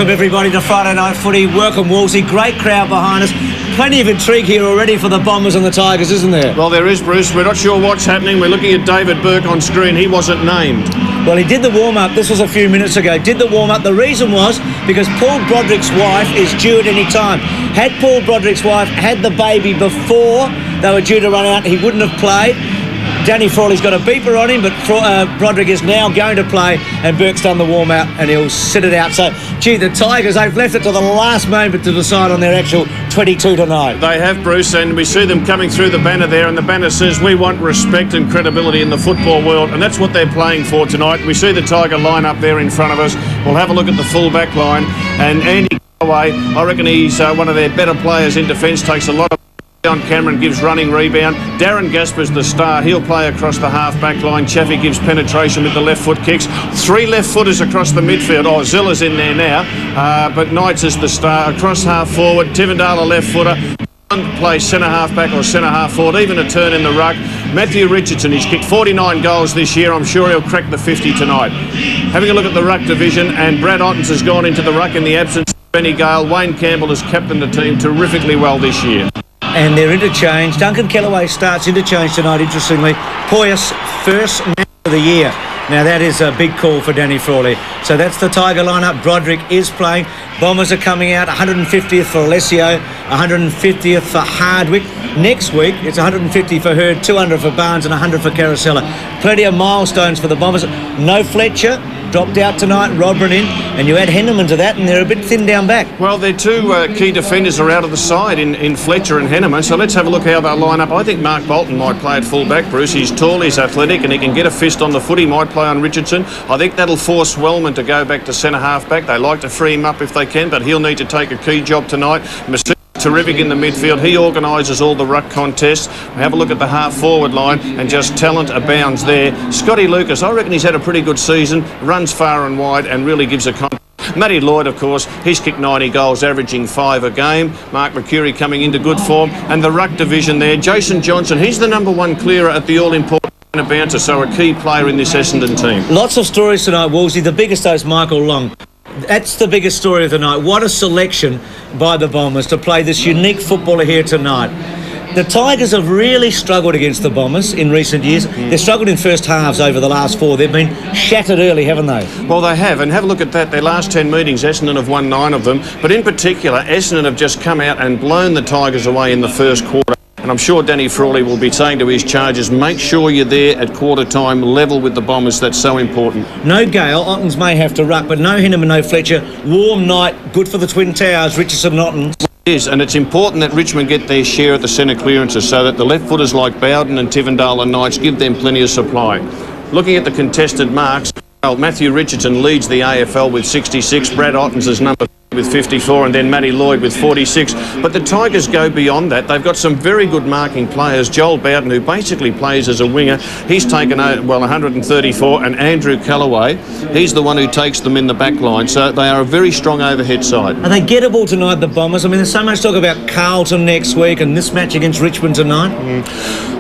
Welcome everybody to Friday Night Footy. Welcome Wolsey. Great crowd behind us. Plenty of intrigue here already for the Bombers and the Tigers, isn't there? Well, there is, Bruce. We're not sure what's happening. We're looking at David Burke on screen. He wasn't named. Well, he did the warm-up. This was a few minutes ago. Did the warm-up. The reason was because Paul Broderick's wife is due at any time. Had Paul Broderick's wife had the baby before they were due to run out, he wouldn't have played. Danny Frawley's got a beeper on him, but Broderick is now going to play, and Burke's done the warm-out and he'll sit it out. So, gee, the Tigers, they've left it to the last moment to decide on their actual 22 tonight. They have, Bruce, and we see them coming through the banner there, and the banner says, we want respect and credibility in the football world, and that's what they're playing for tonight. We see the Tiger line up there in front of us. We'll have a look at the full-back line, and Andy Callaway, I reckon he's one of their better players in defence, takes a lot of on Cameron, gives running rebound. Darren Gasper's the star. He'll play across the half-back line. Chaffey gives penetration with the left-foot kicks. 3 left-footers across the midfield. Oh, Zilla's in there now, but Knights is the star. Across half-forward, Tivendale a left-footer. Play centre half-back or centre half-forward, even a turn in the ruck. Matthew Richardson, he's kicked 49 goals this year. I'm sure he'll crack the 50 tonight. Having a look at the ruck division, and Brad Ottens has gone into the ruck in the absence of Benny Gale. Wayne Campbell has captained the team terrifically well this year. And they're interchanged. Duncan Kellaway starts interchange tonight, interestingly. Poyas, first match of the year. Now, that is a big call for Danny Frawley. So that's the Tiger lineup. Broderick is playing. Bombers are coming out. 150th for Alessio, 150th for Hardwick. Next week, it's 150 for Hurd, 200 for Barnes and 100 for Caracella. Plenty of milestones for the Bombers. No Fletcher. Dropped out tonight, Rodman in, and you add Henneman to that, and they're a bit thin down back. Well, their two key defenders are out of the side in Fletcher and Henneman, so let's have a look how they'll line up. I think Mark Bolton might play at full back, Bruce. He's tall, he's athletic, and he can get a fist on the foot. He might play on Richardson. I think that'll force Wellman to go back to centre half back. They like to free him up if they can, but he'll need to take a key job tonight. Terrific in the midfield. He organises all the ruck contests. Have a look at the half-forward line, and just talent abounds there. Scotty Lucas, I reckon he's had a pretty good season, runs far and wide and really gives a contest. Matty Lloyd, of course, he's kicked 90 goals, averaging 5 a game. Mark Mercury coming into good form. And the ruck division there, Jason Johnson, he's the #1 clearer at the all-important bouncer, so a key player in this Essendon team. Lots of stories tonight, Wolsey. The biggest though is Michael Long. That's the biggest story of the night. What a selection by the Bombers to play this unique footballer here tonight. The Tigers have really struggled against the Bombers in recent years. They've struggled in first halves over the last 4. They've been shattered early, haven't they? Well, they have, and have a look at that. Their last 10 meetings, Essendon have won 9 of them. But in particular, Essendon have just come out and blown the Tigers away in the first quarter. And I'm sure Danny Frawley will be saying to his charges, make sure you're there at quarter time, level with the Bombers. That's so important. No Gale. Ottens may have to ruck, but no Henneman, no Fletcher. Warm night, good for the Twin Towers, Richardson and Ottens. It is, and it's important that Richmond get their share at the centre clearances so that the left footers like Bowden and Tivendale and Knights give them plenty of supply. Looking at the contested marks, well, Matthew Richardson leads the AFL with 66, Brad Ottens is number with 54, and then Matty Lloyd with 46. But the Tigers go beyond that. They've got some very good marking players. Joel Bowden, who basically plays as a winger, he's taken 134, and Andrew Callaway, he's the one who takes them in the back line. So they are a very strong overhead side. Are they gettable tonight, the Bombers? I mean, there's so much talk about Carlton next week and this match against Richmond tonight.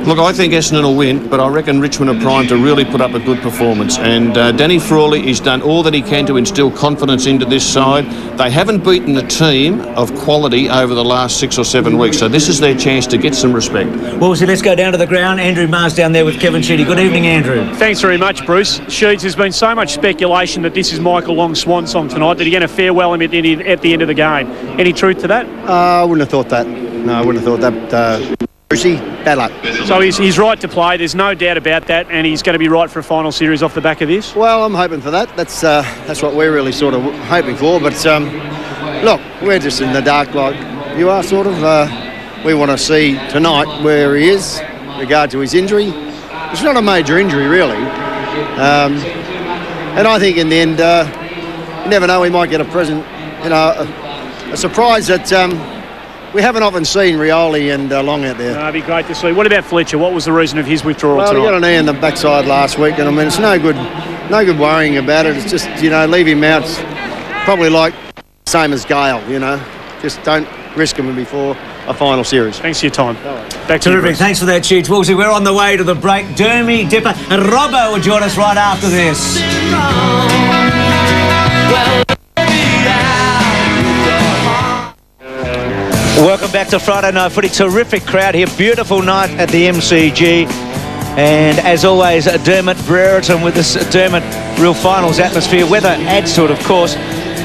Look, I think Essendon will win, but I reckon Richmond are primed to really put up a good performance. And Danny Frawley has done all that he can to instill confidence into this side. They haven't beaten a team of quality over the last 6 or 7 weeks, so this is their chance to get some respect. Well, so let's go down to the ground. Andrew Marr's down there with Kevin Sheedy. Good evening, Andrew. Thanks very much, Bruce. Sheeds, there's been so much speculation that this is Michael Long's swan song tonight, that he's going to farewell him at the end of the game. Any truth to that? I wouldn't have thought that. No, I wouldn't have thought that. Brucey, bad luck. So he's right to play, there's no doubt about that, and he's going to be right for a final series off the back of this? Well, I'm hoping for that. That's what we're really sort of hoping for. But look, we're just in the dark like you are, sort of. We want to see tonight where he is in regard to his injury. It's not a major injury, really. And I think in the end, you never know, we might get a present, a surprise that we haven't often seen Rioli and Long out there. It'd be great to see. What about Fletcher? What was the reason of his withdrawal tonight? Well, he got an knee in the backside last week, and I mean, it's no good worrying about it. It's just, leave him out. It's probably like same as Gale, just don't risk him before a final series. Thanks for your time. Back to Terrific. Thanks for that, Cheech. Wolsey, we're on the way to the break. Dermy, Dipper and Robbo will join us right after this. back to Friday Night Footy. Terrific crowd here. Beautiful night at the MCG. And as always, Dermott Brereton with this Dermott real finals atmosphere. Weather adds to it, of course.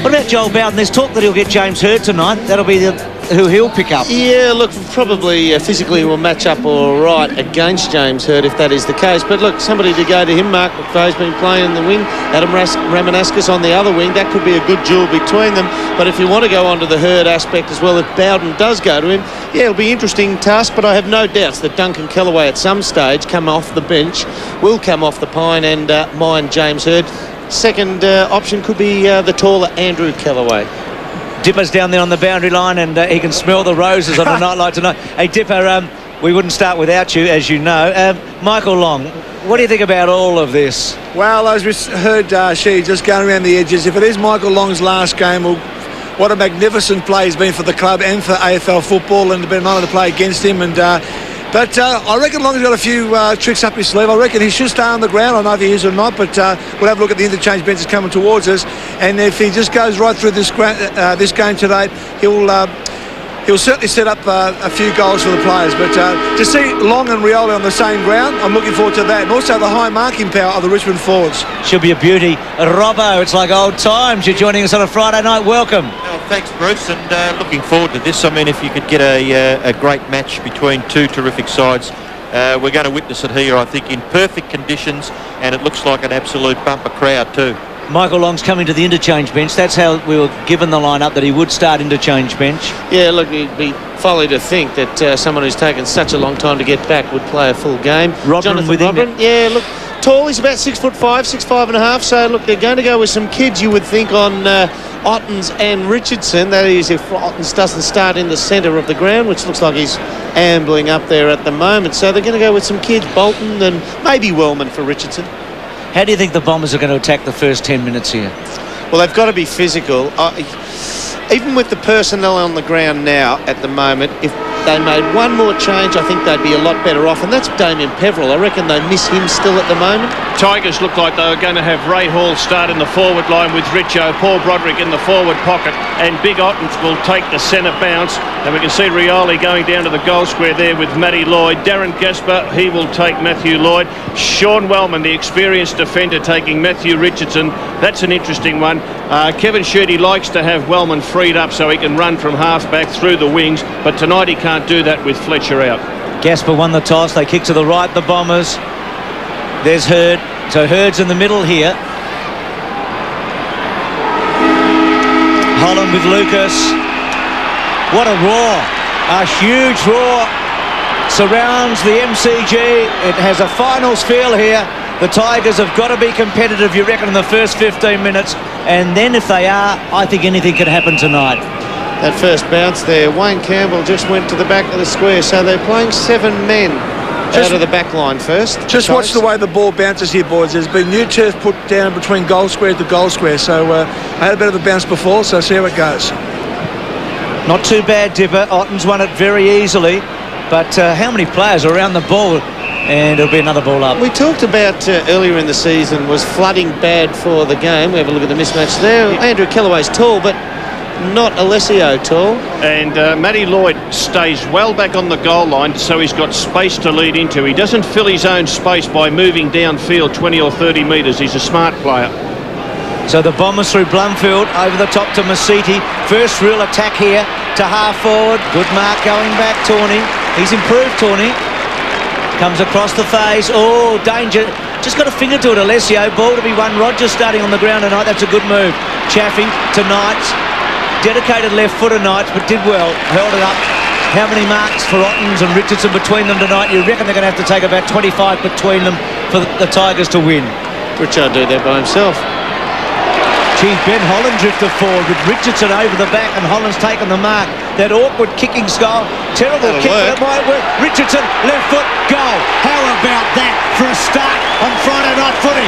What about Joel Bowden? There's talk that he'll get James Hird tonight. That'll be who he'll pick up. Yeah, look, probably physically will match up all right against James Hird if that is the case. But look, somebody to go to him. Mark McVeigh's been playing in the wing. Adam Ramanauskas on the other wing. That could be a good duel between them. But if you want to go on to the Hird aspect as well, if Bowden does go to him, yeah, it'll be an interesting task. But I have no doubts that Duncan Kellaway at some stage come off the bench, will come off the pine and mind James Hird. Second option could be the taller Andrew Kellaway. Dipper's down there on the boundary line, and he can smell the roses on a night like tonight. Hey, Dipper, we wouldn't start without you, as you know. Michael Long, what do you think about all of this? Well, as we heard, she just going around the edges. If it is Michael Long's last game, well, what a magnificent play he's been for the club and for AFL football, and it's been an honour to play against him. And But I reckon Long's got a few tricks up his sleeve. I reckon he should stay on the ground. I don't know if he is or not, but we'll have a look at the interchange benches coming towards us. And if he just goes right through this game today, he'll certainly set up a few goals for the players. But to see Long and Rioli on the same ground, I'm looking forward to that. And also the high marking power of the Richmond forwards. Should be a beauty. Robbo, it's like old times. You're joining us on a Friday night. Welcome. Well, thanks, Bruce, and looking forward to this. I mean, if you could get a great match between two terrific sides, we're going to witness it here, I think, in perfect conditions, and it looks like an absolute bumper crowd too. Michael Long's coming to the interchange bench. That's how we were given the lineup, that he would start interchange bench. Yeah, look, it'd be folly to think that someone who's taken such a long time to get back would play a full game. Jonathan with him. Yeah, look, tall. He's about 6'5", 6'5.5". So look, they're going to go with some kids. You would think on Ottens and Richardson. That is, if Ottens doesn't start in the centre of the ground, which looks like he's ambling up there at the moment. So they're going to go with some kids, Bolton and maybe Wellman for Richardson. How do you think the Bombers are going to attack the first 10 minutes here? Well, they've got to be physical. Even with the personnel on the ground now at the moment, if they made one more change, I think they'd be a lot better off. And that's Damien Peveril. I reckon they miss him still at the moment. Tigers look like they're going to have Ray Hall start in the forward line with Richo, Paul Broderick in the forward pocket, and Big Ottens will take the centre bounce. And we can see Rioli going down to the goal square there with Matty Lloyd. Darren Gasper, he will take Matthew Lloyd. Sean Wellman, the experienced defender, taking Matthew Richardson. That's an interesting one. Kevin Sheedy likes to have Wellman freed up so he can run from half-back through the wings, but tonight he can't do that with Fletcher out. Gasper won the toss. They kick to the right, the Bombers. There's Hird. So Hird's in the middle here. Holland with Lucas. What a roar. A huge roar surrounds the MCG. It has a finals feel here. The Tigers have got to be competitive, you reckon, in the first 15 minutes. And then if they are, I think anything could happen tonight. That first bounce there, Wayne Campbell just went to the back of the square. So they're playing 7 men out of the back line first. Just watch the way the ball bounces here, boys. There's been new turf put down between goal square to goal square. So I had a bit of a bounce before, so see how it goes. Not too bad, Dipper. Ottens won it very easily. But how many players are around the ball? And it'll be another ball up. We talked about earlier in the season, was flooding bad for the game? We have a look at the mismatch there. Andrew Kellaway's tall, but not Alessio tall. And Matty Lloyd stays well back on the goal line, so he's got space to lead into. He doesn't fill his own space by moving downfield 20 or 30 metres. He's a smart player. So the Bombers through Blumfield, over the top to Masiti. First real attack here to half forward. Good mark going back, Tawney. He's improved, Tawney. Comes across the face. Oh, danger. Just got a finger to it, Alessio. Ball to be won. Rogers starting on the ground tonight. That's a good move. Chaffee to Knights. Dedicated left footer Knights, but did well. Held it up. How many marks for Ottens and Richardson between them tonight? You reckon they're going to have to take about 25 between them for the Tigers to win? Richard do that by himself. Gee, Ben Holland drifted forward with Richardson over the back, and Holland's taken the mark. That awkward kicking style. Terrible kick, but it might work. Richardson, left foot, goal. How about that for a start on Friday night footy?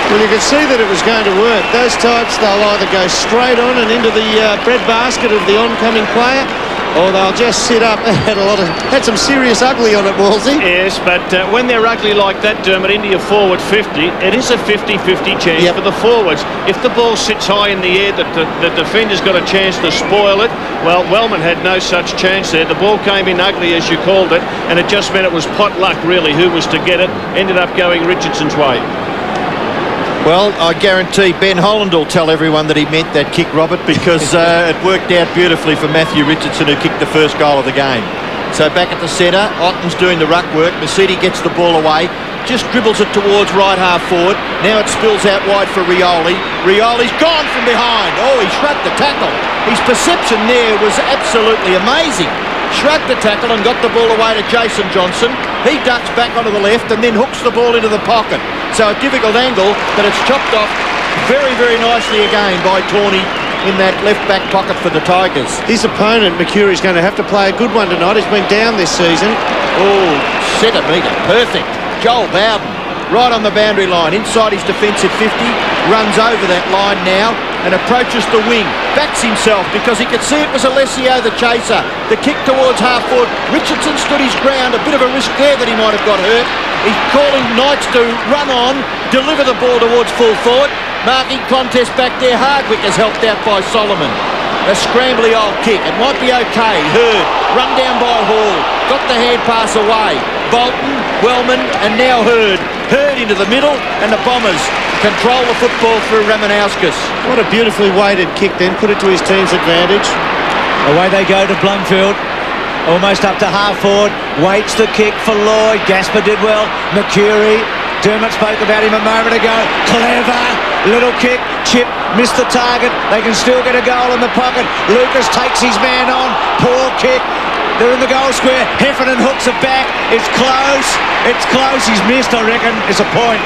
Well, you could see that it was going to work. Those types, they'll either go straight on and into the bread basket of the oncoming player, Oh, they'll just sit up. Had some serious ugly on it, Wolsey. Yes, but when they're ugly like that, Dermott, into your forward 50, it is a 50-50 chance for the forwards. If the ball sits high in the air, the defender's got a chance to spoil it. Well, Wellman had no such chance there. The ball came in ugly, as you called it, and it just meant it was pot luck, really, who was to get it. Ended up going Richardson's way. Well, I guarantee Ben Holland will tell everyone that he meant that kick, Robert, because it worked out beautifully for Matthew Richardson, who kicked the first goal of the game. So back at the centre, Ottens doing the ruck work. Mercedes gets the ball away, just dribbles it towards right half forward. Now it spills out wide for Rioli. Rioli's gone from behind. Oh, he shrugged the tackle. His perception there was absolutely amazing. Shrugged the tackle and got the ball away to Jason Johnson. He ducks back onto the left and then hooks the ball into the pocket. So a difficult angle, but it's chopped off very, very nicely again by Tawney in that left back pocket for the Tigers. His opponent, Mercurie's going to have to play a good one tonight. He's been down this season. Oh, centimetre, perfect. Joel Bowden, right on the boundary line, inside his defensive 50, runs over that line now and approaches the wing, backs himself because he could see it was Alessio the chaser. The kick towards half forward. Richardson stood his ground, a bit of a risk there that he might have got hurt. He's calling Knights to run on, deliver the ball towards full forward. Marking contest back there. Hardwick is helped out by Solomon. A scrambly old kick. It might be okay. Hurd, run down by Hall. Got the hand pass away. Bolton, Wellman, and now Hurd. Hurd into the middle, and the Bombers control the football through Ramanauskas. What a beautifully weighted kick then. Put it to his team's advantage. Away they go to Blumfield. Almost up to half forward. Waits the kick for Lloyd. Gasper did well. Mercury. Dermott spoke about him a moment ago. Clever. Little kick. Chip. Missed the target. They can still get a goal in the pocket. Lucas takes his man on. Poor kick. They're in the goal square. Heffernan hooks it back. It's close. It's close. He's missed, I reckon. It's a point.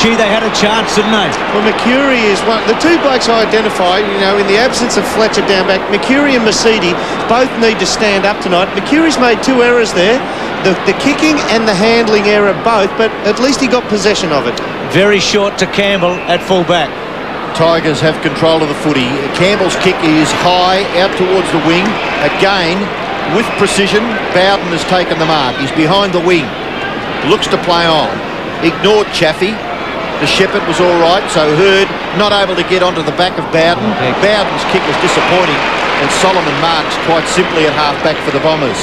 Gee, they had a chance, didn't they? Well, Mercury is one. The two blokes I identify, you know, in the absence of Fletcher down back, Mercury and Mercedes both need to stand up tonight. Mercury's made two errors there. The kicking and the handling error both, but at least he got possession of it. Very short to Campbell at full back. Tigers have control of the footy. Campbell's kick is high out towards the wing. Again, with precision, Bowden has taken the mark. He's behind the wing. Looks to play on. Ignored Chaffee. The Shepherd was all right, so Hurd not able to get onto the back of Bowden. Bowden's kick was disappointing, and Solomon marks quite simply at half-back for the Bombers.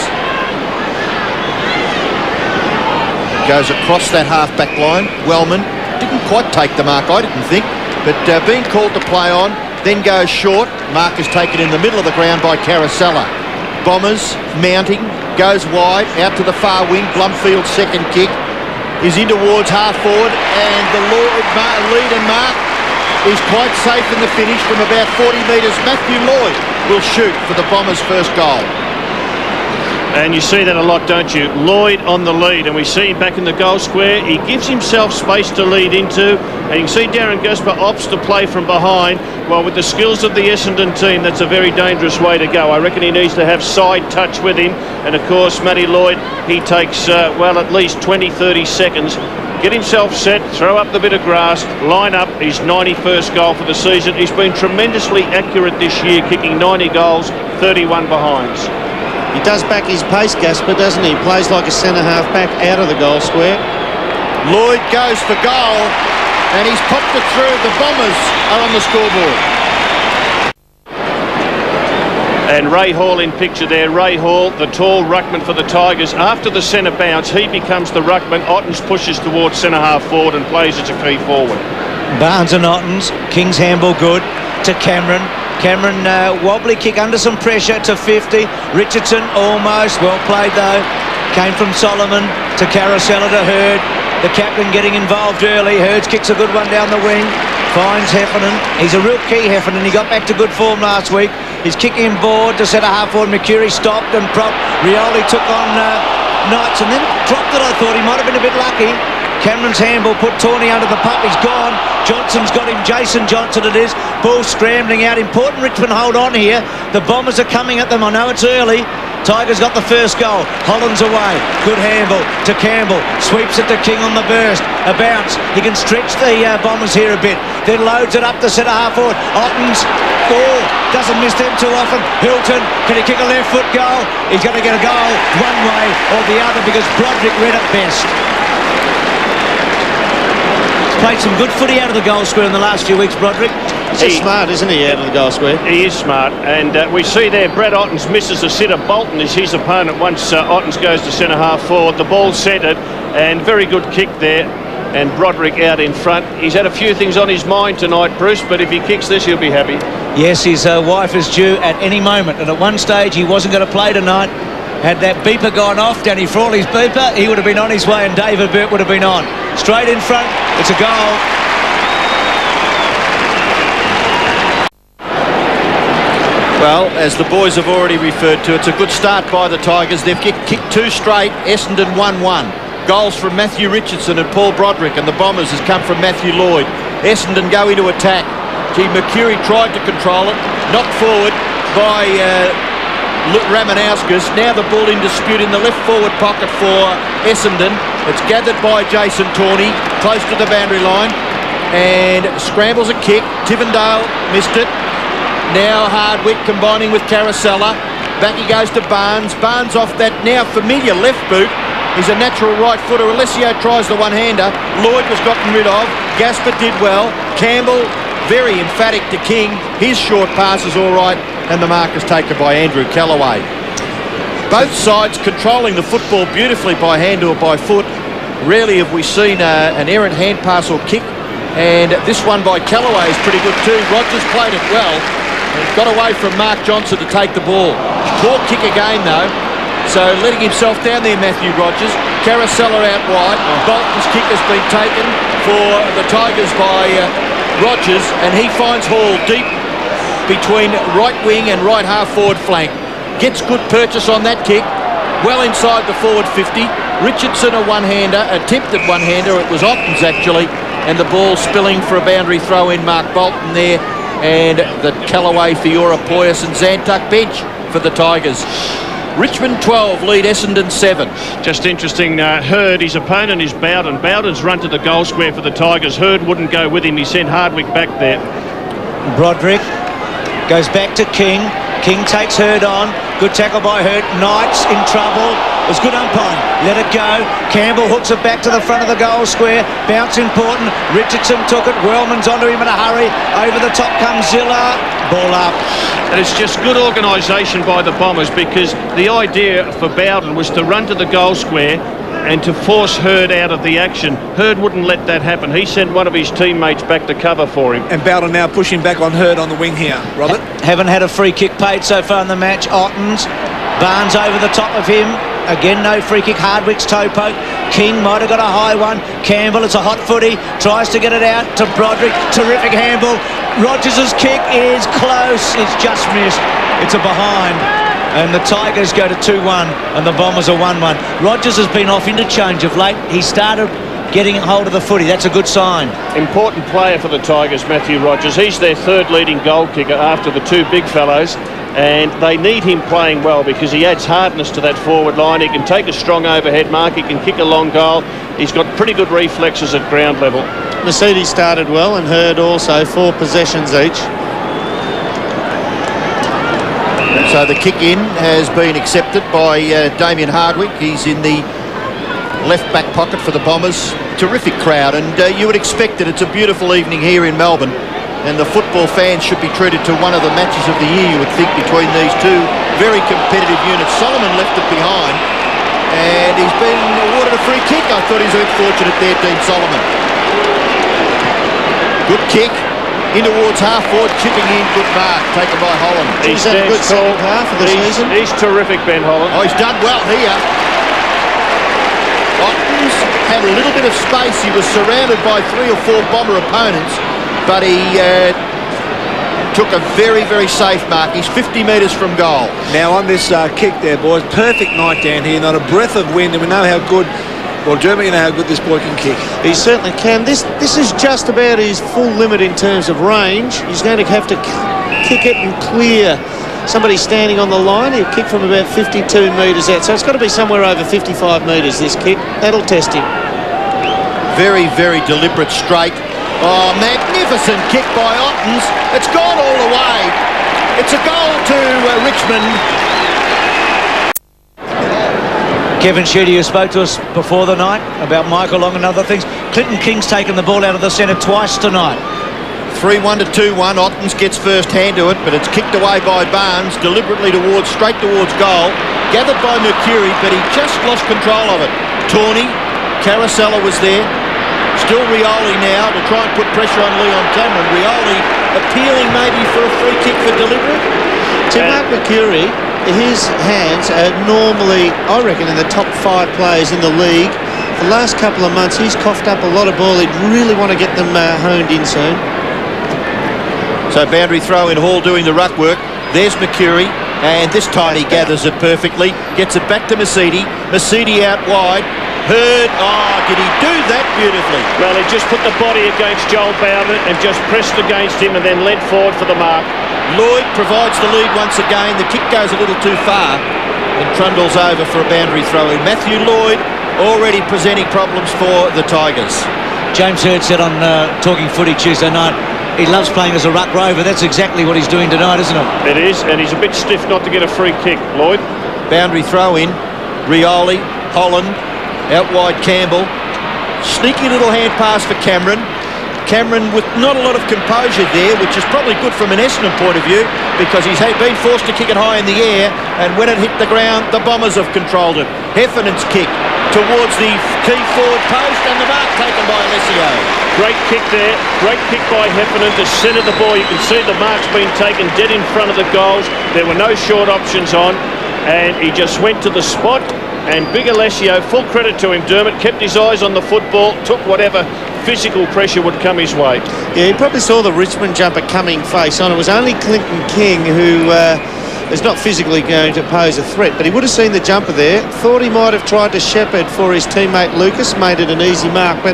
Goes across that half-back line. Wellman didn't quite take the mark, I didn't think, but being called to play on, then goes short. Mark is taken in the middle of the ground by Caracella. Bombers mounting, goes wide, out to the far wing. Blumfield's second kick is in towards half forward, and the lead and mark is quite safe in the finish from about 40 metres. Matthew Lloyd will shoot for the Bombers' first goal. And you see that a lot, don't you? Lloyd on the lead, and we see him back in the goal square. He gives himself space to lead into, and you can see Darren Gasper opts to play from behind. Well, with the skills of the Essendon team, that's a very dangerous way to go. I reckon he needs to have side touch with him, and of course, Matty Lloyd, he takes, well, at least 20-30 seconds. Get himself set, throw up the bit of grass, line up his 91st goal for the season. He's been tremendously accurate this year, kicking 90 goals, 31 behinds. He does back his pace, Gasper, doesn't he? Plays like a centre-half back out of the goal square. Lloyd goes for goal, and he's popped it through. The Bombers are on the scoreboard. And Ray Hall in picture there. Ray Hall, the tall ruckman for the Tigers. After the centre bounce, he becomes the ruckman. Ottens pushes towards centre-half forward and plays as a key forward. Barnes and Ottens. King's handball good to Cameron. Cameron wobbly kick under some pressure to 50. Richardson almost. Well played though. Came from Solomon to Caracella to Hurd. The captain getting involved early. Hurd's kicks a good one down the wing. Finds Heffernan. He's a real key, Heffernan. He got back to good form last week. He's kicking him forward to centre half forward. Mercury stopped and propped. Rioli took on Knights and then dropped it. I thought he might have been a bit lucky. Cameron's handball put Tawney under the pup. He's gone. Johnson's got him. Jason Johnson it is. Ball scrambling out. Important Richmond hold on here. The Bombers are coming at them. I know it's early. Tigers got the first goal. Holland's away. Good handball to Campbell. Sweeps it to King on the burst. A bounce. He can stretch the Bombers here a bit. Then loads it up the centre half forward. Ottens. Doesn't miss them too often. Hilton. Can he kick a left foot goal? He's going to get a goal one way or the other because Broderick read it best. Played some good footy out of the goal square in the last few weeks, Broderick. He's smart, isn't he, out of the goal square? He is smart, and we see there Brad Ottens misses a sitter. Bolton is his opponent once Ottens goes to centre half forward. The ball centred, and very good kick there, and Broderick out in front. He's had a few things on his mind tonight, Bruce, but if he kicks this, he'll be happy. Yes, his wife is due at any moment, and at one stage he wasn't going to play tonight. Had that beeper gone off, Danny Frawley's beeper, he would have been on his way and David Burt would have been on. Straight in front, it's a goal. Well, as the boys have already referred to, it's a good start by the Tigers. They've kicked two straight, Essendon 1-1. Goals from Matthew Richardson and Paul Broderick, and the Bombers has come from Matthew Lloyd. Essendon go into attack. Mercury tried to control it, knocked forward by Ramanauskas. Now the ball in dispute in the left forward pocket for Essendon. It's gathered by Jason Tawney, close to the boundary line, and scrambles a kick. Tivendale missed it. Now Hardwick combining with Caracella. Back he goes to Barnes. Barnes off that now familiar left boot. He's a natural right footer. Alessio tries the one-hander. Lloyd was gotten rid of. Gaspar did well. Campbell very emphatic to King. His short pass is all right, and the mark is taken by Andrew Callaway. Both sides controlling the football beautifully by hand or by foot. Rarely have we seen an errant hand pass or kick, and this one by Callaway is pretty good too. Rogers played it well and got away from Mark Johnson to take the ball. Poor kick again though, so letting himself down there, Matthew Rogers. Caracella out wide. Bolton's kick has been taken for the Tigers by Rogers, and he finds Hall deep between right wing and right half forward flank. Gets good purchase on that kick, well inside the forward 50. Richardson a one-hander, attempted one-hander. It was Ottens actually, and the ball spilling for a boundary throw in. Mark Bolton there, and the Callaway, Fiora, Poyas and Zantuck bench for the Tigers. Richmond 12 lead Essendon 7. Just interesting, Hurd, his opponent is Bowden. Bowden's run to the goal square for the Tigers. Hurd wouldn't go with him. He sent Hardwick back there. Broderick goes back to King. King takes Hurd on. Good tackle by Hurd. Knight's in trouble. It was good umpiring. Let it go. Campbell hooks it back to the front of the goal square. Bounce important. Richardson took it. Wellman's onto him in a hurry. Over the top comes Zilla. Ball up. And it's just good organisation by the Bombers, because the idea for Bowden was to run to the goal square and to force Hurd out of the action. Hurd wouldn't let that happen. He sent one of his teammates back to cover for him. And Bowden now pushing back on Hurd on the wing here, Robert. Haven't had a free kick paid so far in the match. Ottens. Barnes over the top of him. Again, no free kick. Hardwick's toe poke. King might have got a high one. Campbell, it's a hot footy. Tries to get it out to Broderick. Terrific handball. Rogers' kick is close. It's just missed. It's a behind. And the Tigers go to 2-1 and the Bombers are 1-1. Rogers has been off interchange of late. He started getting hold of the footy. That's a good sign. Important player for the Tigers, Matthew Rogers. He's their third leading goal kicker after the two big fellows, and they need him playing well because he adds hardness to that forward line. He can take a strong overhead mark. He can kick a long goal. He's got pretty good reflexes at ground level. Mercedes started well and Hurd also, 4 possessions each. So the kick in has been accepted by Damien Hardwick. He's in the left back pocket for the Bombers. Terrific crowd, and you would expect it. It's a beautiful evening here in Melbourne, and the football fans should be treated to one of the matches of the year, you would think, between these two very competitive units. Solomon left it behind, and he's been awarded a free kick. I thought he was a bit fortunate there, Dean Solomon. Good kick. In towards half forward, chipping in, good mark, taken by Holland. He's had a good second half of the season. He's terrific, Ben Holland. Oh, he's done well here. Ottens had a little bit of space. He was surrounded by 3 or 4 Bomber opponents, but he took a very, very safe mark. He's 50 metres from goal. Now on this kick there, boys, perfect night down here, not a breath of wind, and we know how good, well, Dermott, you know how good this boy can kick. He certainly can. This is just about his full limit in terms of range. He's going to have to kick it and clear somebody standing on the line. He'll kick from about 52 metres out. So it's got to be somewhere over 55 metres, this kick. That'll test him. Very, very deliberate straight. Oh, magnificent kick by Ottens. It's gone all the way. It's a goal to Richmond. Kevin Sheedy, who spoke to us before the night about Michael Long and other things. Clinton King's taken the ball out of the centre twice tonight. 3-1 to 2-1. Ottens gets first hand to it, but it's kicked away by Barnes, deliberately straight towards goal. Gathered by Mercury, but he just lost control of it. Tawney, Caracella was there. Still Rioli now to try and put pressure on Leon Cameron. Rioli appealing maybe for a free kick for deliberate. To Mark Mercury, his hands are normally, I reckon, in the top 5 players in the league. The last couple of months, he's coughed up a lot of ball. He'd really want to get them honed in soon. So boundary throw in, Hall doing the ruck work. There's Mercury, and this time he gathers it perfectly. Gets it back to Mercedes. Mercedes out wide. Hurd, did he do that beautifully? Well, he just put the body against Joel Bowden and just pressed against him and then led forward for the mark. Lloyd provides the lead once again. The kick goes a little too far and trundles over for a boundary throw in. Matthew Lloyd already presenting problems for the Tigers. James Hurd said on Talking Footy Tuesday night, he loves playing as a ruck rover. That's exactly what he's doing tonight, isn't it? It is, and he's a bit stiff not to get a free kick, Lloyd. Boundary throw in. Rioli, Holland, out wide Campbell. Sneaky little hand pass for Cameron. Cameron with not a lot of composure there, which is probably good from an Essendon point of view, because he's been forced to kick it high in the air, and when it hit the ground, the Bombers have controlled it. Heffernan's kick towards the key forward post, and the mark taken by Alessio. Great kick there. Great kick by Heffernan to centre the ball. You can see the mark's been taken dead in front of the goals. There were no short options on, and he just went to the spot. And big Alessio, full credit to him, Dermott, kept his eyes on the football, took whatever physical pressure would come his way. Yeah, he probably saw the Richmond jumper coming face on. It was only Clinton King who is not physically going to pose a threat, but he would have seen the jumper there, thought he might have tried to shepherd for his teammate Lucas, made it an easy mark, but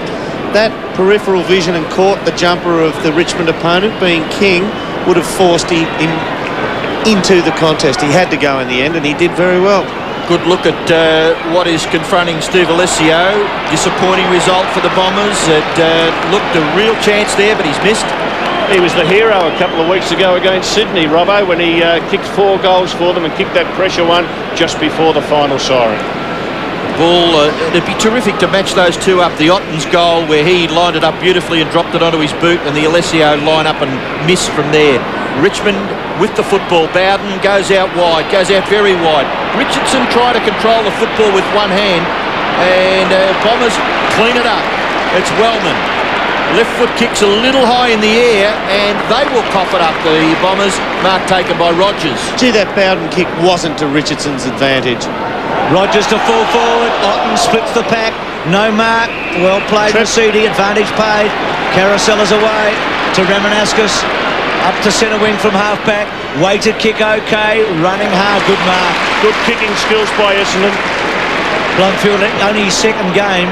that peripheral vision and caught the jumper of the Richmond opponent, being King, would have forced him into the contest. He had to go in the end, and he did very well. Good look at what is confronting Steve Alessio. Disappointing result for the Bombers. It looked a real chance there, but he's missed. He was the hero a couple of weeks ago against Sydney, Robbo, when he kicked 4 goals for them and kicked that pressure one just before the final siren. Ball, it'd be terrific to match those two up. The Ottens goal where he lined it up beautifully and dropped it onto his boot, and the Alessio line up and miss from there. Richmond with the football. Bowden goes out wide, goes out very wide. Richardson tried to control the football with one hand, and Bombers clean it up. It's Wellman. Left foot kicks a little high in the air, and they will cough it up, the Bombers. Mark taken by Rogers. Gee, that Bowden kick wasn't to Richardson's advantage. Rogers to full forward. Ottens splits the pack. No mark. Well played, Mercedes. Advantage paid. Caracella's away to Ramanascus. Up to centre wing from half-back. Weighted kick okay. Running hard. Good mark. Good kicking skills by Essendon. Blundfield, only his second game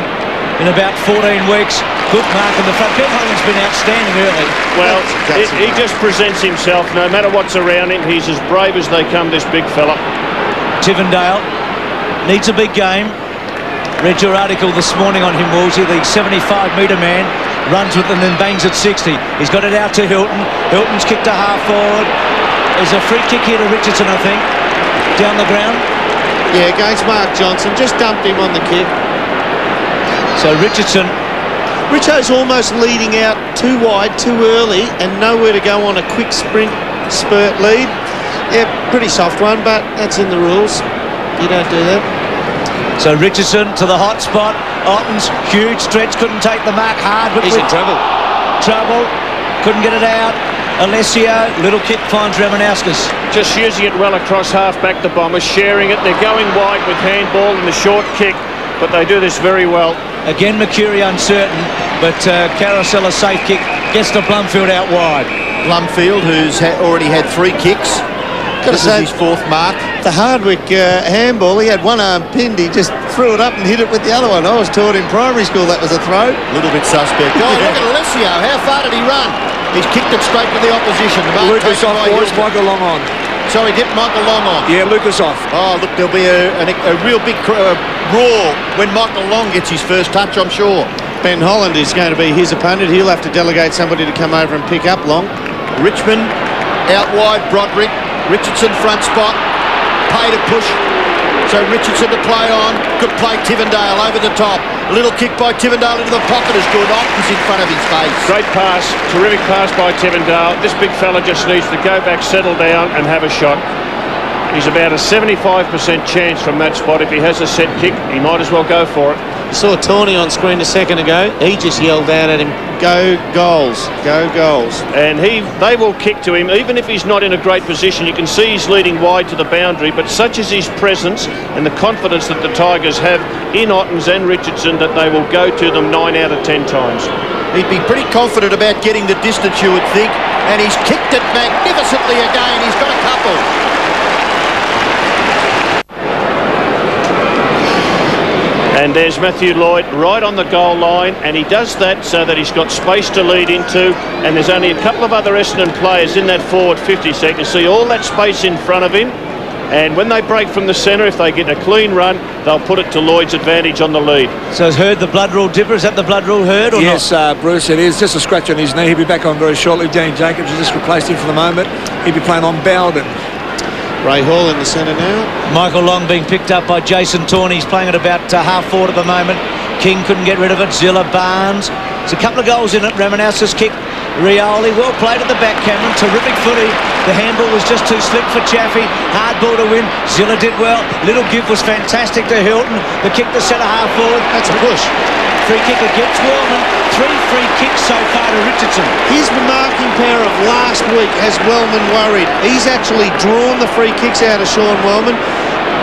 in about 14 weeks. Good mark in the front. Ben Hogan's been outstanding early. Well, he just presents himself. No matter what's around him, he's as brave as they come, this big fella. Tivendale needs a big game. Read your article this morning on him, Woolsey. The 75-metre man runs with it and then bangs at 60. He's got it out to Hilton. Hilton's kicked a half forward. There's a free kick here to Richardson, I think. Down the ground. Yeah, against Mark Johnson. Just dumped him on the kick. So Richardson. Richo's almost leading out too wide, too early, and nowhere to go on a quick sprint spurt lead. Yeah, pretty soft one, but that's in the rules. You don't do that. So Richardson to the hot spot. Ottens, huge stretch, couldn't take the mark hard. He's in trouble. Trouble, couldn't get it out. Alessio, little kick finds Ramanascus. Just using it well across half-back, the Bombers, sharing it. They're going wide with handball and the short kick, but they do this very well. Again, Mercury uncertain, but Caracella's safe kick gets to Blumfield out wide. Blumfield, who's already had 3 kicks. This is his 4th mark. The Hardwick handball, he had one arm pinned, he just threw it up and hit it with the other one. I was taught in primary school that was a throw. A little bit suspect. Oh, look at Alessio. How far did he run? He's kicked it straight to the opposition. Lucas off, boys. Michael Long on. So he dipped Michael Long on. Yeah, Lucas off. Oh, look, there'll be a real big roar when Michael Long gets his first touch, I'm sure. Ben Holland is going to be his opponent. He'll have to delegate somebody to come over and pick up Long. Richmond out wide, Broderick. Richardson front spot. Pay to push. So Richardson to play on. Good play, Tivendale over the top. A little kick by Tivendale into the pocket is good. Ottens in front of his face. Great pass, terrific pass by Tivendale. This big fella just needs to go back, settle down and have a shot. He's about a 75% chance from that spot. If he has a set kick, he might as well go for it. You saw Tawney on screen a second ago. He just yelled out at him, "Go goals, go goals." And they will kick to him, even if he's not in a great position. You can see he's leading wide to the boundary, but such is his presence and the confidence that the Tigers have in Ottens and Richardson that they will go to them 9 out of 10 times. He'd be pretty confident about getting the distance, you would think, and he's kicked it magnificently again. He's got a couple. And there's Matthew Lloyd right on the goal line, and he does that so that he's got space to lead into, and there's only a couple of other Essendon players in that forward 50, so you can see all that space in front of him. And when they break from the centre, if they get a clean run, they'll put it to Lloyd's advantage on the lead. So has Hurd the blood rule dipper? Is that the blood rule Hurd or yes, not? Bruce, it is. Just a scratch on his knee. He'll be back on very shortly. Danny Jacobs has just replaced him for the moment. He'll be playing on Bowden. Ray Hall in the centre now. Michael Long being picked up by Jason Tawney. He's playing at about half forward at the moment. King couldn't get rid of it. Zilla, Barnes. There's a couple of goals in it. Ramanauskas kick. Rioli, well played at the back, Cameron. Terrific footy. The handball was just too slick for Chaffey. Hard ball to win. Zilla did well. Little gift was fantastic to Hilton. The kick to centre half forward. That's a push. Free kick against Wellman. 3 free kicks so far to Richardson. His marking power of last week has Wellman worried. He's actually drawn the free kicks out of Sean Wellman.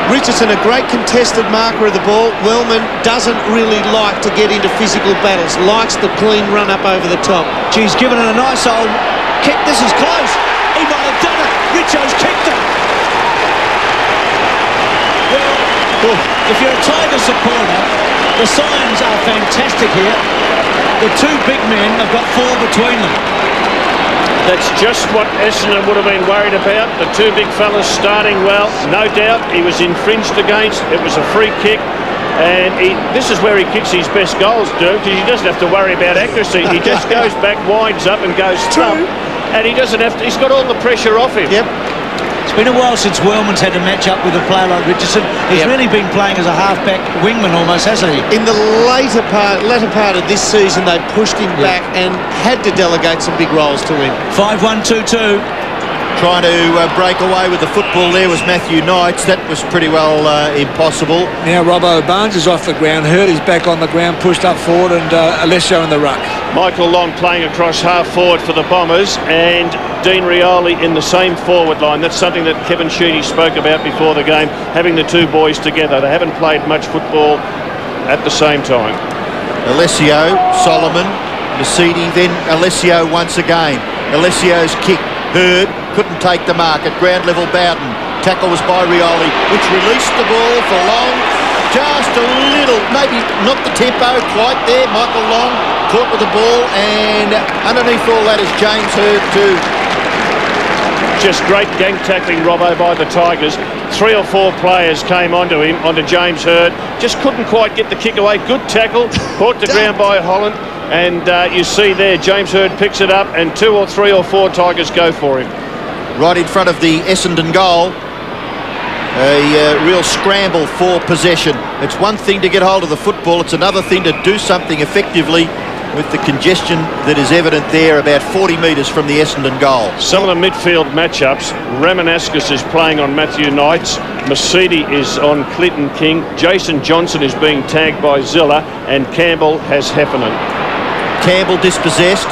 Richardson, a great contested marker of the ball. Wellman doesn't really like to get into physical battles, likes the clean run up over the top. She's given it a nice old kick. This is close. He might have done it. Richo's kicked it. Well, if you're a Tiger supporter, the signs are fantastic here. The two big men have got 4 between them. That's just what Essendon would have been worried about. The two big fellas starting well. No doubt he was infringed against. It was a free kick. And this is where he kicks his best goals, Dirk, because he doesn't have to worry about accuracy. He just goes back, winds up and goes through. And he doesn't have to, he's got all the pressure off him. Yep. It's been a while since Wellman's had to match up with a player like Richardson. He's really been playing as a half-back wingman almost, hasn't he? In the latter part of this season, they pushed him back and had to delegate some big roles to him. 5-1-2-2. Trying to break away with the football there was Matthew Knights. That was pretty well impossible. Now Robbo Barnes is off the ground. Hurd is back on the ground, pushed up forward, and Alessio in the ruck. Michael Long playing across half forward for the Bombers, and Dean Rioli in the same forward line. That's something that Kevin Sheedy spoke about before the game, having the two boys together. They haven't played much football at the same time. Alessio, Solomon, Nasidi, then Alessio once again. Alessio's kick. Hurd couldn't take the mark at ground level. Bowden. Tackle was by Rioli, which released the ball for Long. Just a little, maybe not the tempo quite there. Michael Long caught with the ball, and underneath all that is James Hurd too. Just great gang tackling, Robbo, by the Tigers. 3 or 4 players came onto him, onto James Hurd. Just couldn't quite get the kick away. Good tackle, caught the ground by Holland. And you see there, James Hurd picks it up, and 2 or 3 or 4 Tigers go for him. Right in front of the Essendon goal. A real scramble for possession. It's one thing to get hold of the football, it's another thing to do something effectively with the congestion that is evident there about 40 metres from the Essendon goal. Some of the midfield matchups, Ramanauskas is playing on Matthew Knights, Masidi is on Clinton King, Jason Johnson is being tagged by Zilla, and Campbell has Heffernan. Campbell dispossessed.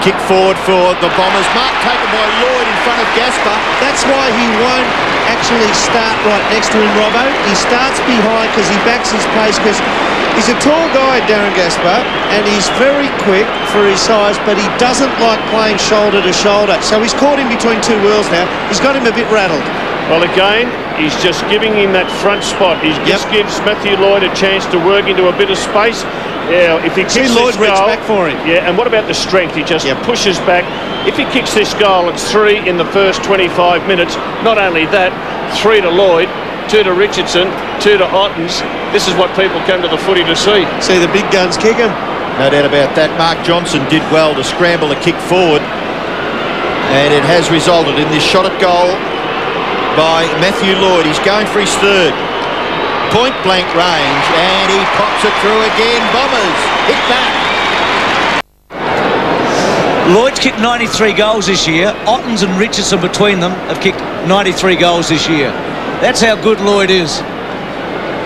Kick forward for the Bombers. Mark taken by Lloyd in front of Gaspar. That's why he won't actually start right next to him, Robbo. He starts behind because he backs his pace, because he's a tall guy, Darren Gaspar, and he's very quick for his size, but he doesn't like playing shoulder to shoulder. So he's caught him between two wheels now. He's got him a bit rattled. Well, again, he's just giving him that front spot. He just gives Matthew Lloyd a chance to work into a bit of space. Yeah, if he kicks this Lloyd reach goal, back for him. Yeah, and what about the strength? He just pushes back. If he kicks this goal, it's 3 in the first 25 minutes. Not only that, 3 to Lloyd, 2 to Richardson, 2 to Ottens. This is what people come to the footy to see. See the big guns kick him. No doubt about that. Mark Johnson did well to scramble a kick forward, and it has resulted in this shot at goal by Matthew Lloyd. He's going for his third. Point blank range, and he pops it through again. Bombers hit back. Lloyd's kicked 93 goals this year. Ottens and Richardson between them have kicked 93 goals this year. That's how good Lloyd is.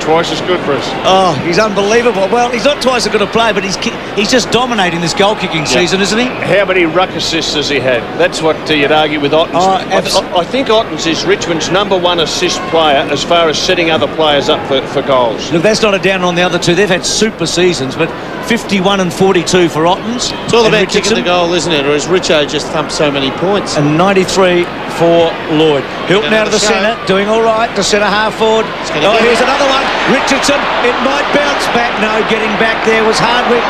Twice as good for us. Oh, he's unbelievable. Well, he's not twice as good a player, but he's just dominating this goal-kicking season, isn't he? How many ruck assists has he had? That's what you'd argue with Ottens. I think Ottens is Richmond's #1 assist player as far as setting other players up for goals. Look, that's not a down on the other two. They've had super seasons, but 51 and 42 for Ottens. It's all about kicking the goal, isn't it? Or has Richo just thumped so many points? And 93 for Lloyd. Hilton out of the centre, doing all right. The centre half forward. Oh, here's another one. Richardson, it might bounce back. No, getting back there was Hardwick.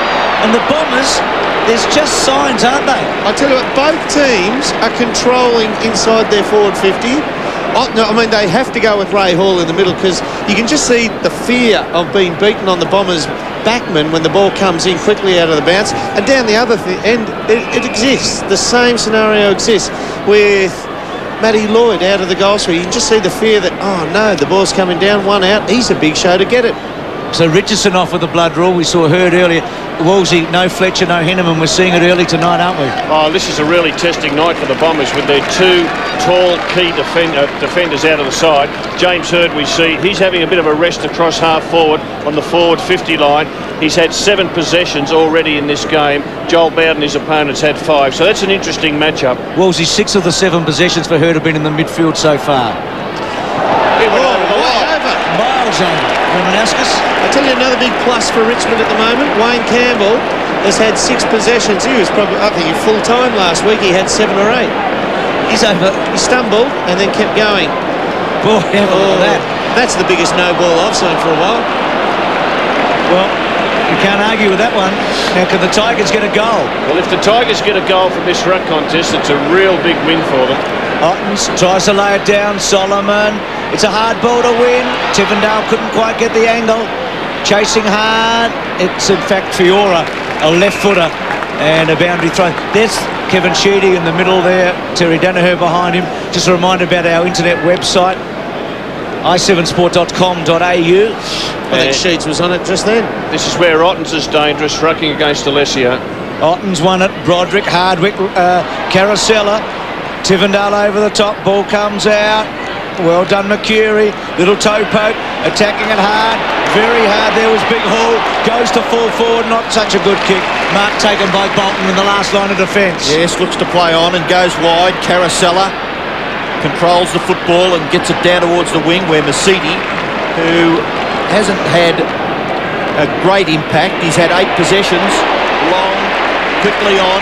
And the Bombers, there's just signs, aren't they? I tell you what, both teams are controlling inside their forward 50. I mean, they have to go with Ray Hall in the middle because you can just see the fear of being beaten on the Bombers' backman when the ball comes in quickly out of the bounce. And down the other end, it exists. The same scenario exists with Matty Lloyd out of the goal square. You can just see the fear that, oh no, the ball's coming down, one out. He's a big show to get it. So Richardson off with the blood rule. We saw Hurd earlier. Wolsey, no Fletcher, no Henneman. We're seeing it early tonight, aren't we? Oh, this is a really testing night for the Bombers with their 2 tall key defenders out of the side. James Hurd, we see, he's having a bit of a rest across half forward on the forward 50 line. He's had 7 possessions already in this game. Joel Bowden, his opponent's had 5. So that's an interesting matchup. Wolsey, 6 of the 7 possessions for Hurd have been in the midfield so far. He went over the line. Miles over. I tell you another big plus for Richmond at the moment. Wayne Campbell has had 6 possessions. He was probably, I think, full time last week. He had 7 or 8. He's over. He stumbled and then kept going. Boy, have a look at that. That's the biggest no ball I've seen for a while. Well, you can't argue with that one. Now, can the Tigers get a goal? Well, if the Tigers get a goal from this ruck contest, it's a real big win for them. Ottens tries to lay it down. Solomon. It's a hard ball to win. Tivendale couldn't quite get the angle. Chasing hard. It's, in fact, Fiora, a left footer, and a boundary throw. There's Kevin Sheedy in the middle there. Terry Danaher behind him. Just a reminder about our internet website, i7sport.com.au. I think Sheeds was on it just then. This is where Ottens is dangerous, rucking against Alessio. Ottens won it. Broderick, Hardwick, Caracella. Tivendale over the top. Ball comes out. Well done, McCurry. Little toe poke. Attacking it hard. Very hard. There was Big Hall. Goes to full forward. Not such a good kick. Mark taken by Bolton in the last line of defence. Yes, looks to play on and goes wide. Caracella controls the football and gets it down towards the wing where Masidi, who hasn't had a great impact. He's had 8 possessions. Long, quickly on.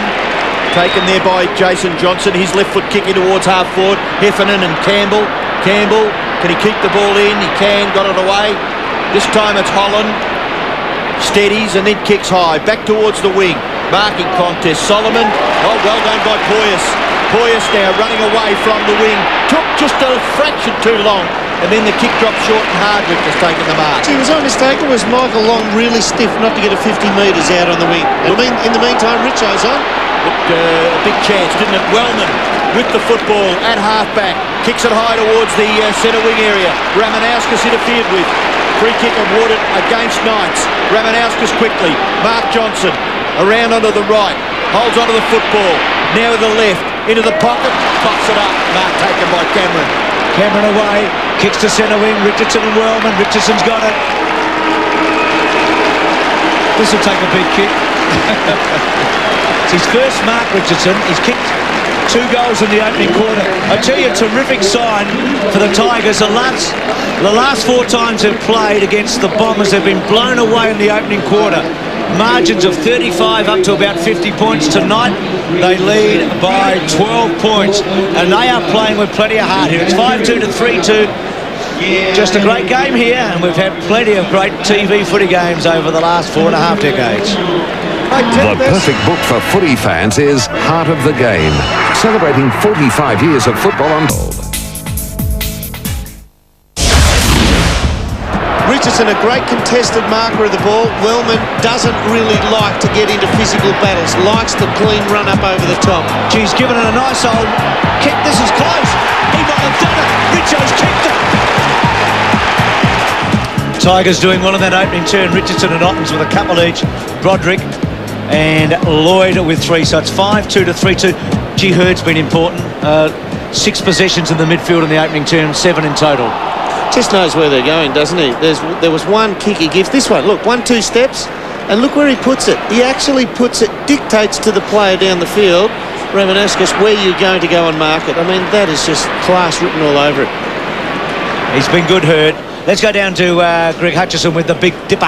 Taken there by Jason Johnson. His left foot kicking towards half forward. Heffernan and Campbell. Campbell, can he keep the ball in? He can, got it away. This time it's Holland. Steadies and then kicks high. Back towards the wing. Marking contest. Solomon. Oh, well done by Poyas. Poyas now running away from the wing. Took just a fraction too long. And then the kick dropped short and Hardwick has taken the mark. See, was I mistaken? Was Michael Long really stiff not to get a 50 metres out on the wing? In the meantime, Richo's on. Looked a big chance, didn't it? Wellman with the football at half-back. Kicks it high towards the centre wing area. Ramanauskas interfered with. Free kick awarded against Knights. Ramanauskas quickly. Mark Johnson around onto the right. Holds onto the football. Now with the left. Into the pocket. Pops it up. Mark taken by Cameron. Cameron away. Kicks to centre wing. Richardson and Wellman. Richardson's got it. This will take a big kick. It's his first mark, Richardson. He's kicked 2 goals in the opening quarter. I tell you, a terrific sign for the Tigers. The last 4 times they've played against the Bombers, they've been blown away in the opening quarter. Margins of 35 up to about 50 points. Tonight, they lead by 12 points. And they are playing with plenty of heart here. It's 5-2 to 3-2. Just a great game here, and we've had plenty of great TV footy games over the last 4.5 decades. The perfect book for footy fans is Heart of the Game, celebrating 45 years of football untold. Richardson, a great contested marker of the ball. Wellman doesn't really like to get into physical battles, likes the clean run up over the top. She's given it a nice old kick. This is close. He might have done it. Richo's kicked it. Tigers doing well in that opening turn. Richardson and Ottens with a couple each. Broderick and Lloyd with 3. So it's 5-2 to 3-2. Gee, Hurd's been important. 6 possessions in the midfield in the opening turn, 7 in total. Just knows where they're going, doesn't he? There was one kick he gives. This one, look, 1-2 steps, and look where he puts it. He actually puts it, dictates to the player down the field, Ramanaskas, where you're going to go and mark it. I mean, that is just class written all over it. He's been good, Hurd. Let's go down to Greg Hutchison with the big dipper.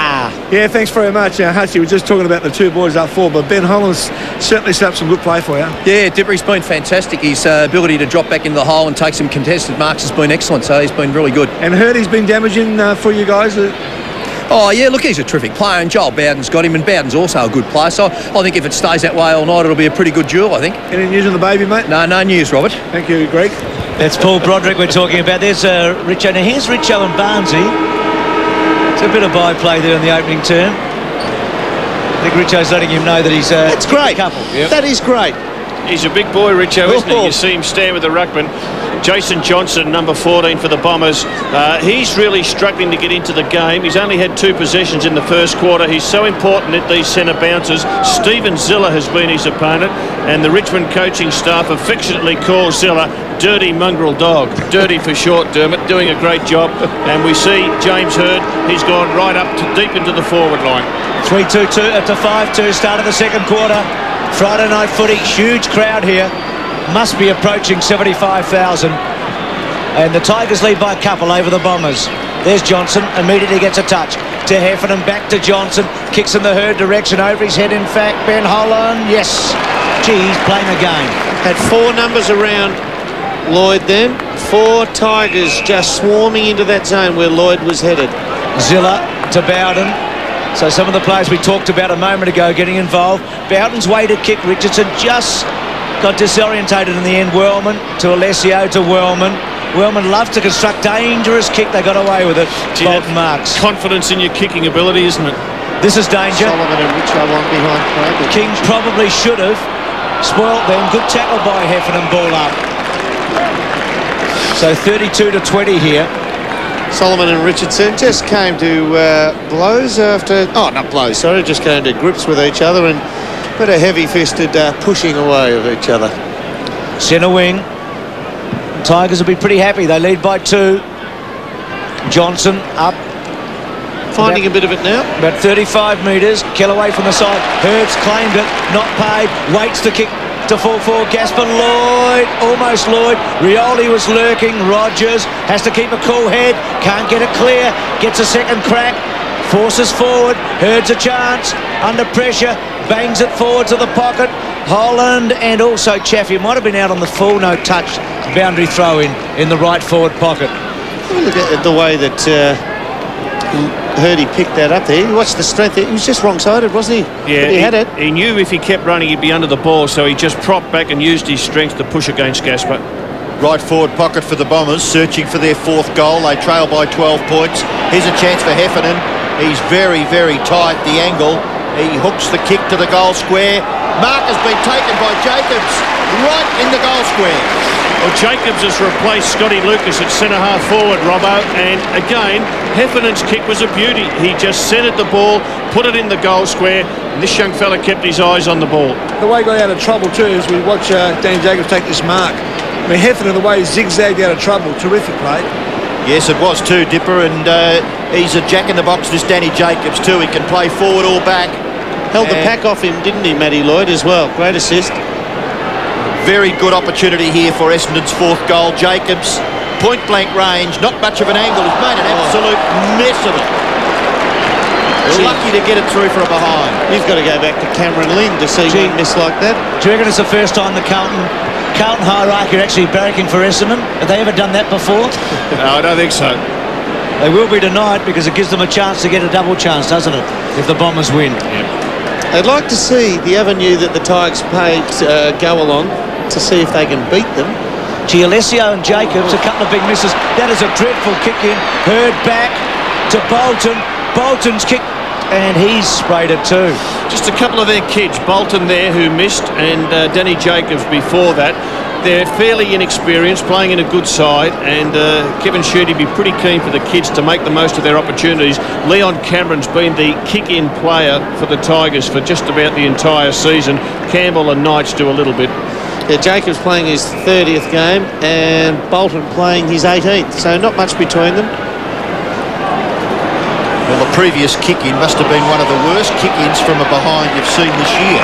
Yeah, thanks very much, Hutchie. We're just talking about the 2 boys up forward, but Ben Holland's certainly set up some good play for you. Yeah, Dipper's been fantastic. His ability to drop back into the hole and take some contested marks has been excellent, so he's been really good. And Hurdy's been damaging for you guys? Oh, yeah, look, he's a terrific player, and Joel Bowden's got him, and Bowden's also a good player, so I think if it stays that way all night, it'll be a pretty good duel, I think. Any news on the baby, mate? No news, Robert. Thank you, Greg. That's Paul Broderick we're talking about. There's Richo. Now, here's Richo and Barnesy. It's a bit of byplay there in the opening term. I think Richo's letting him know that he's That's great. Couple. Yep. That is great. He's a big boy, Richo, isn't he? You see him stand with the ruckman. Jason Johnson, number 14 for the Bombers. He's really struggling to get into the game. He's only had 2 possessions in the first quarter. He's so important at these centre bounces. Stephen Ziller has been his opponent, and the Richmond coaching staff affectionately call Ziller Dirty Mongrel Dog. Dirty for short, Dermott, doing a great job. And we see James Hurd, he's gone right up to deep into the forward line. 3-2-2 to 5-2, start of the second quarter. Friday night footy, huge crowd here. Must be approaching 75,000. And the Tigers lead by a couple over the Bombers. There's Johnson, immediately gets a touch to Heffernan, back to Johnson, kicks in the Hurd direction, over his head in fact, Ben Holland, yes. Gee, he's playing a game. Had 4 numbers around Lloyd then. 4 Tigers just swarming into that zone where Lloyd was headed. Ziller to Bowden. So some of the players we talked about a moment ago getting involved. Bowden's weighted kick. Richardson just got disorientated in the end. Wellman to Alessio to Wellman. Wellman loved to construct dangerous kick. They got away with it. Bolton marks. Confidence in your kicking ability, isn't it? This is danger. Solomon and Richo one behind Craig. King probably should have spoilt them. Good tackle by Heffernan, ball up. So 32 to 20 here. Solomon and Richardson just came to blows after... Oh, not blows, sorry. Just came to grips with each other and bit of heavy-fisted pushing away of each other. Centre wing. Tigers will be pretty happy. They lead by 2. Johnson up. Finding a bit of it now. About 35 metres. Kellaway from the side. Hurd's claimed it. Not paid. Waits the kick to fall forward. Gasper. Lloyd. Almost Lloyd. Rioli was lurking. Rogers has to keep a cool head. Can't get it clear. Gets a second crack. Forces forward. Hurd's a chance. Under pressure. Bangs it forward to the pocket. Holland and also Chaffee might have been out on the full, no touch boundary throw in the right forward pocket. Look at the way that Hurdy picked that up there. You watched the strength. He was just wrong-sided, wasn't he? Yeah, but he had it. He knew if he kept running he'd be under the ball, so he just propped back and used his strength to push against Gasper. Right forward pocket for the Bombers, searching for their 4th goal. They trail by 12 points. Here's a chance for Heffernan. He's very, very tight, the angle. He hooks the kick to the goal square. Mark has been taken by Jacobs right in the goal square. Well, Jacobs has replaced Scotty Lucas at centre-half forward, Robbo, and again, Heffernan's kick was a beauty. He just centred the ball, put it in the goal square, and this young fella kept his eyes on the ball. The way he got out of trouble too is we watch Dan Jacobs take this mark. I mean, Heffernan, the way he zigzagged out of trouble, terrific play. Yes, it was too, Dipper, and he's a jack-in-the-box, this Danny Jacobs too. He can play forward or back. Held the pack off him, didn't he, Matty Lloyd, as well. Great assist. Very good opportunity here for Essendon's 4th goal. Jacobs, point-blank range, not much of an angle. He's made an absolute mess of it. Lucky to get it through from behind. You've got to go back to Cameron Lynn to see one miss like that. Do you reckon it's the first time the Carlton hierarchy are actually barracking for Essendon? Have they ever done that before? No, I don't think so. They will be tonight because it gives them a chance to get a double chance, doesn't it, if the Bombers win? I'd like to see the avenue that the Tigers go along to see if they can beat them. Alessio and Jacobs, a couple of big misses. That is a dreadful kick in. Hurd back to Bolton. Bolton's kick, and he's sprayed it too. Just a couple of their kids, Bolton there who missed, and Danny Jacobs before that. They're fairly inexperienced, playing in a good side, and Kevin Sheedy be pretty keen for the kids to make the most of their opportunities. Leon Cameron's been the kick-in player for the Tigers for just about the entire season. Campbell and Knights do a little bit. Yeah, Jacobs playing his 30th game and Bolton playing his 18th, so not much between them. Well, the previous kick-in must have been one of the worst kick-ins from a behind you've seen this year,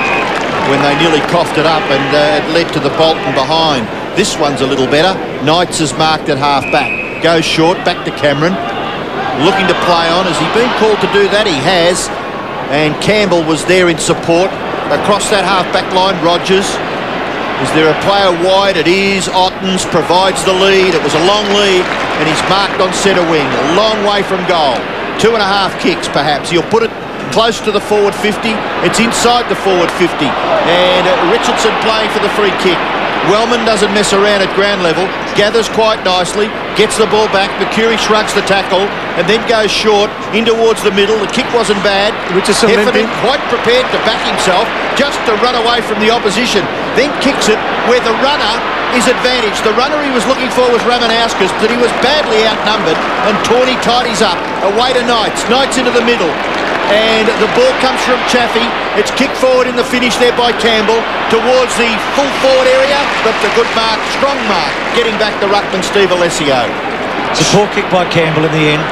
when they nearly coughed it up and it led to the Bolton behind. This one's a little better. Knights is marked at half-back. Goes short, back to Cameron. Looking to play on. Has he been called to do that? He has. And Campbell was there in support. Across that half-back line, Rogers. Is there a player wide? It is. Ottens provides the lead. It was a long lead, and he's marked on centre wing. A long way from goal. 2.5 kicks, perhaps. He'll put it close to the forward 50. It's inside the forward 50. And Richardson playing for the free kick. Wellman doesn't mess around at ground level. Gathers quite nicely. Gets the ball back. McCurry shrugs the tackle and then goes short in towards the middle. The kick wasn't bad. Richardson Heffernan quite prepared to back himself just to run away from the opposition. Then kicks it where the runner is advantaged. The runner he was looking for was Ramanauskas, but he was badly outnumbered, and Tawney tidies up. Away to Knights. Knights into the middle. And the ball comes from Chaffee. It's kicked forward in the finish there by Campbell towards the full forward area. But a good mark, strong mark, getting back the ruckman Steve Alessio. It's a poor kick by Campbell in the end.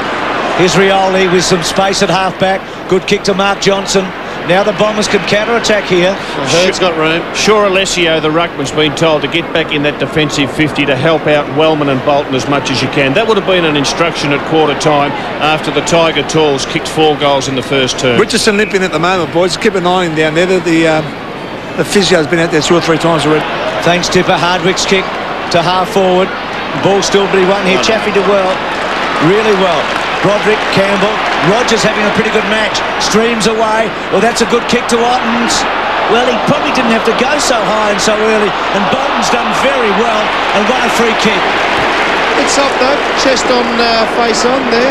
Here's Rioli with some space at half-back. Good kick to Mark Johnson. Now the Bombers can counter-attack here. Hurd's got room. Sure, Alessio, the ruckman's been told to get back in that defensive 50 to help out Wellman and Bolton as much as you can. That would have been an instruction at quarter time after the Tiger Tools kicked 4 goals in the first term. Richardson limping at the moment, boys. Keep an eye on him down there. The physio's been out there 2 or 3 times already. Thanks, Tipper. Hardwick's kick to half-forward. Ball still to be won here. Chaffee to well. Really well. Broderick, Campbell, Rogers having a pretty good match. Streams away. Well, that's a good kick to Ottens. Well, he probably didn't have to go so high and so early. And Bolton's done very well and won a free kick. It's up though. Chest on, face on there.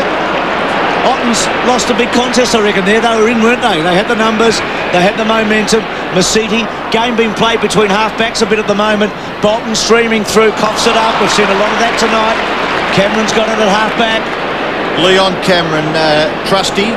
Ottens lost a big contest, I reckon, there. They were in, weren't they? They had the numbers. They had the momentum. Masiti, game being played between half-backs a bit at the moment. Bolton streaming through, coughs it up. We've seen a lot of that tonight. Cameron's got it at half-back. Leon Cameron, trusty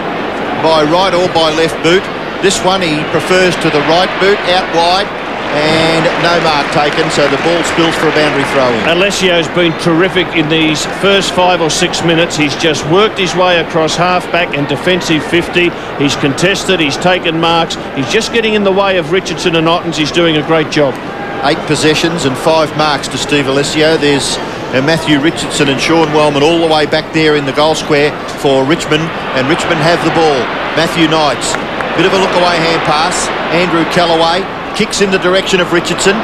by right or by left boot. This one he prefers to the right boot, out wide, and no mark taken, so the ball spills for a boundary throw-in. Alessio's been terrific in these first 5 or 6 minutes. He's just worked his way across half-back and defensive 50. He's contested, he's taken marks. He's just getting in the way of Richardson and Ottens. He's doing a great job. 8 possessions and 5 marks to Steve Alessio. There's Matthew Richardson and Sean Wellman all the way back there in the goal square for Richmond, and Richmond have the ball. Matthew Knights, bit of a look-away hand pass. Andrew Callaway kicks in the direction of Richardson.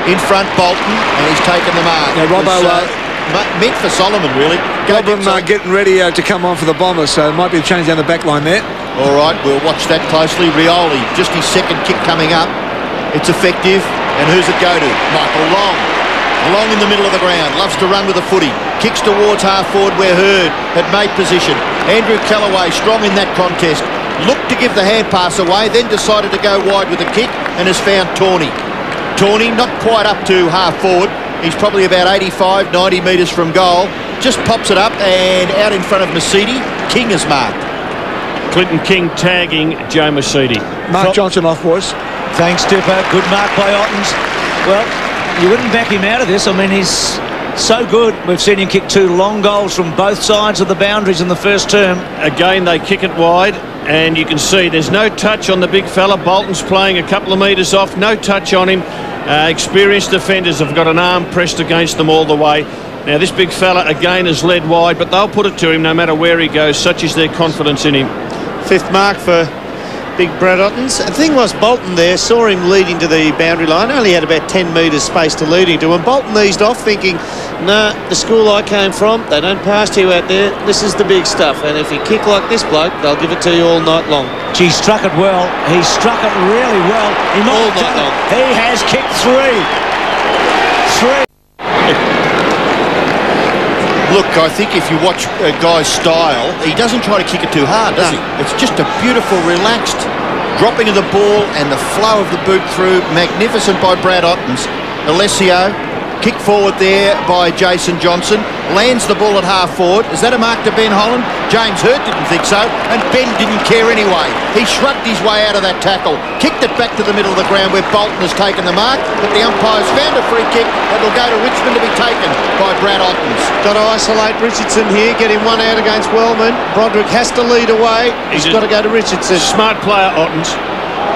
In front, Bolton, and he's taken the mark. Yeah, Robbo, meant for Solomon, really. Robbo getting ready to come on for the Bombers, so it might be a change down the back line there. All right, we'll watch that closely. Rioli, just his second kick coming up. It's effective, and who's it go to? Michael Long. Long in the middle of the ground, loves to run with a footy. Kicks towards half-forward where Hurd had made position. Andrew Callaway strong in that contest. Looked to give the hand pass away, then decided to go wide with a kick and has found Tawney. Tawney not quite up to half-forward. He's probably about 85, 90 metres from goal. Just pops it up and out in front of Masiti. King is marked. Clinton King tagging Joe Masiti. Mark Johnson off, boys. Thanks, Dipper. Good mark by Ottens. Well, you wouldn't back him out of this. I mean, he's so good. We've seen him kick 2 long goals from both sides of the boundaries in the first term. Again, they kick it wide, and you can see there's no touch on the big fella. Bolton's playing a couple of metres off. No touch on him. Experienced defenders have got an arm pressed against them all the way. Now, this big fella, again, is led wide, but they'll put it to him no matter where he goes. Such is their confidence in him. 5th mark for big Brad Ottens. The thing was, Bolton there saw him leading to the boundary line, only had about 10 metres space to lead into, and Bolton eased off thinking, nah, the school I came from, they don't pass to you out there, this is the big stuff, and if you kick like this bloke, they'll give it to you all night long. Gee, struck it well. He struck it really well. He might all have night done long. it. He has kicked three. Look, I think if you watch a guy's style, he doesn't try to kick it too hard, does he? It's just a beautiful, relaxed dropping of the ball and the flow of the boot through. Magnificent by Brad Ottens. Alessio, kick forward there by Jason Johnson. Lands the ball at half forward. Is that a mark to Ben Holland? James Hurt didn't think so, and Ben didn't care anyway. He shrugged his way out of that tackle, kicked it back to the middle of the ground where Bolton has taken the mark, but the umpires found a free kick that will go to Richmond to be taken by Brad Ottens. Got to isolate Richardson here, get him one out against Wellman. Broderick has to lead away. He's got to go to Richardson. Smart player, Ottens.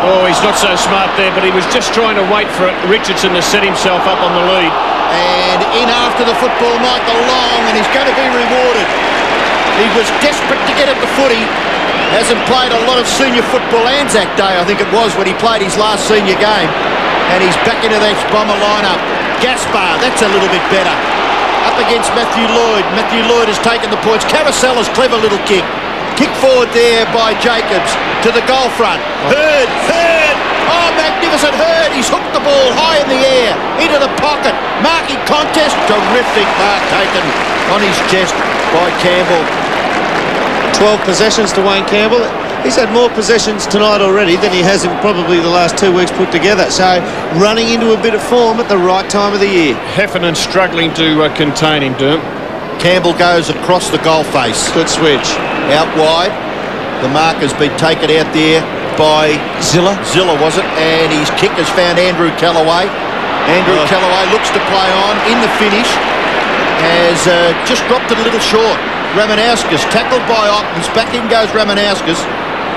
Oh, he's not so smart there, but he was just trying to wait for Richardson to set himself up on the lead. And in after the football, Michael Long, and he's going to be rewarded. He was desperate to get at the footy. Hasn't played a lot of senior football. Anzac Day, I think it was, when he played his last senior game. And he's back into that Bomber lineup. Gaspar, that's a little bit better. Up against Matthew Lloyd. Matthew Lloyd has taken the points. Caracella's clever little kick. Kick forward there by Jacobs to the goal front. Hurd. Oh, magnificent Hurd. He's hooked the ball high in the air into the pocket. Marking contest. Terrific mark taken on his chest by Campbell. 12 possessions to Wayne Campbell. He's had more possessions tonight already than he has in probably the last 2 weeks put together. So running into a bit of form at the right time of the year. Heffernan struggling to contain him, Derm. Campbell goes across the goal face. Good switch. Out wide. The mark has been taken out there by Zilla, was it? And his kick has found Andrew Callaway. Andrew Callaway looks to play on in the finish. Has just dropped it a little short. Ramanauskas tackled by Ottens. Back in goes Ramanauskas.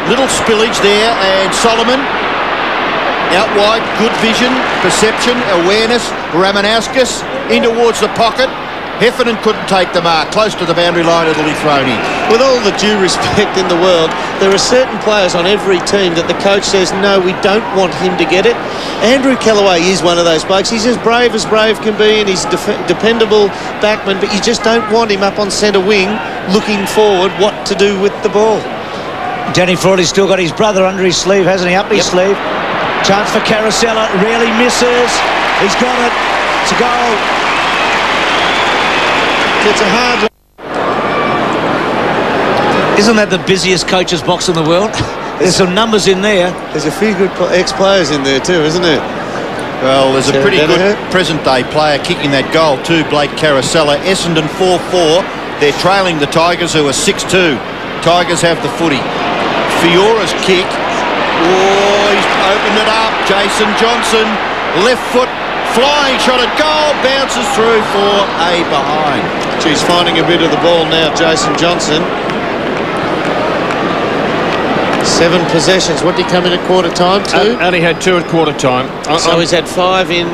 Little spillage there, and Solomon out wide. Good vision, perception, awareness. Ramanauskas in towards the pocket. Heffernan couldn't take the mark. Close to the boundary line, it'll be thrown in. With all the due respect in the world, there are certain players on every team that the coach says, no, we don't want him to get it. Andrew Callaway is one of those blokes. He's as brave can be, and he's dependable backman, but you just don't want him up on centre wing looking forward what to do with the ball. Danny Frawley's still got his brother under his sleeve, hasn't he? Up his sleeve. Chance for Caracella. Really misses. He's got it. It's a goal. It's a hard... Isn't that the busiest coach's box in the world? There's some numbers in there. There's a few good ex-players in there too, isn't there? Well, there's a pretty good present-day player kicking that goal too, Blake Caracella. Essendon 4-4. They're trailing the Tigers, who are 6-2. Tigers have the footy. Fiora's kick. Oh, he's opened it up. Jason Johnson, left foot, flying shot at goal, bounces through for a behind. He's finding a bit of the ball now, Jason Johnson. 7 possessions. What did he come in at quarter time, 2? Only had 2 at quarter time. So he's had 5 in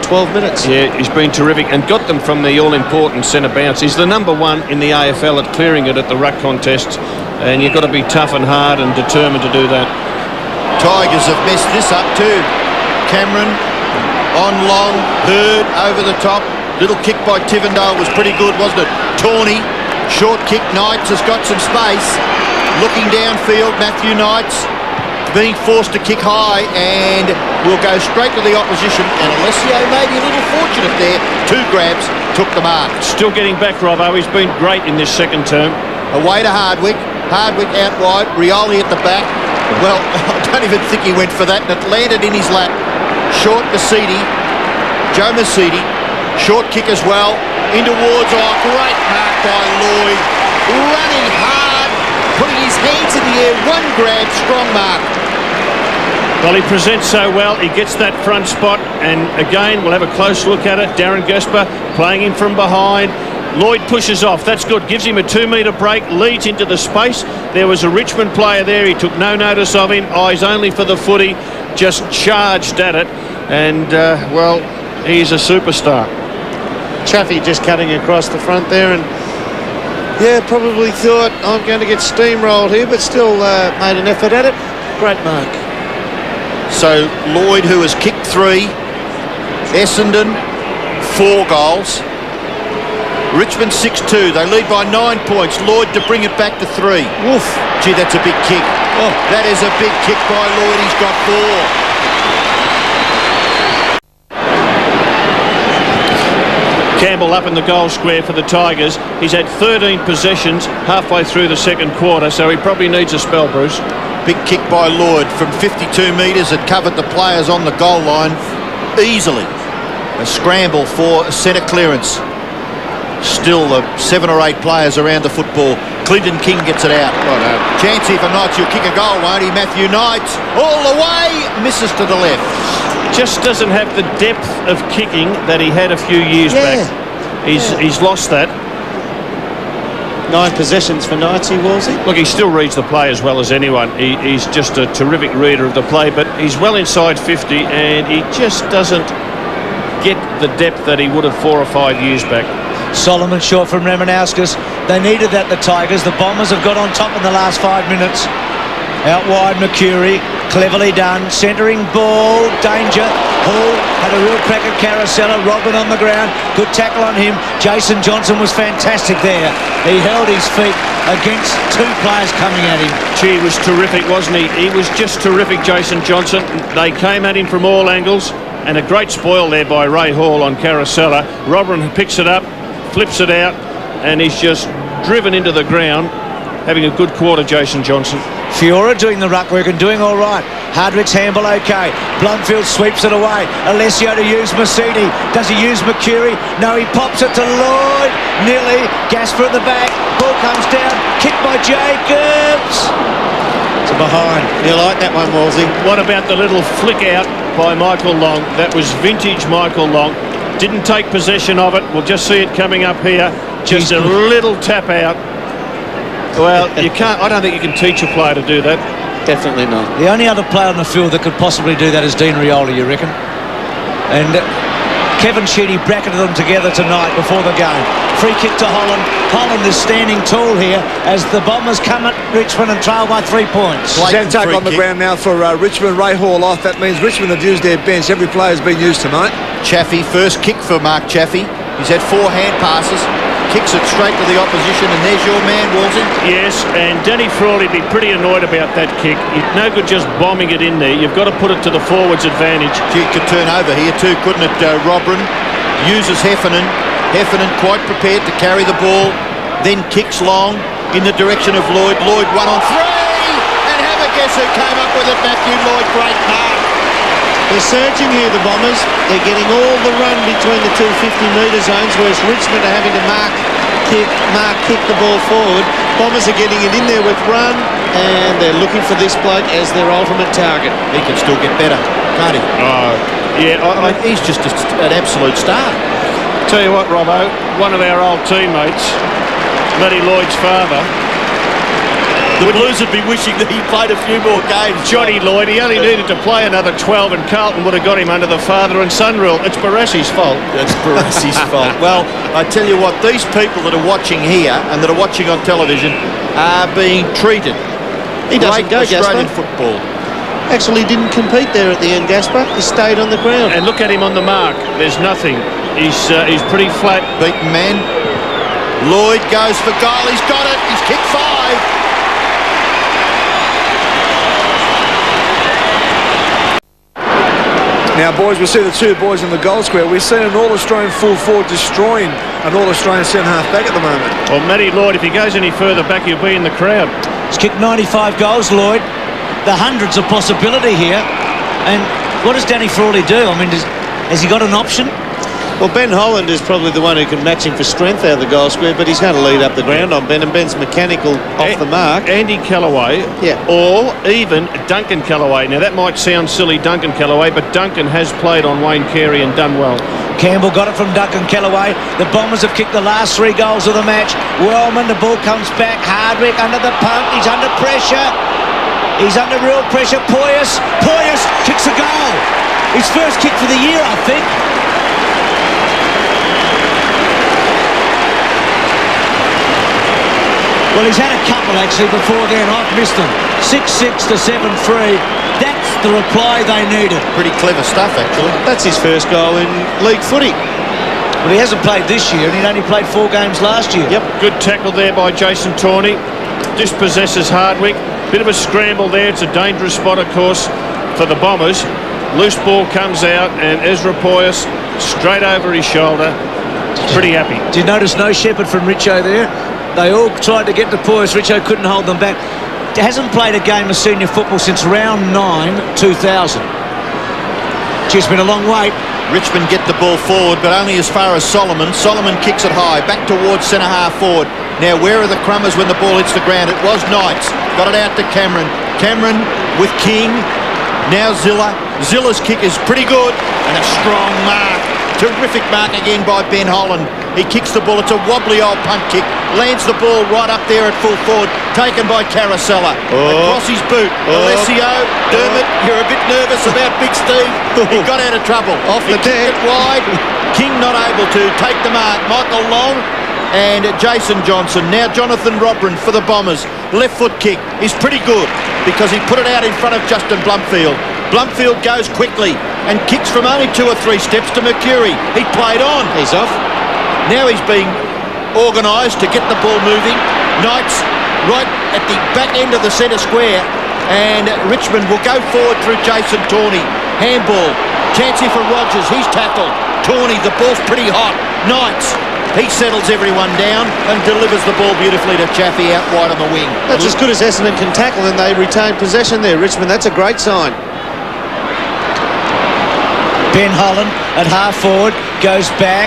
12 minutes. Yeah, he's been terrific and got them from the all-important centre bounce. He's the number 1 in the AFL at clearing it at the ruck contests, and you've got to be tough and hard and determined to do that. Tigers have messed this up too. Cameron on long, Hurd over the top. Little kick by Tivendale was pretty good, wasn't it? Tawney, short kick. Knights has got some space. Looking downfield, Matthew Knights being forced to kick high and will go straight to the opposition. And Alessio may be a little fortunate there. 2 grabs, took the mark. Still getting back, Robbo. He's been great in this second term. Away to Hardwick. Hardwick out wide. Rioli at the back. Well, I don't even think he went for that, and it landed in his lap. Short Masidi. Joe Masidi. Short kick as well. In towards, great mark by Lloyd. Running hard, putting his hands in the air. 1 grab, strong mark. Well, he presents so well. He gets that front spot, and again, we'll have a close look at it. Darren Gasper playing him from behind. Lloyd pushes off. That's good. Gives him a 2-metre break. Leads into the space. There was a Richmond player there. He took no notice of him. Eyes only for the footy. Just charged at it. And, well, he's a superstar. Chaffee just cutting across the front there, and yeah, probably thought I'm going to get steamrolled here, but still made an effort at it. Great mark. So Lloyd, who has kicked 3, Essendon 4 goals, Richmond 6-2. They lead by 9 points. Lloyd to bring it back to 3. Woof. Gee, that's a big kick. Oh, that is a big kick by Lloyd. He's got 4. Campbell up in the goal square for the Tigers. He's had 13 possessions halfway through the second quarter, so he probably needs a spell, Bruce. Big kick by Lloyd from 52 metres. It covered the players on the goal line easily. A scramble for a centre clearance. Still 7 or 8 players around the football. Clinton King gets it out. Chance here for Knights. He'll kick a goal, won't he? Matthew Knights all the way. Misses to the left. Just doesn't have the depth of kicking that he had a few years back. He's lost that. 9 possessions for Knights, Wolsey. Look, he still reads the play as well as anyone. He's just a terrific reader of the play, but he's well inside 50 and he just doesn't get the depth that he would have 4 or 5 years back. Solomon short from Remenauskas. They needed that, the Tigers. The Bombers have got on top in the last 5 minutes. Out wide, Mercury, cleverly done, centering ball, danger. Hall had a real crack at Caracella, Robin on the ground, good tackle on him. Jason Johnson was fantastic there. He held his feet against 2 players coming at him. Gee, he was terrific, wasn't he? He was just terrific, Jason Johnson. They came at him from all angles, and a great spoil there by Ray Hall on Caracella. Robin picks it up, flips it out, and he's just driven into the ground. Having a good quarter, Jason Johnson. Fiora doing the ruck work and doing all right. Hardwick's handball okay. Blumfield sweeps it away. Alessio to use Mercedes. Does he use Mercury? No, he pops it to Lloyd. Nearly. Gasper at the back. Ball comes down. Kicked by Jacobs. It's a behind. You like that one, Wolsey? What about the little flick out by Michael Long? That was vintage Michael Long. Didn't take possession of it. We'll just see it coming up here. Just a little tap out. Well, you can't. I don't think you can teach a player to do that. Definitely not. The only other player on the field that could possibly do that is Dean Rioli, you reckon? And Kevin Sheedy bracketed them together tonight before the game. Free kick to Holland. Holland is standing tall here as the Bombers come at Richmond and trail by 3 points. Zantuck on the ground now for Richmond. Ray Hall off. That means Richmond have used their bench. Every player's been used tonight. Chaffee, first kick for Mark Chaffee. He's had 4 hand passes. Kicks it straight to the opposition, and there's your man, Wolsey. Yes, and Danny Frawley would be pretty annoyed about that kick. It's no good just bombing it in there. You've got to put it to the forwards' advantage. Gee, it could turn over here too, couldn't it? Robin uses Heffernan. Heffernan quite prepared to carry the ball, then kicks long in the direction of Lloyd. Lloyd 1 on 3, and have a guess who came up with it, Matthew Lloyd. Great mark. They're surging here, the Bombers. They're getting all the run between the 2 50-metre zones, whereas Richmond are having to kick the ball forward. Bombers are getting it in there with run, and they're looking for this bloke as their ultimate target. He can still get better, can't he? Yeah, he's just an absolute star. Tell you what, Robbo, one of our old teammates, Matty Lloyd's father, the Blues would be wishing that he played a few more games. Johnny Lloyd, he only needed to play another 12 and Carlton would have got him under the father and son rule. It's Barassi's fault. It's Barassi's fault. Well, I tell you what, these people that are watching here and that are watching on television are being treated. He doesn't go, Australian Gasper. football. Actually didn't compete there at the end, Gasper. He stayed on the ground. And look at him on the mark. There's nothing. He's pretty flat. Beaten man. Lloyd goes for goal. He's got it. He's kicked 5. Now, boys, we see the 2 boys in the goal square. We've seen an All-Australian full forward destroying an All-Australian centre-half back at the moment. Well, Matty Lloyd, if he goes any further back, he'll be in the crowd. He's kicked 95 goals, Lloyd. The hundreds of possibility here. And what does Danny Frawley do? I mean, has he got an option? Well, Ben Holland is probably the one who can match him for strength out of the goal square, but he's going to lead up the ground on Ben, and Ben's mechanical off the mark. Andy Callaway, or even Duncan Callaway. Now, that might sound silly, Duncan Callaway, but Duncan has played on Wayne Carey and done well. Campbell got it from Duncan Callaway. The Bombers have kicked the last 3 goals of the match. Wellman, the ball comes back. Hardwick under the pump. He's under pressure. He's under real pressure. Poyas kicks a goal. His first kick for the year, I think. Well, he's had a couple actually before then. I've missed them. 6-6 to 7-3. That's the reply they needed. Pretty clever stuff, actually. That's his first goal in league footy. Well, he hasn't played this year, and he'd only played 4 games last year. Yep, good tackle there by Jason Tawney. Dispossesses Hardwick. Bit of a scramble there. It's a dangerous spot, of course, for the Bombers. Loose ball comes out, and Ezra Poyas straight over his shoulder. Pretty happy. Did you notice no shepherd from Richo there? They all tried to get to Poyas. Richo couldn't hold them back. Hasn't played a game of senior football since round 9, 2000. It's been a long wait. Richmond get the ball forward, but only as far as Solomon. Solomon kicks it high, back towards centre-half forward. Now, where are the crummers when the ball hits the ground? It was Knights. Got it out to Cameron. Cameron with King. Now Zilla. Zilla's kick is pretty good. And a strong mark. Terrific mark again by Ben Holland. He kicks the ball. It's a wobbly old punt kick. Lands the ball right up there at full forward. Taken by Caracella. Across his boot. Alessio. Dermott, you're a bit nervous about Big Steve. He got out of trouble. Off the deck. Wide. King not able to take the mark. Michael Long and Jason Johnson. Now Jonathan Robran for the Bombers. Left foot kick is pretty good because he put it out in front of Justin Blumfield. Blumfield goes quickly and kicks from only 2 or 3 steps to Mercury. He played on. He's off. Now he's being organised to get the ball moving. Knights right at the back end of the centre square, and Richmond will go forward through Jason Tawney. Handball. Chance here for Rogers. He's tackled. Tawney, the ball's pretty hot. Knights. He settles everyone down and delivers the ball beautifully to Chaffee out wide on the wing. That's as good as Essendon can tackle, and they retain possession there. Richmond, that's a great sign. Ben Holland at half forward, goes back.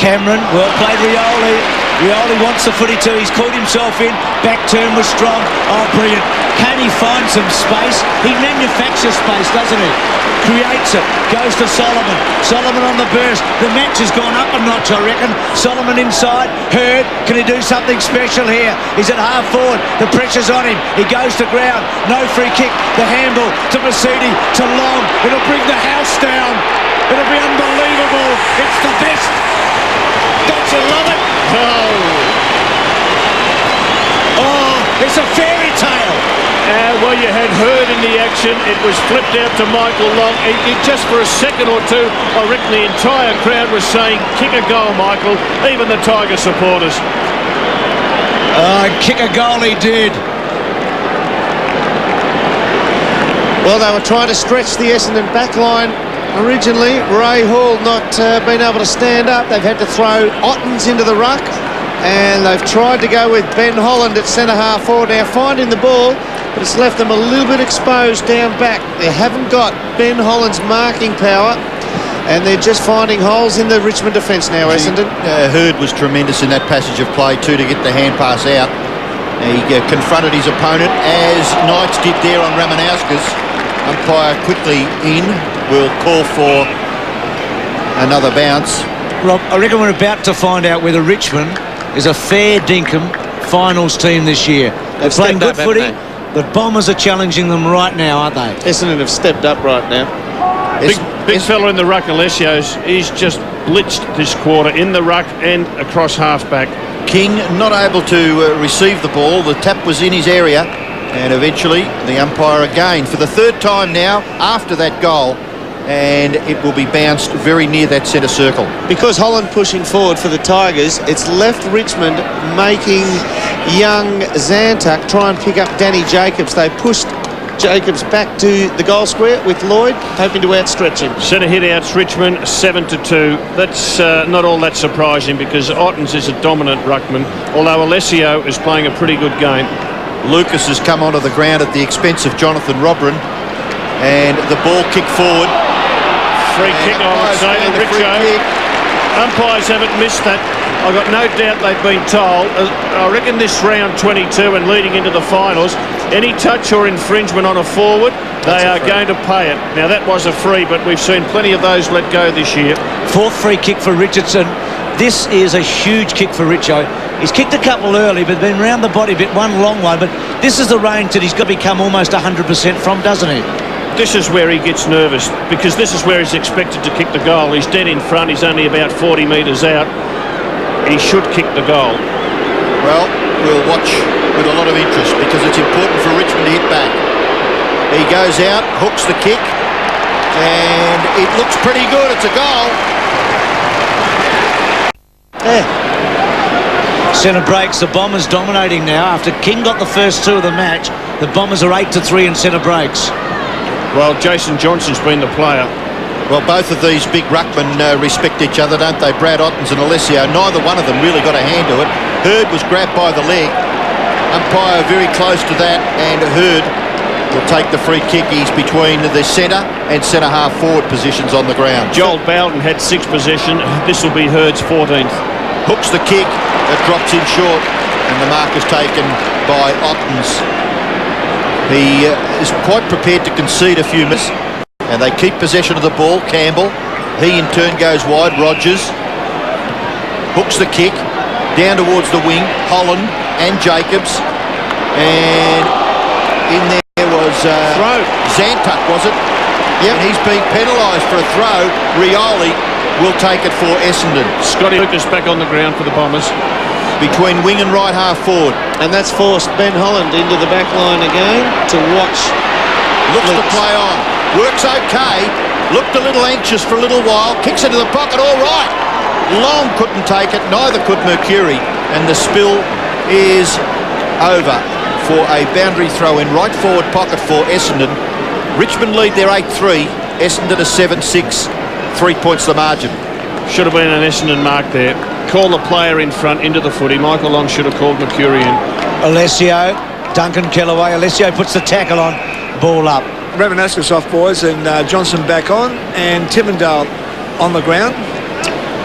Cameron, well played Rioli. Rioli wants the footy too. He's caught himself in. Back turn was strong. Oh, brilliant. Can he find some space? He manufactures space, doesn't he? Creates it. Goes to Solomon. Solomon on the burst. The match has gone up a notch, I reckon. Solomon inside. Hurd, can he do something special here? He's at half forward. The pressure's on him. He goes to ground. No free kick. The handball to Masidi, to Long. It'll bring the house down. It'll be unbelievable. It's the best. Don't you love it? Oh, it's a fairy tale. Well, you had Hurd in the action. It was flipped out to Michael Long. Just for a second or two, I reckon the entire crowd was saying, kick a goal, Michael. Even the Tiger supporters. Kick a goal he did. Well, they were trying to stretch the Essendon backline originally. Ray Hall not been able to stand up. They've had to throw Ottens into the ruck, and they've tried to go with Ben Holland at centre-half forward. Now finding the ball, but it's left them a little bit exposed down back. They haven't got Ben Holland's marking power, and they're just finding holes in the Richmond defence now, Essendon. Hurd was tremendous in that passage of play too to get the hand pass out. He confronted his opponent, as Knights did there on Ramanauskas. Umpire quickly in, will call for another bounce. Rob, I reckon we're about to find out whether Richmond is a fair dinkum finals team this year. They've played good footy. The Bombers are challenging them right now, aren't they? Essendon have stepped up right now. Big fella in the ruck, Alessio's. He's just blitzed this quarter in the ruck and across half-back. King not able to receive the ball. The tap was in his area, and eventually the umpire again for the 3rd time now after that goal, and it will be bounced very near that centre circle. Because Holland pushing forward for the Tigers, it's left Richmond making young Zantuck try and pick up Danny Jacobs. They pushed Jacobs back to the goal square with Lloyd, hoping to outstretch him. Centre hit outs Richmond 7-2. That's not all that surprising because Ottens is a dominant ruckman, although Alessio is playing a pretty good game. Lucas has come onto the ground at the expense of Jonathan Robran, and the ball kicked forward. Free kick, I would say, to Richo. Umpires haven't missed that. I've got no doubt they've been told. I reckon this round 22 and leading into the finals, any touch or infringement on a forward, they are going to pay it. Now, that was a free, but we've seen plenty of those let go this year. 4th free kick for Richardson. This is a huge kick for Richo. He's kicked a couple early, but been round the body a bit, one long one. But this is the range that he's got to become almost 100% from, doesn't he? This is where he gets nervous, because this is where he's expected to kick the goal. He's dead in front. He's only about 40 metres out. He should kick the goal. Well, we'll watch watch with a lot of interest because it's important for Richmond to hit back. He goes out, hooks the kick, and it looks pretty good. It's a goal. Centre breaks, the Bombers dominating now. After King got the first two of the match, the Bombers are 8-3 in centre breaks. Well, Jason Johnson's been the player. Well, both of these big ruckmen respect each other, don't they? Brad Ottens and Alessio. Neither one of them really got a hand to it. Hurd was grabbed by the leg. Umpire very close to that, and Hurd will take the free kick. He's between the centre and centre-half forward positions on the ground. Joel Bowden had 6 possession. This will be Hurd's 14th. Hooks the kick. It drops in short, and the mark is taken by Ottens. He is quite prepared to concede a few misses, and they keep possession of the ball. Campbell, he in turn goes wide. Rogers hooks the kick down towards the wing. Holland and Jacobs, and in there was Zantuck, was it? Yep. And he's being penalised for a throw. Rioli will take it for Essendon. Scotty Lucas back on the ground for the Bombers. Between wing and right half forward. And that's forced Ben Holland into the back line again to watch. Looks to play on. Works okay. Looked a little anxious for a little while. Kicks into the pocket, all right. Long couldn't take it, neither could Mercury. And the spill is over for a boundary throw in right forward pocket for Essendon. Richmond lead their 8-3. Essendon a 7-6. 3 points the margin. Should have been an Essendon mark there. Call the player in front into the footy. Michael Long should have called Mercury in. Alessio, Duncan Kellaway. Alessio puts the tackle on. Ball up. Ramanaskas off, boys, and Johnson back on, and Timmendale on the ground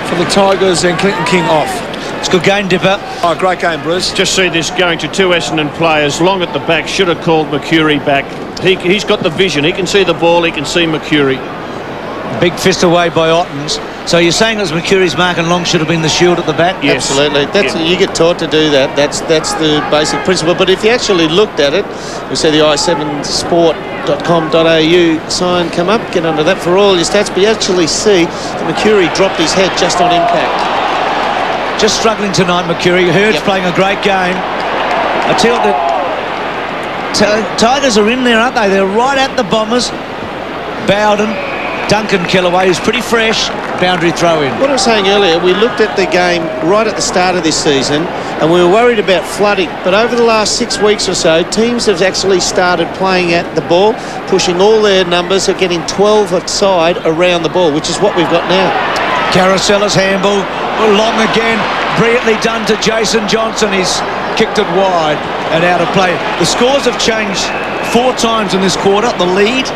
for the Tigers, and Clinton King off. It's a good game, Dipper. Oh, great game, Bruce. Just see this going to 2 Essendon players. Long at the back. Should have called Mercury back. He's got the vision. He can see the ball. He can see Mercury. Big fist away by Ottens. So you're saying as Mercury's mark and Long should have been the shield at the back? Yes. Absolutely. You get taught to do that. That's the basic principle. But if you actually looked at it, we see the i7sport.com.au sign come up. Get under that for all your stats. But you actually see that Mercury dropped his head just on impact. Just struggling tonight, Mercury. Hurd's playing a great game. I tell you that Tigers are in there, aren't they? They're right at the Bombers. Bowden, Duncan Kellaway, who's pretty fresh. Boundary throw in. What I was saying earlier, we looked at the game right at the start of this season and we were worried about flooding, but over the last 6 weeks or so, teams have actually started playing at the ball, pushing all their numbers, are getting 12 aside around the ball, which is what we've got now. Caracella's handball, Long again, brilliantly done to Jason Johnson. He's kicked it wide and out of play. The scores have changed 4 times in this quarter. The lead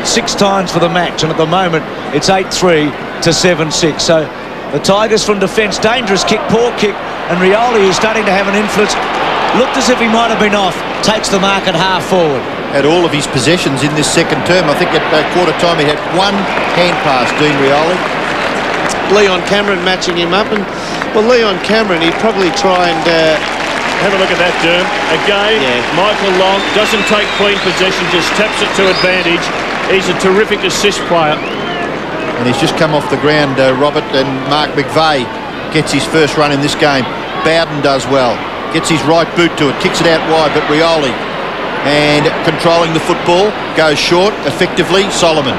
6 times for the match, and at the moment it's 8-3 to 7-6. So the Tigers from defence, dangerous kick, poor kick, and Rioli, who's starting to have an influence, looked as if he might have been off, takes the mark at half forward. Had all of his possessions in this second term. I think at quarter time he had 1 hand pass, Dean Rioli. Leon Cameron matching him up, and well, Leon Cameron, he'd probably try and have a look at that, Derm. Again, Michael Long doesn't take clean possession, just taps it to advantage. He's a terrific assist player. And he's just come off the ground, Robert, and Mark McVeigh gets his first run in this game. Bowden does well. Gets his right boot to it, kicks it out wide, but Rioli, and controlling the football, goes short, effectively, Solomon.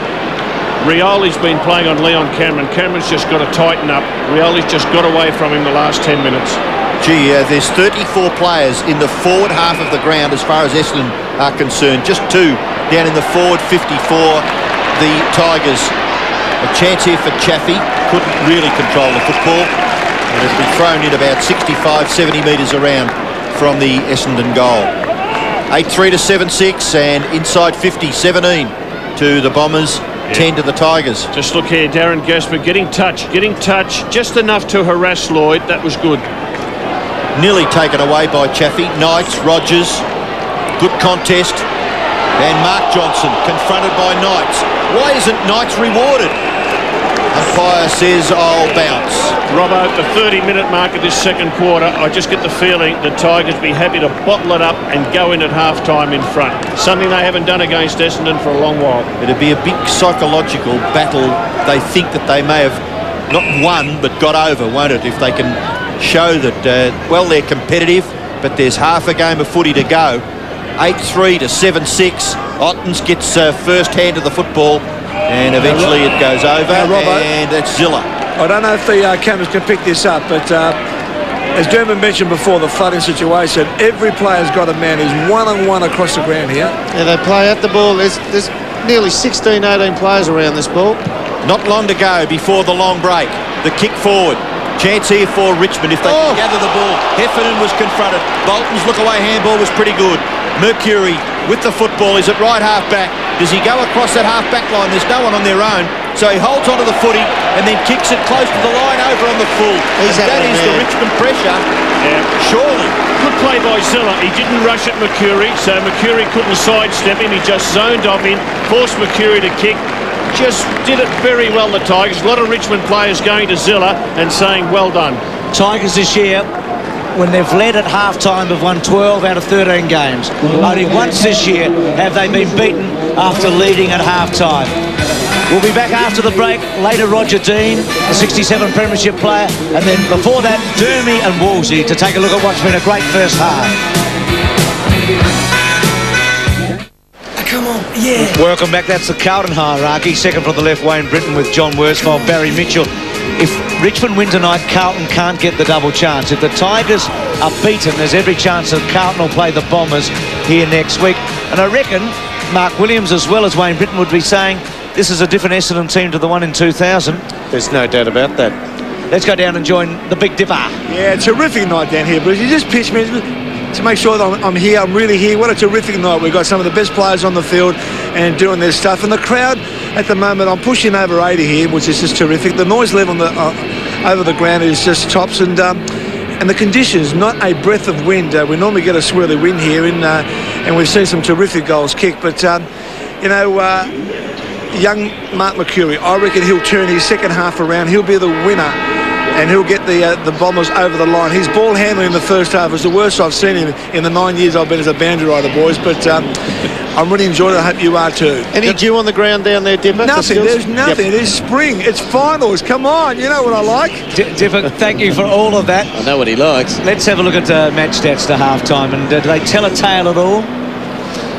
Rioli's been playing on Leon Cameron. Cameron's just got to tighten up. Rioli's just got away from him the last 10 minutes. Gee, there's 34 players in the forward half of the ground as far as Essendon are concerned. Just 2 down in the forward 54, the Tigers. A chance here for Chaffey. Couldn't really control the football. And it'll be thrown in about 65, 70 metres around from the Essendon goal. 8-3 to 7-6, and inside 50, 17 to the Bombers. 10 to the Tigers. Just look here, Darren Gasper getting touch, just enough to harass Lloyd. That was good. Nearly taken away by Chaffey. Knights, Rogers, good contest. And Mark Johnson confronted by Knights. Why isn't Knights rewarded? Umpire says, I'll bounce. Robbo, the 30-minute mark of this second quarter, I just get the feeling the Tigers be happy to bottle it up and go in at half-time in front. Something they haven't done against Essendon for a long while. It'd be a big psychological battle. They think that they may have not won, but got over, won't it? If they can show that, well, they're competitive, but there's half a game of footy to go. 8-3 to 7-6. Ottens gets first hand of the football, and eventually it goes over, and it's Zilla. I don't know if the cameras can pick this up, but as Dermott mentioned before, the flooding situation, every player's got a man. He's one-on-one across the ground here. Yeah, they play at the ball. There's nearly 16, 18 players around this ball. Not long to go before the long break. The kick forward. Chance here for Richmond if they can gather the ball. Heffernan was confronted. Bolton's look-away handball was pretty good. Mercury with the football. Is at right half-back. Does he go across that half-back line? There's no one on their own. So he holds onto the footy and then kicks it close to the line over on the full. That is the Richmond pressure. Yeah. Surely. Good play by Zilla. He didn't rush at Mercury, so Mercury couldn't sidestep him. He just zoned off in, forced Mercury to kick. Just did it very well, the Tigers. A lot of Richmond players going to Zilla and saying, well done. Tigers this year, when they've led at half-time, have won 12 out of 13 games. Only once this year have they been beaten after leading at half-time. We'll be back after the break. Later, Roger Dean, the 67 Premiership player. And then before that, Dermy and Wolsey to take a look at what's been a great first half. Come on, yeah. Welcome back. That's the Carlton hierarchy. Second from the left, Wayne Britton with John Worsfold, Barry Mitchell. If Richmond win tonight, Carlton can't get the double chance. If the Tigers are beaten, there's every chance that Carlton will play the Bombers here next week. And I reckon Mark Williams, as well as Wayne Britton, would be saying this is a different Essendon team to the one in 2000. There's no doubt about that. Let's go down and join the Big Dipper. Yeah, terrific night down here, Bruce. You just pitched me to make sure that I'm here. I'm really here. What a terrific night. We've got some of the best players on the field and doing their stuff. And the crowd at the moment, I'm pushing over 80 here, which is just terrific. The noise level over the ground is just tops. And the conditions, not a breath of wind. We normally get a swirly wind here, and we've seen some terrific goals kicked. But, young Mark Mercury, I reckon he'll turn his second half around. He'll be the winner, and he'll get the Bombers over the line. His ball handling in the first half was the worst I've seen him in the 9 years I've been as a boundary rider, boys. But I'm really enjoying it. I hope you are too. Any dew on the ground down there, Dipper? Nothing. There's nothing. Yep. It is spring. It's finals. Come on. You know what I like. Dipper, thank you for all of that. I know what he likes. Let's have a look at match stats to half-time. And do they tell a tale at all?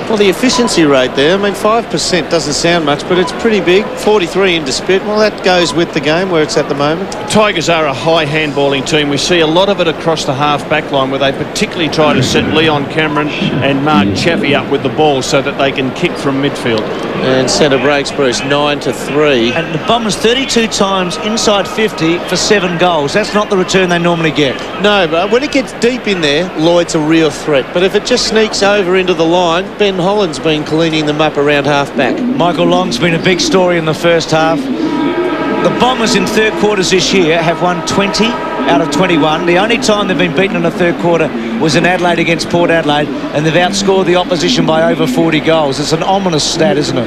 Well, the efficiency rate there, I mean, 5% doesn't sound much, but it's pretty big. 43 into spit. Well, that goes with the game where it's at the moment. Tigers are a high handballing team. We see a lot of it across the half-back line where they particularly try to set Leon Cameron and Mark Chaffee up with the ball so that they can kick from midfield. And centre breaks, Bruce, 9-3. And the Bombers 32 times inside 50 for 7 goals. That's not the return they normally get. No, but when it gets deep in there, Lloyd's a real threat. But if it just sneaks over into the line, Ben Holland's been cleaning them up around half-back. Michael Long's been a big story in the first half. The Bombers in third quarters this year have won 20 out of 21. The only time they've been beaten in the third quarter was in Adelaide against Port Adelaide, and they've outscored the opposition by over 40 goals. It's an ominous stat, isn't it?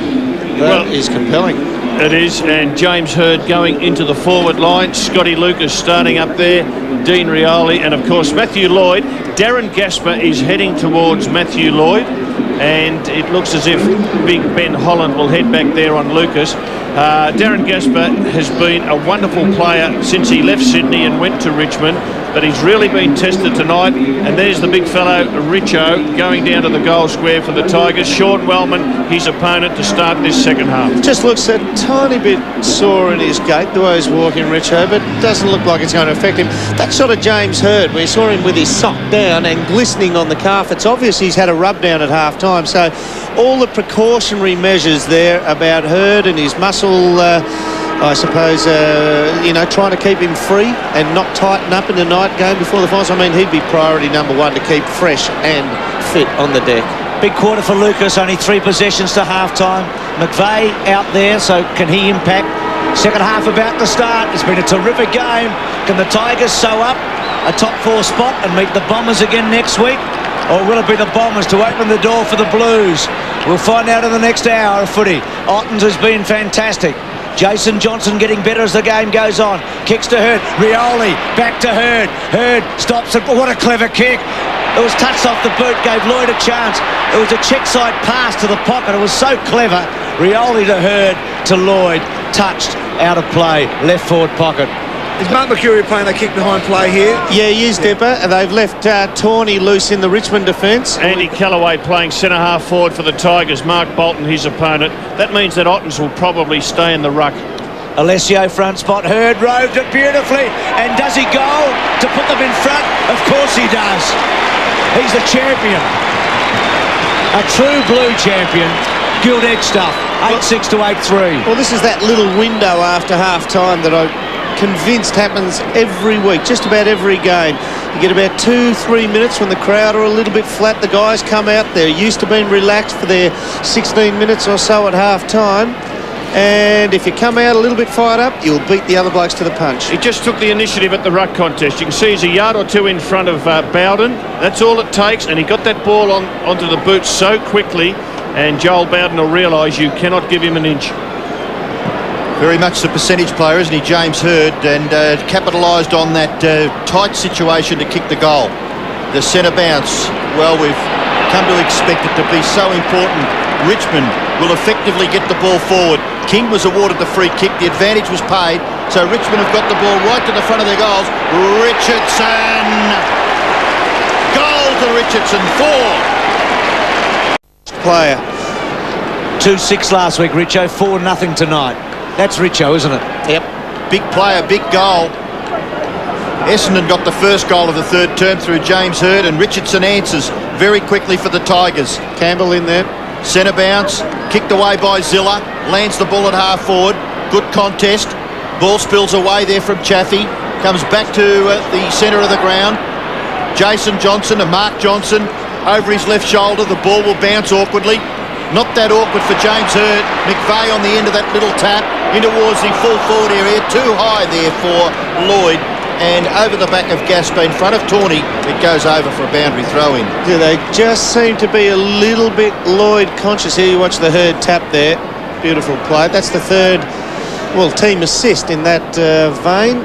That is compelling. It is, and James Hird going into the forward line. Scotty Lucas starting up there. Dean Rioli, and of course Matthew Lloyd. Darren Gasper is heading towards Matthew Lloyd, and it looks as if Big Ben Holland will head back there on Lucas. Darren Gasper has been a wonderful player since he left Sydney and went to Richmond, but he's really been tested tonight. And there's the big fellow, Richo, going down to the goal square for the Tigers. Sean Wellman, his opponent, to start this second half. Just looks a tiny bit sore in his gait, the way he's walking, Richo, but doesn't look like it's going to affect him. That sort of James Hird, we saw him with his sock down and glistening on the calf. It's obvious he's had a rub down at half-time, so all the precautionary measures there about Hird and his muscle, I suppose, trying to keep him free and not tighten up in the night game before the finals. I mean, he'd be priority number one to keep fresh and fit on the deck. Big quarter for Lucas, only 3 possessions to half-time. McVeigh out there, so can he impact? Second half about to start. It's been a terrific game. Can the Tigers sew up a top 4 spot and meet the Bombers again next week? Or will it be the Bombers to open the door for the Blues? We'll find out in the next hour of footy. Ottens has been fantastic. Jason Johnson getting better as the game goes on. Kicks to Hird. Rioli back to Hird. Hird stops it. What a clever kick. It was touched off the boot, gave Lloyd a chance. It was a check side pass to the pocket. It was so clever. Rioli to Hird to Lloyd. Touched out of play. Left forward pocket. Is Mark Mercury playing a kick behind play here? Yeah, he is, Dipper. And they've left Tawney loose in the Richmond defence. Andy Callaway playing centre-half forward for the Tigers. Mark Bolton, his opponent. That means that Ottens will probably stay in the ruck. Alessio front spot. Hurd roved it beautifully. And does he go to put them in front? Of course he does. He's the champion. A true blue champion. Gilt edge stuff. 8-6 to 8-3. Well, this is that little window after half-time that I'm convinced happens every week, just about every game. You get about 2-3 minutes when the crowd are a little bit flat. The guys come out. They're used to being relaxed for their 16 minutes or so at half-time. And if you come out a little bit fired up, you'll beat the other blokes to the punch. He just took the initiative at the ruck contest. You can see he's a yard or two in front of Bowden. That's all it takes, and he got that ball onto the boots so quickly, and Joel Bowden will realise you cannot give him an inch. Very much the percentage player, isn't he, James Hurd, and capitalised on that tight situation to kick the goal. The centre bounce, well, we've come to expect it to be so important. Richmond will effectively get the ball forward. King was awarded the free kick. The advantage was paid. So Richmond have got the ball right to the front of their goals. Richardson! Goal to Richardson. 4. Player. 2-6 last week, Richo. 4-0 tonight. That's Richo, isn't it? Yep. Big player, big goal. Essendon got the first goal of the third term through James Hurd, and Richardson answers very quickly for the Tigers. Campbell in there. Centre bounce, kicked away by Zilla, lands the ball at half forward. Good contest. Ball spills away there from Chaffey. Comes back to the centre of the ground. Jason Johnson and Mark Johnson over his left shoulder. The ball will bounce awkwardly. Not that awkward for James Hurd. McVeigh on the end of that little tap in towards the full forward area. Too high there for Lloyd. And over the back of Gaspar in front of Tawney, it goes over for a boundary throw-in. Yeah, they just seem to be a little bit Lloyd conscious. Here you watch the Hurd tap there. Beautiful play. That's the third, well, team assist in that vein.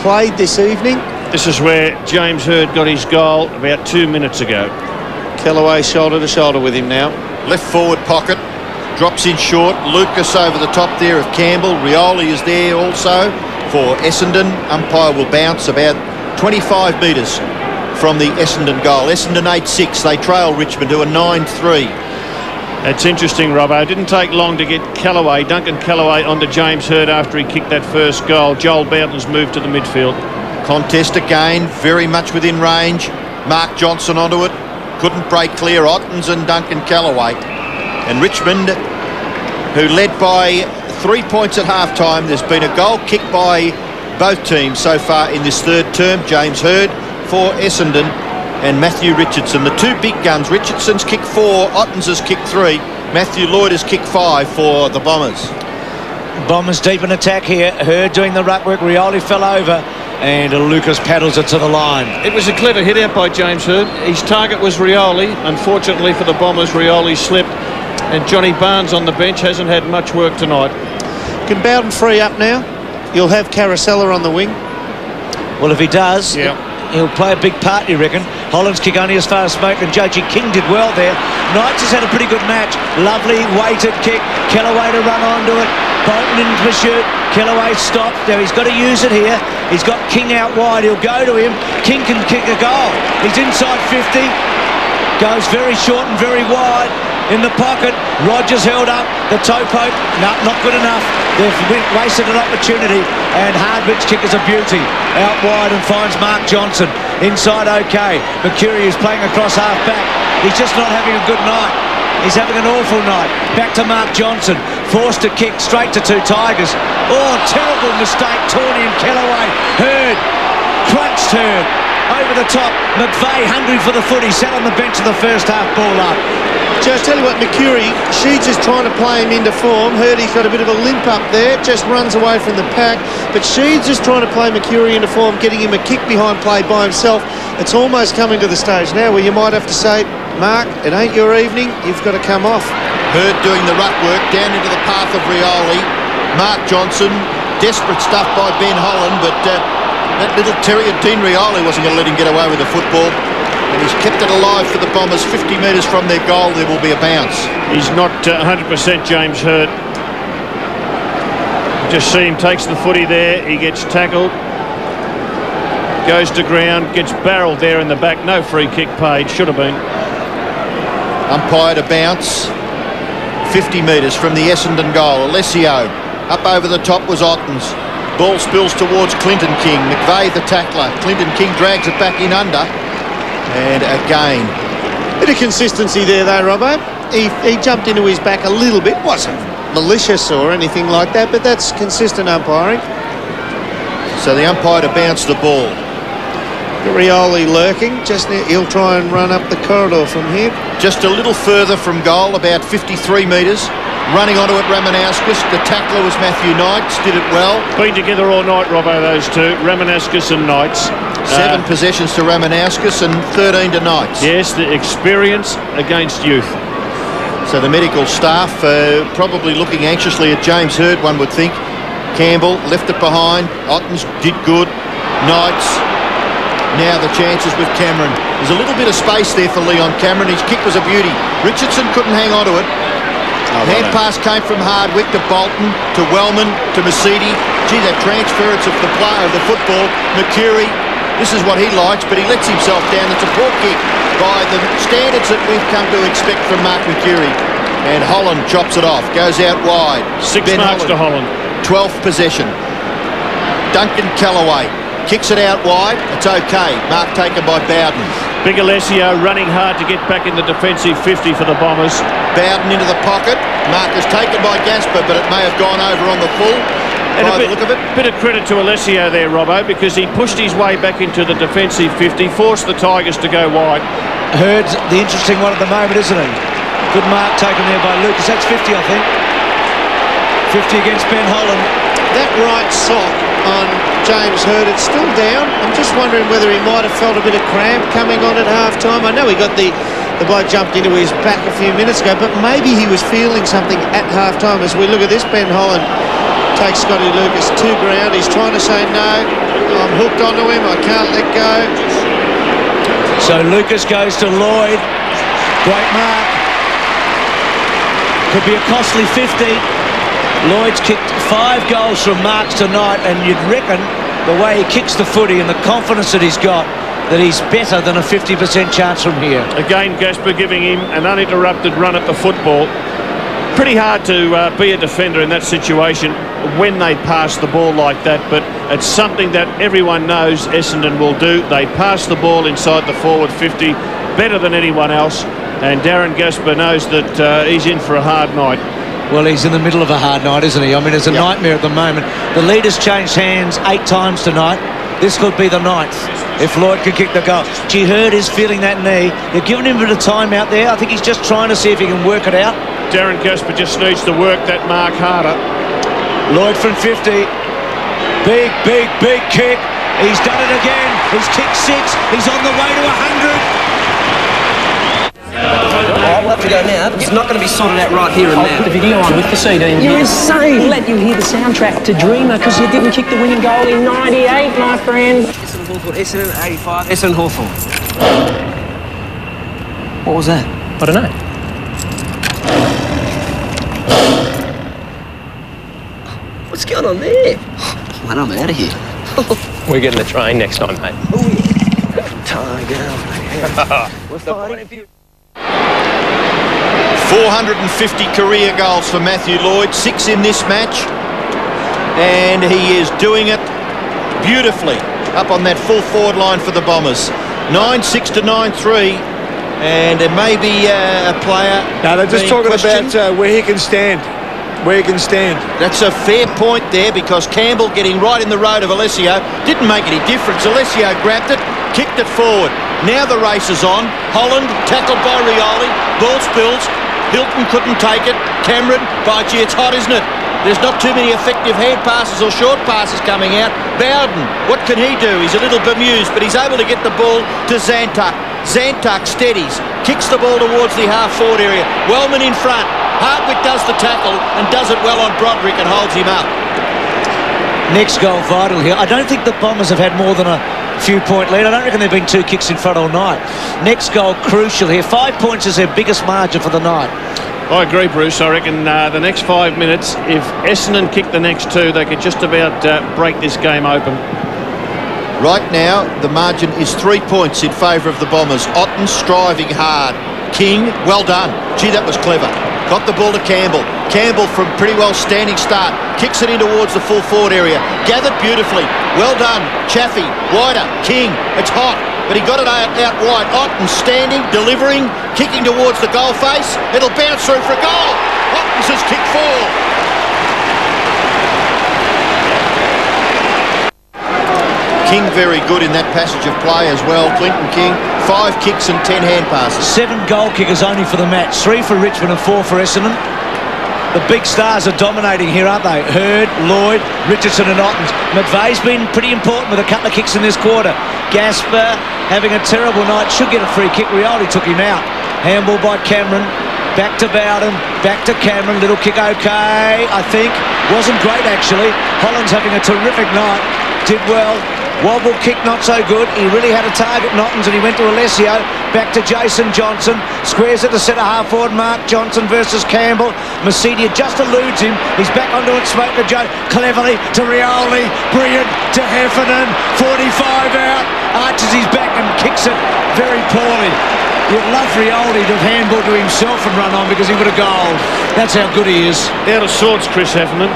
Played this evening. This is where James Hurd got his goal about 2 minutes ago. Callaway shoulder to shoulder with him now. Left forward pocket. Drops in short. Lucas over the top there of Campbell. Rioli is there also for Essendon. Umpire will bounce about 25 metres from the Essendon goal. Essendon 8-6. They trail Richmond to a 9-3. It's interesting, Robbo. It didn't take long to get Callaway, Duncan Callaway, onto James Hurd after he kicked that first goal. Joel Bowden's moved to the midfield. Contest again, very much within range. Mark Johnson onto it. Couldn't break clear. Ottens and Duncan Callaway. And Richmond, who led by 3 points at half-time. There's been a goal kicked by both teams so far in this third term. James Hurd for Essendon and Matthew Richardson. The two big guns. Richardson's kicked 4, Ottens has kicked 3. Matthew Lloyd has kicked 5 for the Bombers. Bombers deep in attack here. Hurd doing the ruck work. Rioli fell over. And Lucas paddles it to the line. It was a clever hit out by James Hurd. His target was Rioli. Unfortunately for the Bombers, Rioli slipped. And Johnny Barnes on the bench hasn't had much work tonight. Can Bowden free up now? You'll have Caracella on the wing. Well, if he does, yeah, he'll play a big part, you reckon. Holland's kick only as far as smoke, and Joji King did well there. Knights has had a pretty good match. Lovely weighted kick. Callaway to run onto it. Bolton into the shoot. Callaway stopped. Now he's got to use it here. He's got King out wide. He'll go to him. King can kick a goal. He's inside 50. Goes very short and very wide. In the pocket, Rogers held up the toe poke. No, not good enough. They've wasted an opportunity, and Hardwick's kick is a beauty. Out wide and finds Mark Johnson. Inside okay. Mercury is playing across half back. He's just not having a good night. He's having an awful night. Back to Mark Johnson. Forced to kick straight to two Tigers. Oh, terrible mistake. Tawney and Callaway. Hurd. Crunched Hurd. Over the top. McVeigh hungry for the foot. He sat on the bench in the first half. Ball up. Just tell you what, Mercury, Sheeds is trying to play him into form. Heard he's got a bit of a limp up there, just runs away from the pack. But Sheeds is trying to play Mercury into form, getting him a kick behind play by himself. It's almost coming to the stage now where you might have to say, Mark, it ain't your evening, you've got to come off. Hurd doing the ruck work down into the path of Rioli. Mark Johnson, desperate stuff by Ben Holland, but that little terrier Dean Rioli wasn't going to let him get away with the football. And he's kept it alive for the Bombers. 50 metres from their goal, there will be a bounce. He's not 100% James Hurd. Just see him takes the footy there. He gets tackled. Goes to ground, gets barreled there in the back. No free kick paid, should have been. Umpire to bounce. 50 metres from the Essendon goal. Alessio. Up over the top was Ottens. Ball spills towards Clinton King. McVeigh the tackler. Clinton King drags it back in under. And again. Bit of consistency there though, Robbo. He jumped into his back a little bit. Wasn't malicious or anything like that, but that's consistent umpiring. So the umpire to bounce the ball. Rioli lurking. Just now, he'll try and run up the corridor from here. Just a little further from goal, about 53 metres. Running onto it, Ramanauskas. The tackler was Matthew Knights. Did it well. Been together all night, Robbo, those two. Ramanauskas and Knights. 7 possessions to Ramanauskas and 13 to Knights. Yes, the experience against youth. So the medical staff probably looking anxiously at James Hird, one would think. Campbell left it behind. Ottens did good. Knights. Now the chances with Cameron. There's a little bit of space there for Leon Cameron. His kick was a beauty. Richardson couldn't hang on to it. Hand pass came from Hardwick to Bolton, to Wellman, to Mercedes. Gee, that transference of the player of the football. Mercury, this is what he likes, but he lets himself down. It's a poor kick by the standards that we've come to expect from Mark Mercury. And Holland chops it off, goes out wide. 6 marks to Holland. 12th possession. Duncan Callaway kicks it out wide. It's okay. Mark taken by Bowden. Big Alessio running hard to get back in the defensive 50 for the Bombers. Bowden into the pocket. Mark is taken by Gasper, but it may have gone over on the full. And a bit of credit to Alessio there, Robbo, because he pushed his way back into the defensive 50, forced the Tigers to go wide. Hurd's the interesting one at the moment, isn't he? Good mark taken there by Lucas. That's 50, I think. 50 against Ben Holland. That right sock on James Hird, it's still down. I'm just wondering whether he might have felt a bit of cramp coming on at half-time. I know he got the bloke jumped into his back a few minutes ago, but maybe he was feeling something at half-time. As we look at this, Ben Holland takes Scotty Lucas to ground. He's trying to say, no, I'm hooked onto him, I can't let go. So Lucas goes to Lloyd. Great mark. Could be a costly 50. Lloyd's kicked 5 goals from marks tonight, and you'd reckon the way he kicks the footy and the confidence that he's got, that he's better than a 50% chance from here. Again, Gasper giving him an uninterrupted run at the football. Pretty hard to be a defender in that situation when they pass the ball like that, but it's something that everyone knows Essendon will do. They pass the ball inside the forward 50 better than anyone else, and Darren Gasper knows that he's in for a hard night. Well, he's in the middle of a hard night, isn't he? I mean, it's a nightmare at the moment. The leader's changed hands 8 times tonight. This could be the 9th if Lloyd could kick the goal. Gee, Hird is feeling that knee. They're giving him a bit of time out there. I think he's just trying to see if he can work it out. Darren Gasper just needs to work that mark harder. Lloyd from 50. Big, big, big kick. He's done it again. He's kicked 6. He's on the way to 100. I'll have to go now. It's not going to be sorted out right here and now. I'll put the video on with the CD. You're insane. Let you hear the soundtrack to Dreamer because you didn't kick the winning goal in 98, my friend. Essendon Hawthorn, Essendon 85, Essendon Hawthorn. What was that? I don't know. What's going on there? Man, I'm out of here. We're getting the train next time, mate. Oh, yeah. Tiger. We're fighting for you. 450 career goals for Matthew Lloyd, 6 in this match, and he is doing it beautifully up on that full forward line for the Bombers. 9-6 to 9-3, and it may be a player. No, they're just talking about where he can stand. Where he can stand. That's a fair point there, because Campbell getting right in the road of Alessio didn't make any difference. Alessio grabbed it, kicked it forward. Now the race is on. Holland tackled by Rioli. Ball spills. Hilton couldn't take it. Cameron, by gee, it's hot, isn't it? There's not too many effective hand passes or short passes coming out. Bowden, what can he do? He's a little bemused, but he's able to get the ball to Zantuck. Zantuck steadies, kicks the ball towards the half-forward area. Wellman in front. Hardwick does the tackle and does it well on Broderick and holds him up. Next goal vital here. I don't think the Bombers have had more than a few-point lead. I don't reckon there have been 2 kicks in front all night. Next goal crucial here. 5 points is their biggest margin for the night. I agree, Bruce. I reckon the next 5 minutes, if Essendon kick the next 2, they could just about break this game open. Right now, the margin is 3 points in favour of the Bombers. Ottens striving hard. King, well done. Gee, that was clever. Got the ball to Campbell. Campbell from pretty well standing start. Kicks it in towards the full forward area. Gathered beautifully. Well done. Chaffee, wider. King, it's hot. But he got it out wide. Ottens standing, delivering, kicking towards the goal face. It'll bounce through for a goal. Ottens has kicked 4. King very good in that passage of play as well. Clinton King, 5 kicks and 10 hand passes. 7 goal kickers only for the match. 3 for Richmond and 4 for Essendon. The big stars are dominating here, aren't they? Hurd, Lloyd, Richardson and Ottens. McVeigh's been pretty important with a couple of kicks in this quarter. Gasper having a terrible night. Should get a free kick. Rioli took him out. Handball by Cameron. Back to Bowden. Back to Cameron. Little kick okay, I think. Wasn't great, actually. Holland's having a terrific night. Did well. Wobble kick not so good. He really had a target, Ottens, and he went to Alessio. Back to Jason Johnson. Squares it to centre half forward. Mark Johnson versus Campbell. Mercedes just eludes him. He's back onto it. Smoke the Joe. Cleverly to Rioli. Brilliant to Heffernan. 45 out. Arches his back and kicks it very poorly. You'd love Rioli to have handballed to himself and run on because he would have goaled. That's how good he is. Out of sorts, Chris Heffernan.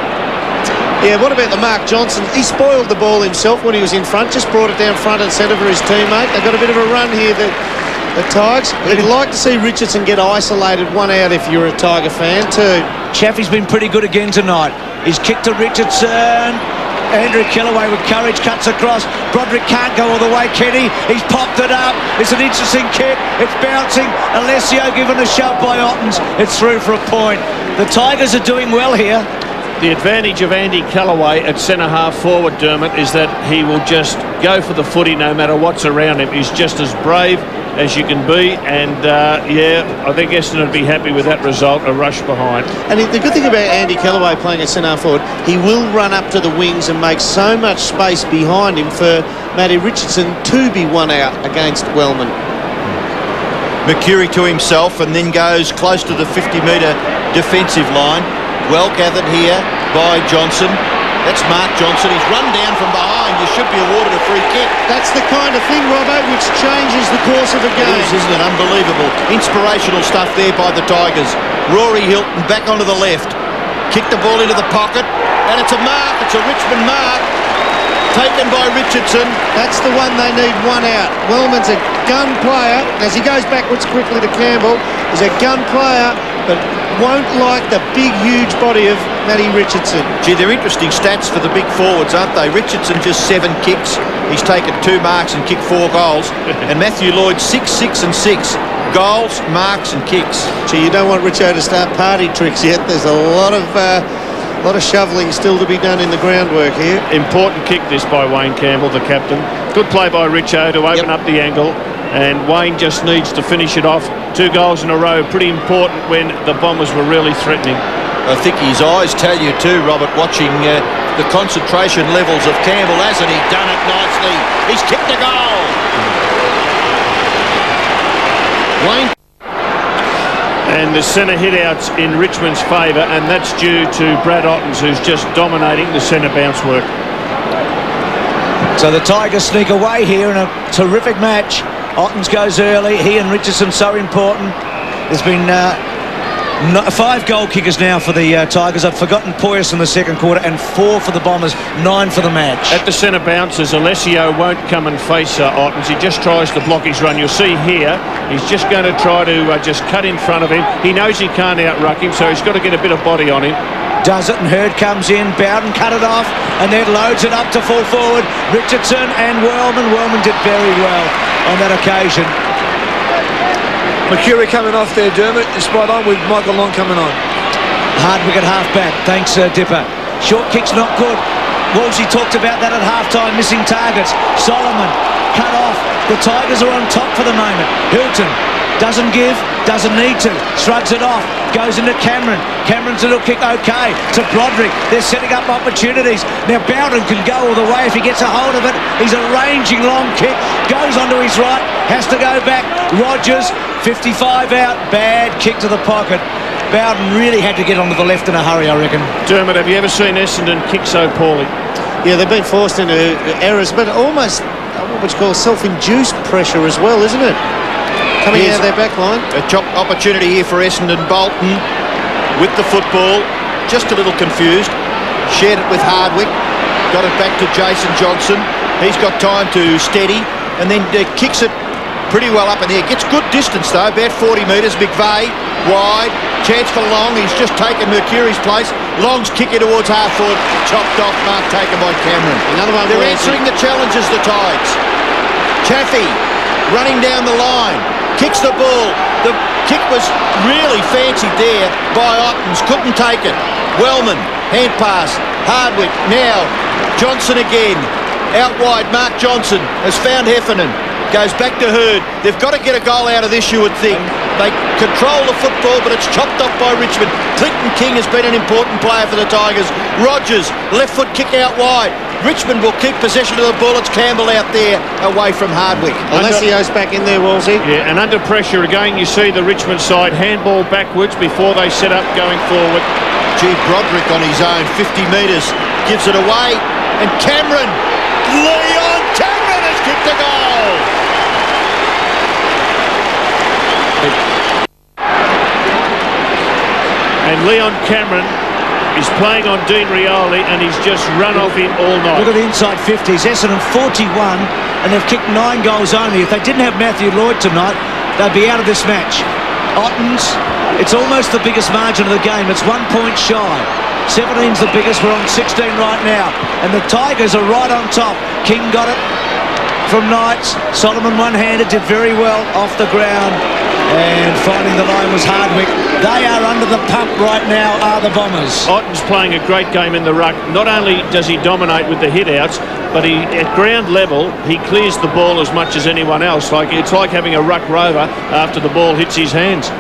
Yeah, what about the Mark Johnson? He spoiled the ball himself when he was in front, just brought it down front and centre for his teammate. They've got a bit of a run here, the Tigers. I'd like to see Richardson get isolated, one out if you're a Tiger fan too. Chaffee's been pretty good again tonight. He's kicked to Richardson. Andrew Kellaway with courage cuts across. Broderick can't go all the way. Kenny, he's popped it up. It's an interesting kick. It's bouncing. Alessio given a shove by Ottens. It's through for a point. The Tigers are doing well here. The advantage of Andy Callaway at centre-half forward, Dermott, is that he will just go for the footy no matter what's around him. He's just as brave as you can be, and yeah, I think Essendon would be happy with that result, a rush behind. And the good thing about Andy Callaway playing at centre-half forward, he will run up to the wings and make so much space behind him for Matty Richardson to be one out against Wellman. McCurry to himself and then goes close to the 50-metre defensive line. Well gathered here by Johnson. That's Mark Johnson. He's run down from behind. You should be awarded a free kick. That's the kind of thing, Robbo, which changes the course of a game. It is, isn't it? Unbelievable. Inspirational stuff there by the Tigers. Rory Hilton back onto the left. Kick the ball into the pocket. And it's a mark. It's a Richmond mark. Taken by Richardson. That's the one they need, one out. Wellman's a gun player. As he goes backwards quickly to Campbell, he's a gun player, but won't like the big, huge body of Matty Richardson. Gee, they're interesting stats for the big forwards, aren't they? Richardson just 7 kicks. He's taken 2 marks and kicked 4 goals. And Matthew Lloyd 6, 6 and 6. Goals, marks and kicks. Gee, you don't want Richo to start party tricks yet. There's a lot of shoveling still to be done in the groundwork here. Important kick this by Wayne Campbell, the captain. Good play by Richo to open up the angle, and Wayne just needs to finish it off. 2 goals in a row, pretty important when the Bombers were really threatening. I think his eyes tell you too, Robert, watching the concentration levels of Campbell. Hasn't he done it nicely? He's kicked a goal. Wayne. And the centre hit-outs in Richmond's favour, and that's due to Brad Ottens, who's just dominating the centre bounce work. So the Tigers sneak away here in a terrific match. Ottens goes early. He and Richardson so important. There's been 5 goal kickers now for the Tigers. I've forgotten Poyas in the second quarter, and 4 for the Bombers, 9 for the match. At the centre bounces, Alessio won't come and face Ottens. He just tries to block his run. You'll see here, he's just going to try to just cut in front of him. He knows he can't outruck him, so he's got to get a bit of body on him. Does it, and Hurd comes in. Bowden cut it off and then loads it up to full forward. Richardson and Wellman. Wellman did very well on that occasion. McCurry coming off there, Dermott. You're spot on with Michael Long coming on. Hardwick at half-back. Thanks, Dipper. Short kick's not good. Wolsey talked about that at half-time, missing targets. Solomon cut off. The Tigers are on top for the moment. Hilton doesn't give, doesn't need to. Shrugs it off. Goes into Cameron. Cameron's little kick okay to Broderick. They're setting up opportunities. Now Bowden can go all the way if he gets a hold of it. He's a ranging long kick. Goes onto his right. Has to go back. Rogers, 55 out. Bad kick to the pocket. Bowden really had to get onto the left in a hurry, I reckon. Dermott, have you ever seen Essendon kick so poorly? Yeah, they've been forced into errors, but almost what would you call self-induced pressure as well, isn't it? Coming out of their back line. A chop opportunity here for Essendon. Bolton with the football, just a little confused. Shared it with Hardwick, got it back to Jason Johnson. He's got time to steady, and then kicks it pretty well up in the air. Gets good distance though, about 40 metres. McVeigh, wide, chance for Long. He's just taken Mercuri's place. Long's kicking towards half forward, chopped off, mark taken by Cameron. Another one. They're answering the challenges, the Tigers. Chaffee running down the line, kicks the ball. The kick was really fancied there by Ottens, couldn't take it. Wellman, hand pass, Hardwick, now Johnson again, out wide, Mark Johnson has found Heffernan, goes back to Hurd. They've got to get a goal out of this, you would think. They control the football, but it's chopped off by Richmond. Clinton King has been an important player for the Tigers. Rogers, left foot kick out wide. Richmond will keep possession of the ball. It's Campbell out there away from Hardwick. Alessio's back in there, Wolsey. Yeah, and under pressure again, you see the Richmond side handball backwards before they set up going forward. Gee, Broderick on his own 50 metres gives it away, and Cameron, Leon Cameron has kicked a goal. And Leon Cameron is playing on Dean Rioli, and he's just run off him all night. Look at the inside 50s. Essendon 41, and they've kicked 9 goals only. If they didn't have Matthew Lloyd tonight, they'd be out of this match. Ottens, it's almost the biggest margin of the game. It's 1 point shy. 17's the biggest. We're on 16 right now. And the Tigers are right on top. King got it from Knights. Solomon one-handed, did very well off the ground. And finding the line was Hardwick. They are under the pump right now, are the Bombers. Ottens playing a great game in the ruck. Not only does he dominate with the hit-outs, but he, at ground level, he clears the ball as much as anyone else. It's like having a ruck rover after the ball hits his hands.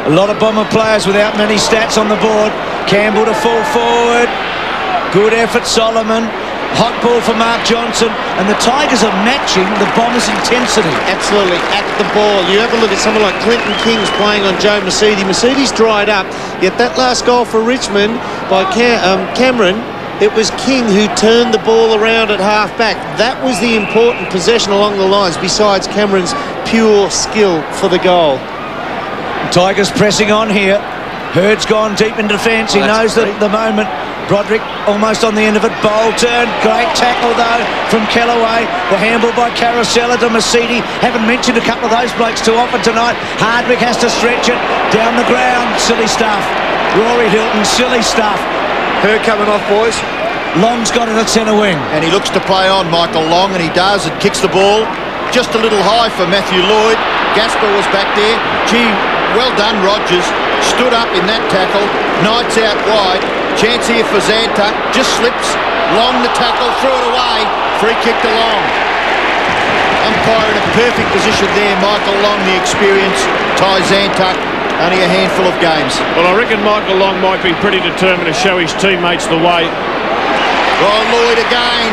A lot of Bomber players without many stats on the board. Campbell to fall forward. Good effort, Solomon. Hot ball for Mark Johnson, and the Tigers are matching the Bombers' intensity. Absolutely, at the ball. You have a look at someone like Clinton King's playing on Joe Mercedes. Mercedes dried up, yet that last goal for Richmond by Cameron, it was King who turned the ball around at half-back. That was the important possession along the lines, besides Cameron's pure skill for the goal. Tigers pressing on here. Hurd's gone deep in defence. He knows that the moment. Broderick almost on the end of it. Bolton, great tackle though from Kellaway. The handball by Caracella to Mercedes. Haven't mentioned a couple of those blokes too often tonight. Hardwick has to stretch it down the ground. Silly stuff. Rory Hilton, silly stuff. Hurd coming off, boys. Long's got it at centre wing. And he looks to play on, Michael Long, and he does, and kicks the ball just a little high for Matthew Lloyd. Gasper was back there. Gee, well done, Rogers. Stood up in that tackle. Knights out wide. Chance here for Zantuck. Just slips. Long the tackle. Threw it away. Free kick to Long. Umpire in a perfect position there. Michael Long, the experience. Ty Zantuck. Only a handful of games. Well, I reckon Michael Long might be pretty determined to show his teammates the way. Oh, Lloyd again.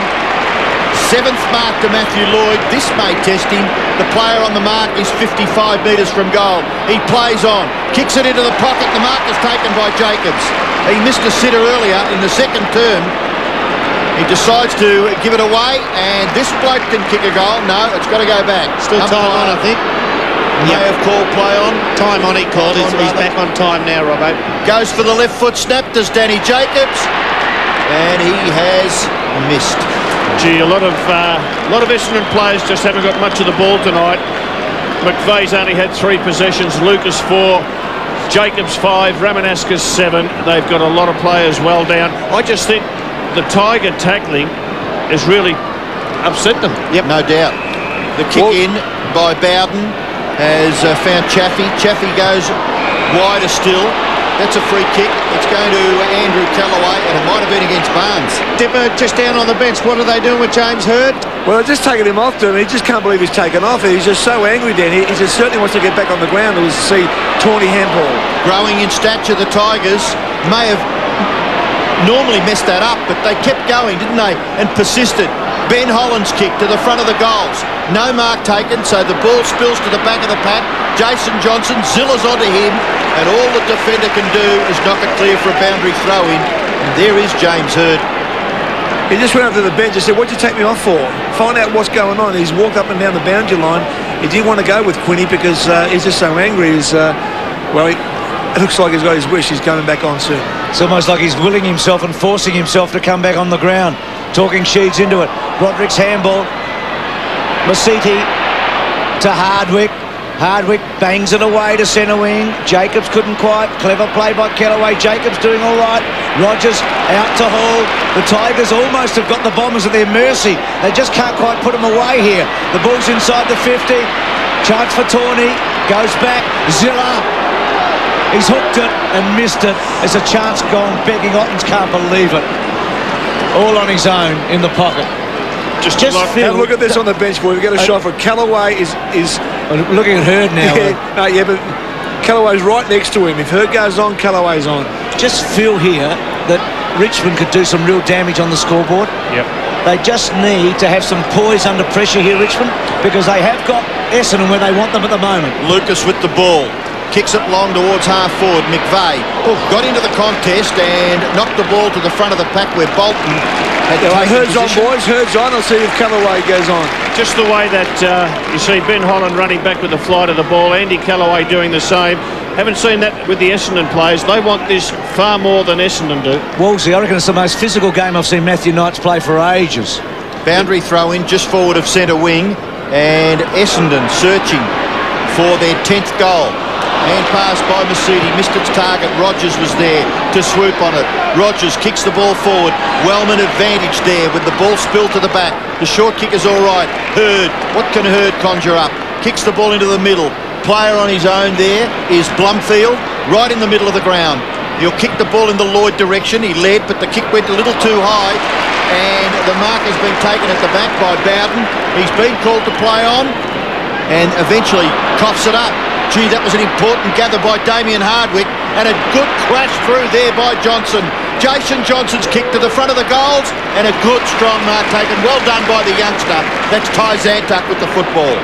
7th mark to Matthew Lloyd. This may test him. The player on the mark is 55 metres from goal. He plays on. Kicks it into the pocket. The mark is taken by Jacobs. He missed a sitter earlier in the second term. He decides to give it away, and this bloke can kick a goal. No, it's got to go back. Still time on, I think. May have called play on. Time on, he called. He's back on time now, Robbo. Goes for the left foot snap, does Danny Jacobs. And he has missed. Gee, a lot of Essendon players just haven't got much of the ball tonight. McVeigh's only had 3 possessions, Lucas 4, Jacobs 5, Ramanaskas 7. They've got a lot of players well down. I just think the Tiger tackling has really upset them. Yep, no doubt. The kick in by Bowden has found Chaffee. Chaffee goes wider still. That's a free kick. It's going to Andrew Kellaway, and it might have been against Barnes. Dipper just down on the bench. What are they doing with James Hurd? Well, they're just taking him off to him. He just can't believe he's taken off. He's just so angry then. He just certainly wants to get back on the ground to see Tawny handball. Growing in stature, the Tigers may have normally messed that up, but they kept going, didn't they? And persisted. Ben Holland's kick to the front of the goals. No mark taken, so the ball spills to the back of the pack. Jason Johnson zillas onto him, and all the defender can do is knock it clear for a boundary throw-in. And there is James Hurd. He just went up to the bench and said, "What'd you take me off for? Find out what's going on." He's walked up and down the boundary line. He didn't want to go with Quinny because he's just so angry. It looks like he's got his wish. He's coming back on soon. It's almost like he's willing himself and forcing himself to come back on the ground. Talking Sheeds into it. Broderick's handball. Masiti to Hardwick. Hardwick bangs it away to centre wing. Jacobs couldn't quite. Clever play by Kellaway. Jacobs doing all right. Rogers out to Hall. The Tigers almost have got the Bombers at their mercy. They just can't quite put them away here. The ball's inside the 50. Chance for Tawney. Goes back. Zilla. He's hooked it and missed it. There's a chance gone begging. Ottens can't believe it. All on his own in the pocket. Just have a look at this on the bench, boy. We've got a shot for Callaway is looking at Hurd now. Yeah, but Callaway's right next to him. If Hurd goes on, Callaway's on. Just feel here that Richmond could do some real damage on the scoreboard. Yep. They just need to have some poise under pressure here, Richmond, because they have got Essendon where they want them at the moment. Lucas with the ball. Kicks it long towards half forward. McVeigh got into the contest and knocked the ball to the front of the pack where Bolton had Hurd's on, boys. Hurd's on. I'll see if Callaway goes on. Just the way that you see Ben Holland running back with the flight of the ball. Andy Callaway doing the same. Haven't seen that with the Essendon players. They want this far more than Essendon do. Wolsey, I reckon it's the most physical game I've seen Matthew Knights play for ages. Boundary throw in just forward of centre wing, and Essendon searching for their 10th goal. Hand pass by Masidi, missed its target. Rogers was there to swoop on it. Rogers kicks the ball forward. Wellman advantage there with the ball spilled to the back. The short kick is all right. Hurd, what can Hurd conjure up? Kicks the ball into the middle. Player on his own there is Blumfield, right in the middle of the ground. He'll kick the ball in the Lloyd direction. He led, but the kick went a little too high, and the mark has been taken at the back by Bowden. He's been called to play on, and eventually coughs it up. Gee, that was an important gather by Damien Hardwick, and a good crash through there by Johnson. Jason Johnson's kick to the front of the goals, and a good strong mark taken. Well done by the youngster. That's Ty Zantuck with the football.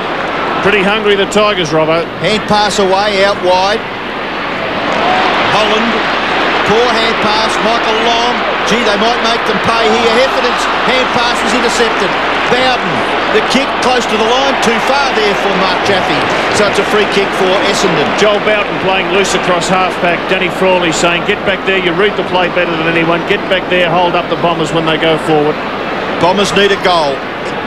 Pretty hungry, the Tigers, Robbo. Hand pass away, out wide. Holland, poor hand pass. Michael Long. Gee, they might make them pay here. Heffernan's hand pass was intercepted. Bowden, the kick close to the line, too far there for Mark Jaffe. So it's a free kick for Essendon. Joel Bowden playing loose across half-back. Danny Frawley saying, get back there, you read the play better than anyone. Get back there, hold up the Bombers when they go forward. Bombers need a goal.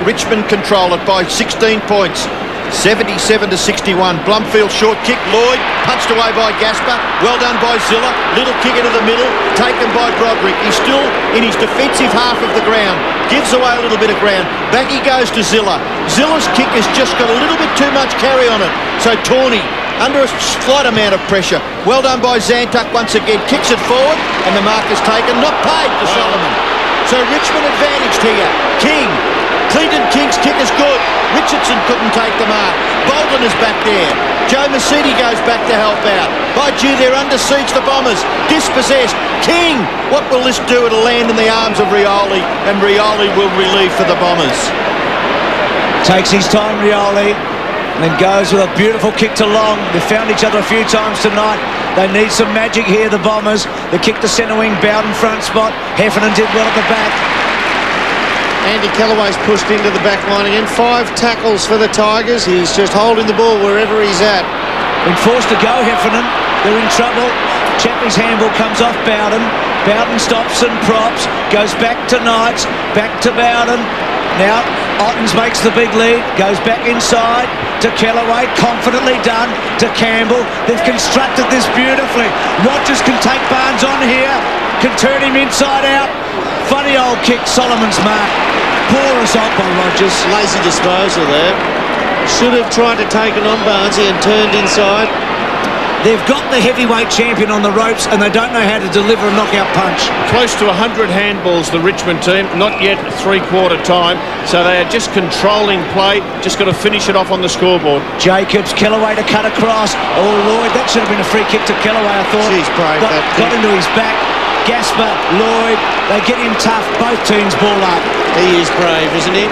Richmond control it by 16 points. 77-61. Blumfield short kick. Lloyd punched away by Gasper. Well done by Zilla. Little kick into the middle. Taken by Broderick. He's still in his defensive half of the ground. Gives away a little bit of ground. Back he goes to Zilla. Zilla's kick has just got a little bit too much carry on it. So Tawney under a slight amount of pressure. Well done by Zantuck once again. Kicks it forward and the mark is taken. Not paid to Solomon. So Richmond advantaged here. King. Clinton King's kick is good. Richardson couldn't take the mark. Bolton is back there. Joe Masidi goes back to help out. By gee, they're under siege, the Bombers. Dispossessed. King. What will this do? It'll land in the arms of Rioli, and Rioli will relieve for the Bombers. Takes his time, Rioli, and then goes with a beautiful kick to Long. They've found each other a few times tonight. They need some magic here, the Bombers. The kick to centre wing, Bowden front spot. Heffernan did well at the back. Andy Callaway's pushed into the back line again. 5 tackles for the Tigers. He's just holding the ball wherever he's at. Been forced to go, Heffernan. They're in trouble. Chappie's handball comes off Bowden. Bowden stops and props. Goes back to Knights. Back to Bowden. Now Ottens makes the big lead. Goes back inside to Kellaway. Confidently done to Campbell. They've constructed this beautifully. Rogers can take Barnes on here. Can turn him inside out. Funny old kick, Solomon's mark. Poor result by Rogers. Lazy disposal there. Should have tried to take it on Barnsley and turned inside. They've got the heavyweight champion on the ropes and they don't know how to deliver a knockout punch. Close to 100 handballs, the Richmond team. Not yet three-quarter time. So they are just controlling play. Just got to finish it off on the scoreboard. Jacobs, Kellaway to cut across. Oh, Lloyd, that should have been a free kick to Kellaway, I thought. Jeez, brave, got into his back. Gasper, Lloyd, they get him tough. Both teams ball up. He is brave, isn't he?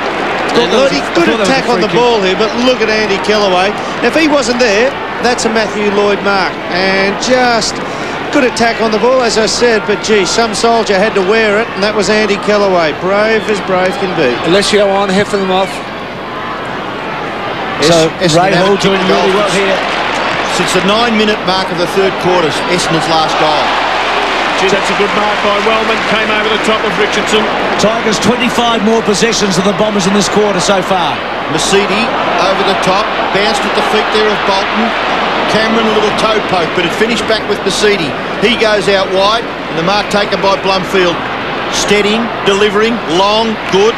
Good attack on the ball here, but look at Andy Kellaway. Now, if he wasn't there, that's a Matthew Lloyd mark. And just Good attack on the ball, as I said, but gee, some soldier had to wear it, and that was Andy Kellaway. Brave as brave can be. Alessio on, heffing them off. So Ray Hall doing really well here. Since the 9-minute mark of the third quarter, Essendon's last goal. Gee, that's a good mark by Wellman. Came over the top of Richardson. Tigers 25 more possessions than the Bombers in this quarter so far. Mercedes over the top, bounced at the feet there of Bolton. Cameron a little toe poke, but it finished back with Mercedes. He goes out wide, and the mark taken by Blumfield. Steadying, delivering, long, good.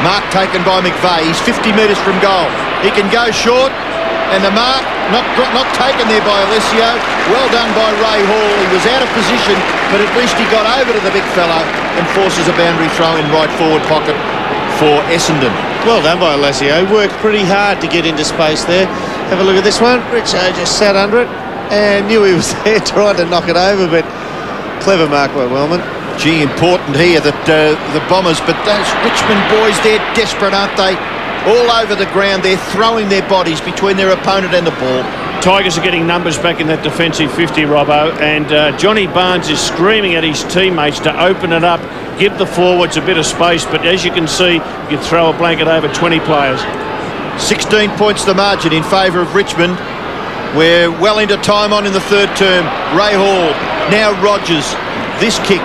Mark taken by McVeigh. He's 50 metres from goal. He can go short, and the mark not taken there by Alessio. Well done by Ray Hall. He was out of position, but at least he got over to the big fella and forces a boundary throw in right forward pocket for Essendon. Well done by Alessio. Worked pretty hard to get into space there. Have a look at this one. Richo just sat under it and knew he was there trying to knock it over, but clever mark by Wellman. Gee, important here that the Bombers, but those Richmond boys, they're desperate, aren't they? All over the ground, they're throwing their bodies between their opponent and the ball. Tigers are getting numbers back in that defensive 50, Robbo, and Johnny Barnes is screaming at his teammates to open it up, give the forwards a bit of space, but as you can see, you throw a blanket over 20 players. 16 points the margin in favour of Richmond. We're well into time on in the third term. Ray Hall, now Rogers. This kick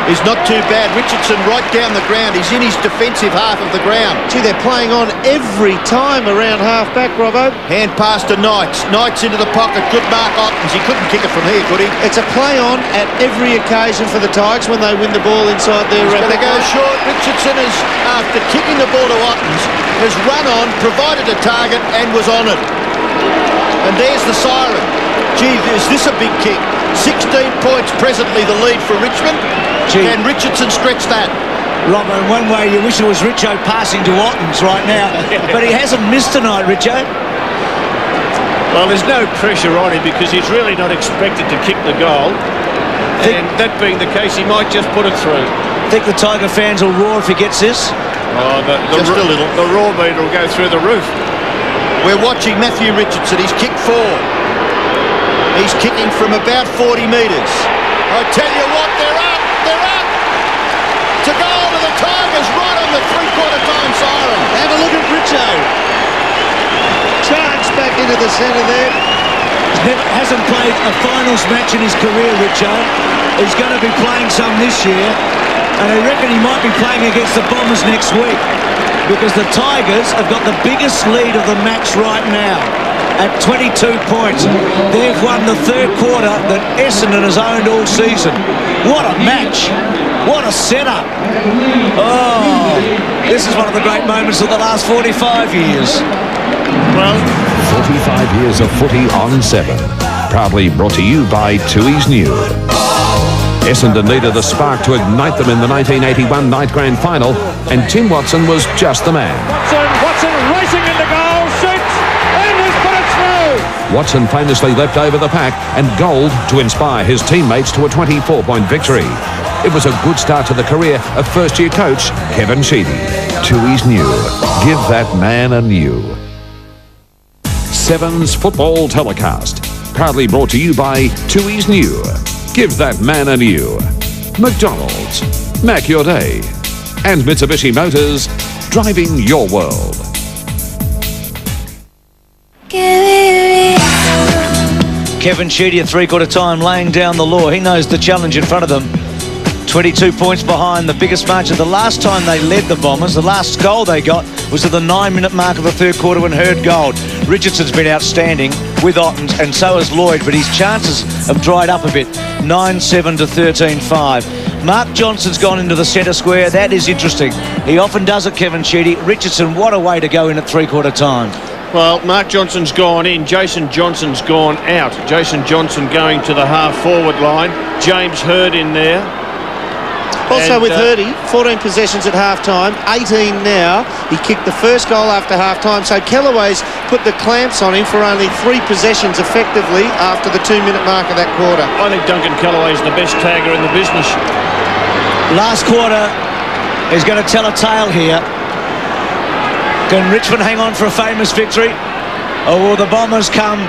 is not too bad. Richardson right down the ground. He's in his defensive half of the ground. Gee, they're playing on every time around half-back, Robbo. Hand pass to Knights. Knights into the pocket. Good mark, Ottens. He couldn't kick it from here, could he? It's a play-on at every occasion for the Tigers when they win the ball inside their... He's going to go short. Richardson is, after kicking the ball to Ottens, has run on, provided a target, and was on it. And there's the siren. Gee, is this a big kick? 16 points presently the lead for Richmond. Gee. Can Richardson stretch that? Robbo, in one way you wish it was Richo passing to Ottens right now, but he hasn't missed tonight, Richo. Well, there's no pressure on him because he's really not expected to kick the goal, and that being the case, he might just put it through. Think the Tiger fans will roar if he gets this? Oh, just a little. The roar meter will go through the roof. We're watching Matthew Richardson. He's kicked 4. He's kicking from about 40 metres. I tell you what, they're up. They're up. To goal to the Tigers right on the three-quarter time siren. Have a look at Richo. Charge back into the centre there. Hasn't played a finals match in his career, Richo. He's going to be playing some this year, and I reckon he might be playing against the Bombers next week, because the Tigers have got the biggest lead of the match right now at 22 points. They've won the third quarter that Essendon has owned all season. What a match. What a setup. Oh, this is one of the great moments of the last 45 years. Well, 45 years of footy on 7. Proudly brought to you by Tui's New. Essendon needed a spark to ignite them in the 1981 night grand final, and Tim Watson was just the man. Watson racing into goal, shoots, and has put it through. Watson famously leapt over the pack and goaled to inspire his teammates to a 24-point victory. It was a good start to the career of first-year coach Kevin Sheedy. Tui's New. Give that man a new. 7's football telecast. Proudly brought to you by Tui's New. Give that man a new. McDonald's. Mac your day. And Mitsubishi Motors. Driving your world. Kevin Sheedy at three-quarter time laying down the law. He knows the challenge in front of them. 22 points behind the biggest margin. The last time they led the Bombers, the last goal they got was at the 9-minute mark of the third quarter when Hurd goaled. Richardson's been outstanding with Ottens, and so has Lloyd, but his chances have dried up a bit. 9-7 to 13-5. Mark Johnson's gone into the centre square. That is interesting. He often does it, Kevin Sheedy. Richardson, what a way to go in at three-quarter time. Well, Mark Johnson's gone in. Jason Johnson's gone out. Jason Johnson going to the half-forward line. James Hurd in there. Also with Hurdy, 14 possessions at half-time, 18 now. He kicked the first goal after half-time, so Kellaway's put the clamps on him for only 3 possessions effectively after the 2-minute mark of that quarter. I think Duncan Kellaway's the best tagger in the business. Last quarter is going to tell a tale here. Can Richmond hang on for a famous victory? Or will the Bombers come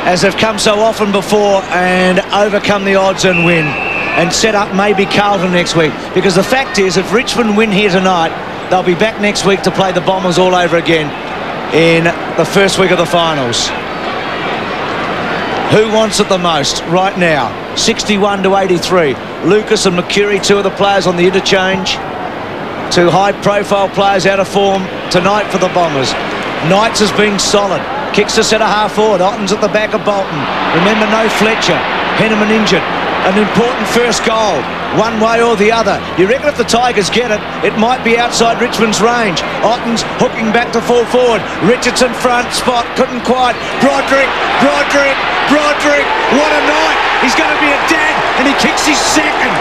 as they've come so often before and overcome the odds and win and set up maybe Carlton next week. Because the fact is, if Richmond win here tonight, they'll be back next week to play the Bombers all over again in the first week of the finals. Who wants it the most right now? 61 to 83. Lucas and Mercury, two of the players on the interchange. Two high-profile players out of form tonight for the Bombers. Knights has been solid. Kicks to centre half forward. Ottens at the back of Bolton. Remember, no Fletcher. Henneman injured. An important first goal, one way or the other. You reckon if the Tigers get it, it might be outside Richmond's range. Ottens hooking back to full forward. Richardson front spot, couldn't quite. Broderick. What a night. He's going to be a dad, and he kicks his second.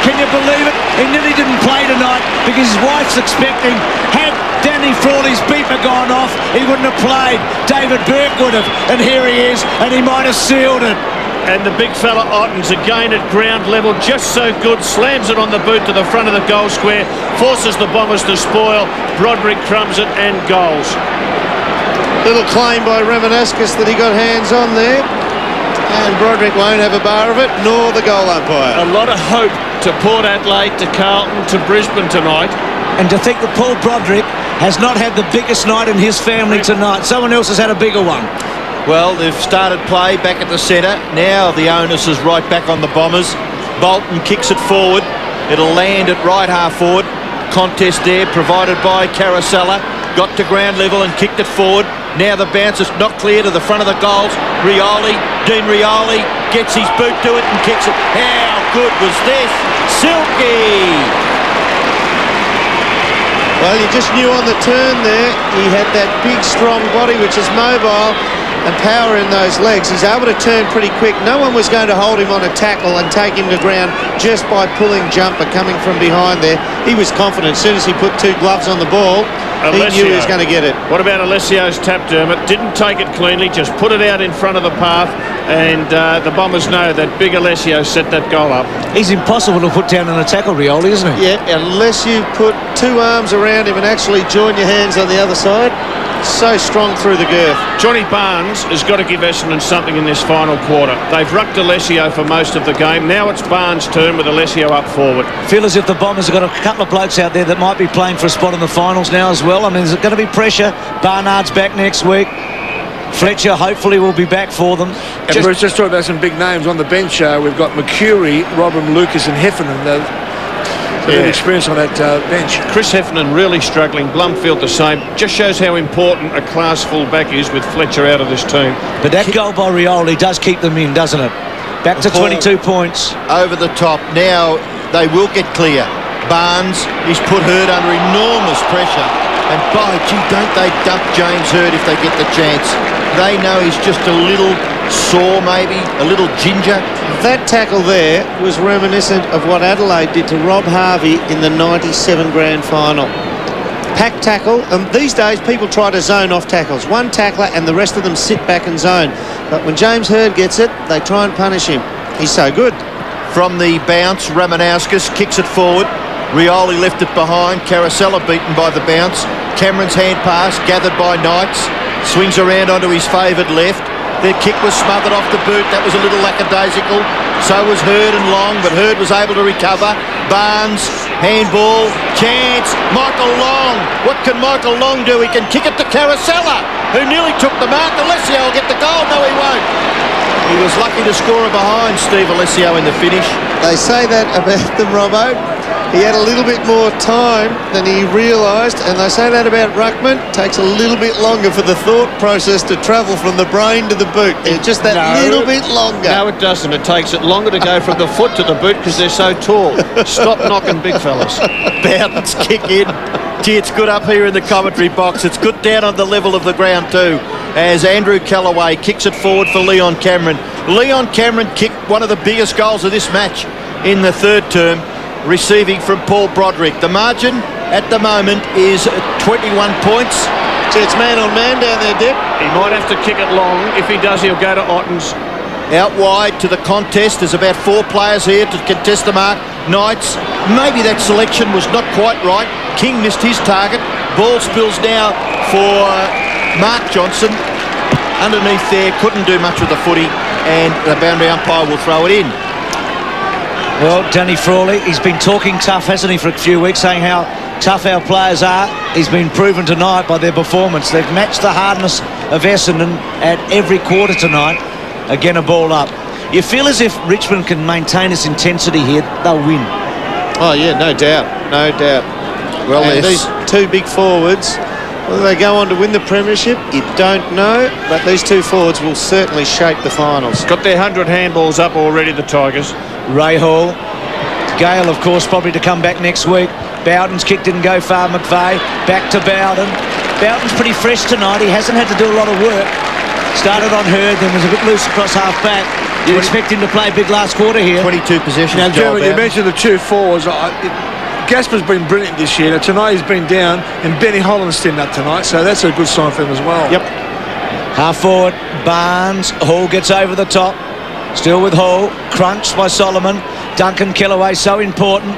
Can you believe it? He nearly didn't play tonight because his wife's expecting. Had Danny Frawley's beeper gone off, he wouldn't have played. David Burke would have, and here he is, and he might have sealed it. And the big fella Ottens again at ground level, just so good, slams it on the boot to the front of the goal square, forces the Bombers to spoil. Broderick crumbs it and goals. Little claim by Ramanaskas that he got hands on there. And Broderick won't have a bar of it, nor the goal umpire. A lot of hope to Port Adelaide, to Carlton, to Brisbane tonight. And to think that Paul Broderick has not had the biggest night in his family tonight. Someone else has had a bigger one. Well, they've started play back at the centre. Now the onus is right back on the Bombers. Bolton kicks it forward. It'll land at right half forward. Contest there provided by Caracella. Got to ground level and kicked it forward. Now the bounce is not clear to the front of the goals. Rioli, Dean Rioli gets his boot to it and kicks it. How good was this? Silky! Well, you just knew on the turn there, he had that big, strong body, which is mobile, and power in those legs. He's able to turn pretty quick. No one was going to hold him on a tackle and take him to ground just by pulling jumper coming from behind there. He was confident. As soon as he put two gloves on the ball, he knew he was going to get it. What about Alessio's tap, Dermott? Didn't take it cleanly, just put it out in front of the path, and the Bombers know that big Alessio set that goal up. He's impossible to put down in a tackle, Rioli, isn't he? Yeah, unless you put two arms around him and actually join your hands on the other side. So strong through the girth. Johnny Barnes has got to give Essendon something in this final quarter. They've rucked Alessio for most of the game. Now it's Barnes' turn with Alessio up forward. Feel as if the Bombers have got a couple of blokes out there that might be playing for a spot in the finals now as well. I mean, there's going to be pressure. Barnard's back next week. Fletcher hopefully will be back for them. And Bruce, just talking about some big names on the bench. We've got Mercury, Robin, Lucas and Heffernan. Good experience on that bench. Chris Heffernan really struggling. Blumfield the same. Just shows how important a class full-back is with Fletcher out of this team. But that goal by Rioli does keep them in, doesn't it? Back to 22 points. Over the top. Now they will get clear. Barnes is put Hurd under enormous pressure. And by gee, don't they dump James Hurd if they get the chance. They know he's just a little sore, maybe, a little ginger. That tackle there was reminiscent of what Adelaide did to Rob Harvey in the 97 grand final. Pack tackle, and these days people try to zone off tackles. One tackler and the rest of them sit back and zone. But when James Hurd gets it, they try and punish him. He's so good. From the bounce, Ramanauskas kicks it forward. Rioli left it behind. Caracella beaten by the bounce. Cameron's hand pass gathered by Knights. Swings around onto his favoured left. Their kick was smothered off the boot. That was a little lackadaisical. So was Hurd and Long, but Hurd was able to recover. Barnes, handball, chance. Michael Long. What can Michael Long do? He can kick it to Caracella, who nearly took the mark. Alessio will get the goal. No, he won't. He was lucky to score a behind Steve Alessio in the finish. They say that about them, Robbo. He had a little bit more time than he realised, and they say that about Ruckman. Takes a little bit longer for the thought process to travel from the brain to the boot. It's just that little bit longer. No, it doesn't. It takes it longer to go from the foot to the boot because they're so tall. Stop knocking big fellas. Bowden's kick in. Gee, it's good up here in the commentary box. It's good down on the level of the ground too, as Andrew Callaway kicks it forward for Leon Cameron. Leon Cameron kicked one of the biggest goals of this match in the third term, receiving from Paul Broderick. The margin at the moment is 21 points. So it's man on man down there, Dip. He might have to kick it long. If he does, he'll go to Ottens. Out wide to the contest. There's about 4 players here to contest the mark. Knights, maybe that selection was not quite right. King missed his target. Ball spills now for Mark Johnson. Underneath there, couldn't do much with the footy, and the boundary umpire will throw it in. Well, Danny Frawley, he's been talking tough, hasn't he, for a few weeks, saying how tough our players are. He's been proven tonight by their performance. They've matched the hardness of Essendon at every quarter tonight. Again, a ball up. You feel as if Richmond can maintain its intensity here, they'll win. Oh, yeah, no doubt. No doubt. Well, and these 2 big forwards, whether they go on to win the premiership, you don't know, but these 2 forwards will certainly shape the finals. Got their 100 handballs up already, the Tigers. Ray Hall. Gale, of course, probably to come back next week. Bowden's kick didn't go far. McVeigh back to Bowden. Bowden's pretty fresh tonight. He hasn't had to do a lot of work. Started on Hurd, then was a bit loose across half back. You expect him to play big last quarter here. 22 possessions. Now, Dermott, you mentioned the 2 forwards. Gasper's been brilliant this year. Now, tonight he's been down, and Benny Holland's stepped up tonight, so that's a good sign for him as well. Yep. Half forward, Barnes. Hall gets over the top. Still with Hall. Crunched by Solomon. Duncan Kellaway, so important.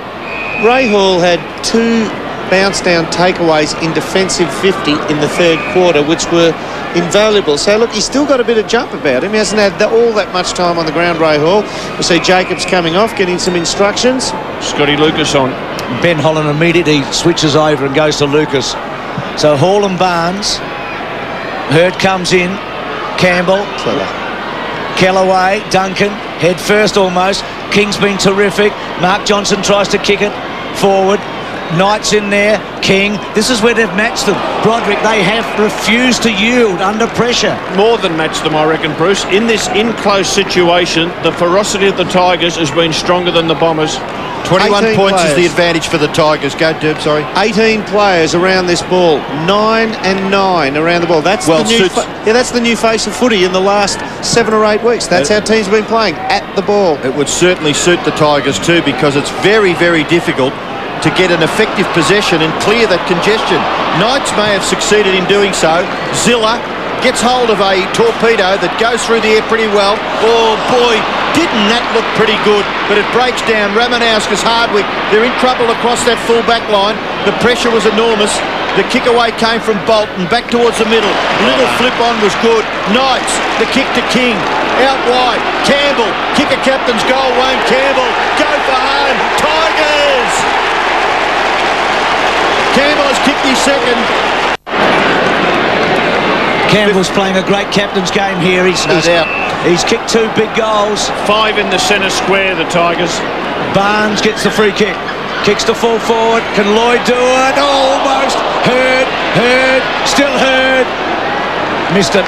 Ray Hall had 2 bounce down takeaways in defensive 50 in the 3rd quarter, which were invaluable. So look, he's still got a bit of jump about him. He hasn't had all that much time on the ground, Ray Hall. We see Jacobs coming off, getting some instructions. Scotty Lucas on. Ben Holland immediately switches over and goes to Lucas. So Hall and Barnes. Hurd comes in. Campbell. Clever. Kellaway, Duncan, head first almost. King's been terrific. Mark Johnson tries to kick it forward. Knight's in there. King. This is where they've matched them. Broderick, they have refused to yield under pressure. More than matched them, I reckon, Bruce. In this in-close situation, the ferocity of the Tigers has been stronger than the Bombers. 21 points is the advantage for the Tigers. Go, Derb, sorry. 18 players around this ball. 9 and 9 around the ball. That's that's the new face of footy in the last 7 or 8 weeks. That's how teams have been playing, at the ball. It would certainly suit the Tigers too, because it's very, very difficult to get an effective possession and clear that congestion. Knights may have succeeded in doing so. Zilla gets hold of a torpedo that goes through the air pretty well. Oh boy, didn't that look pretty good, but it breaks down. Ramanauskas, Hardwick, they're in trouble across that full back line. The pressure was enormous. The kick away came from Bolton, back towards the middle. Little flip on was good. Knights, the kick to King, out wide. Campbell, kicker captain's goal, Wayne Campbell, go for home. Tigers! Campbell has kicked his second. Campbell's playing a great captain's game here. He's kicked 2 big goals. 5 in the centre square, the Tigers. Barnes gets the free kick. Kicks to full forward. Can Lloyd do it? Almost. Hurd. Still Hurd. Missed it.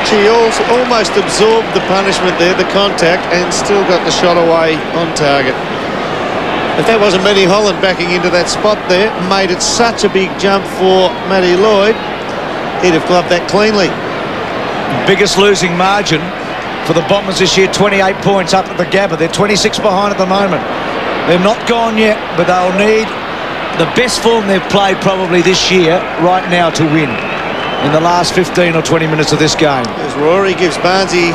She almost absorbed the punishment there, the contact, and still got the shot away on target. If that wasn't Matty Holland backing into that spot there, made it such a big jump for Matty Lloyd, he'd have gloved that cleanly. Biggest losing margin for the Bombers this year, 28 points up at the Gabba. They're 26 behind at the moment. They're not gone yet, but they'll need the best form they've played probably this year right now to win in the last 15 or 20 minutes of this game. As Rory gives Barnesy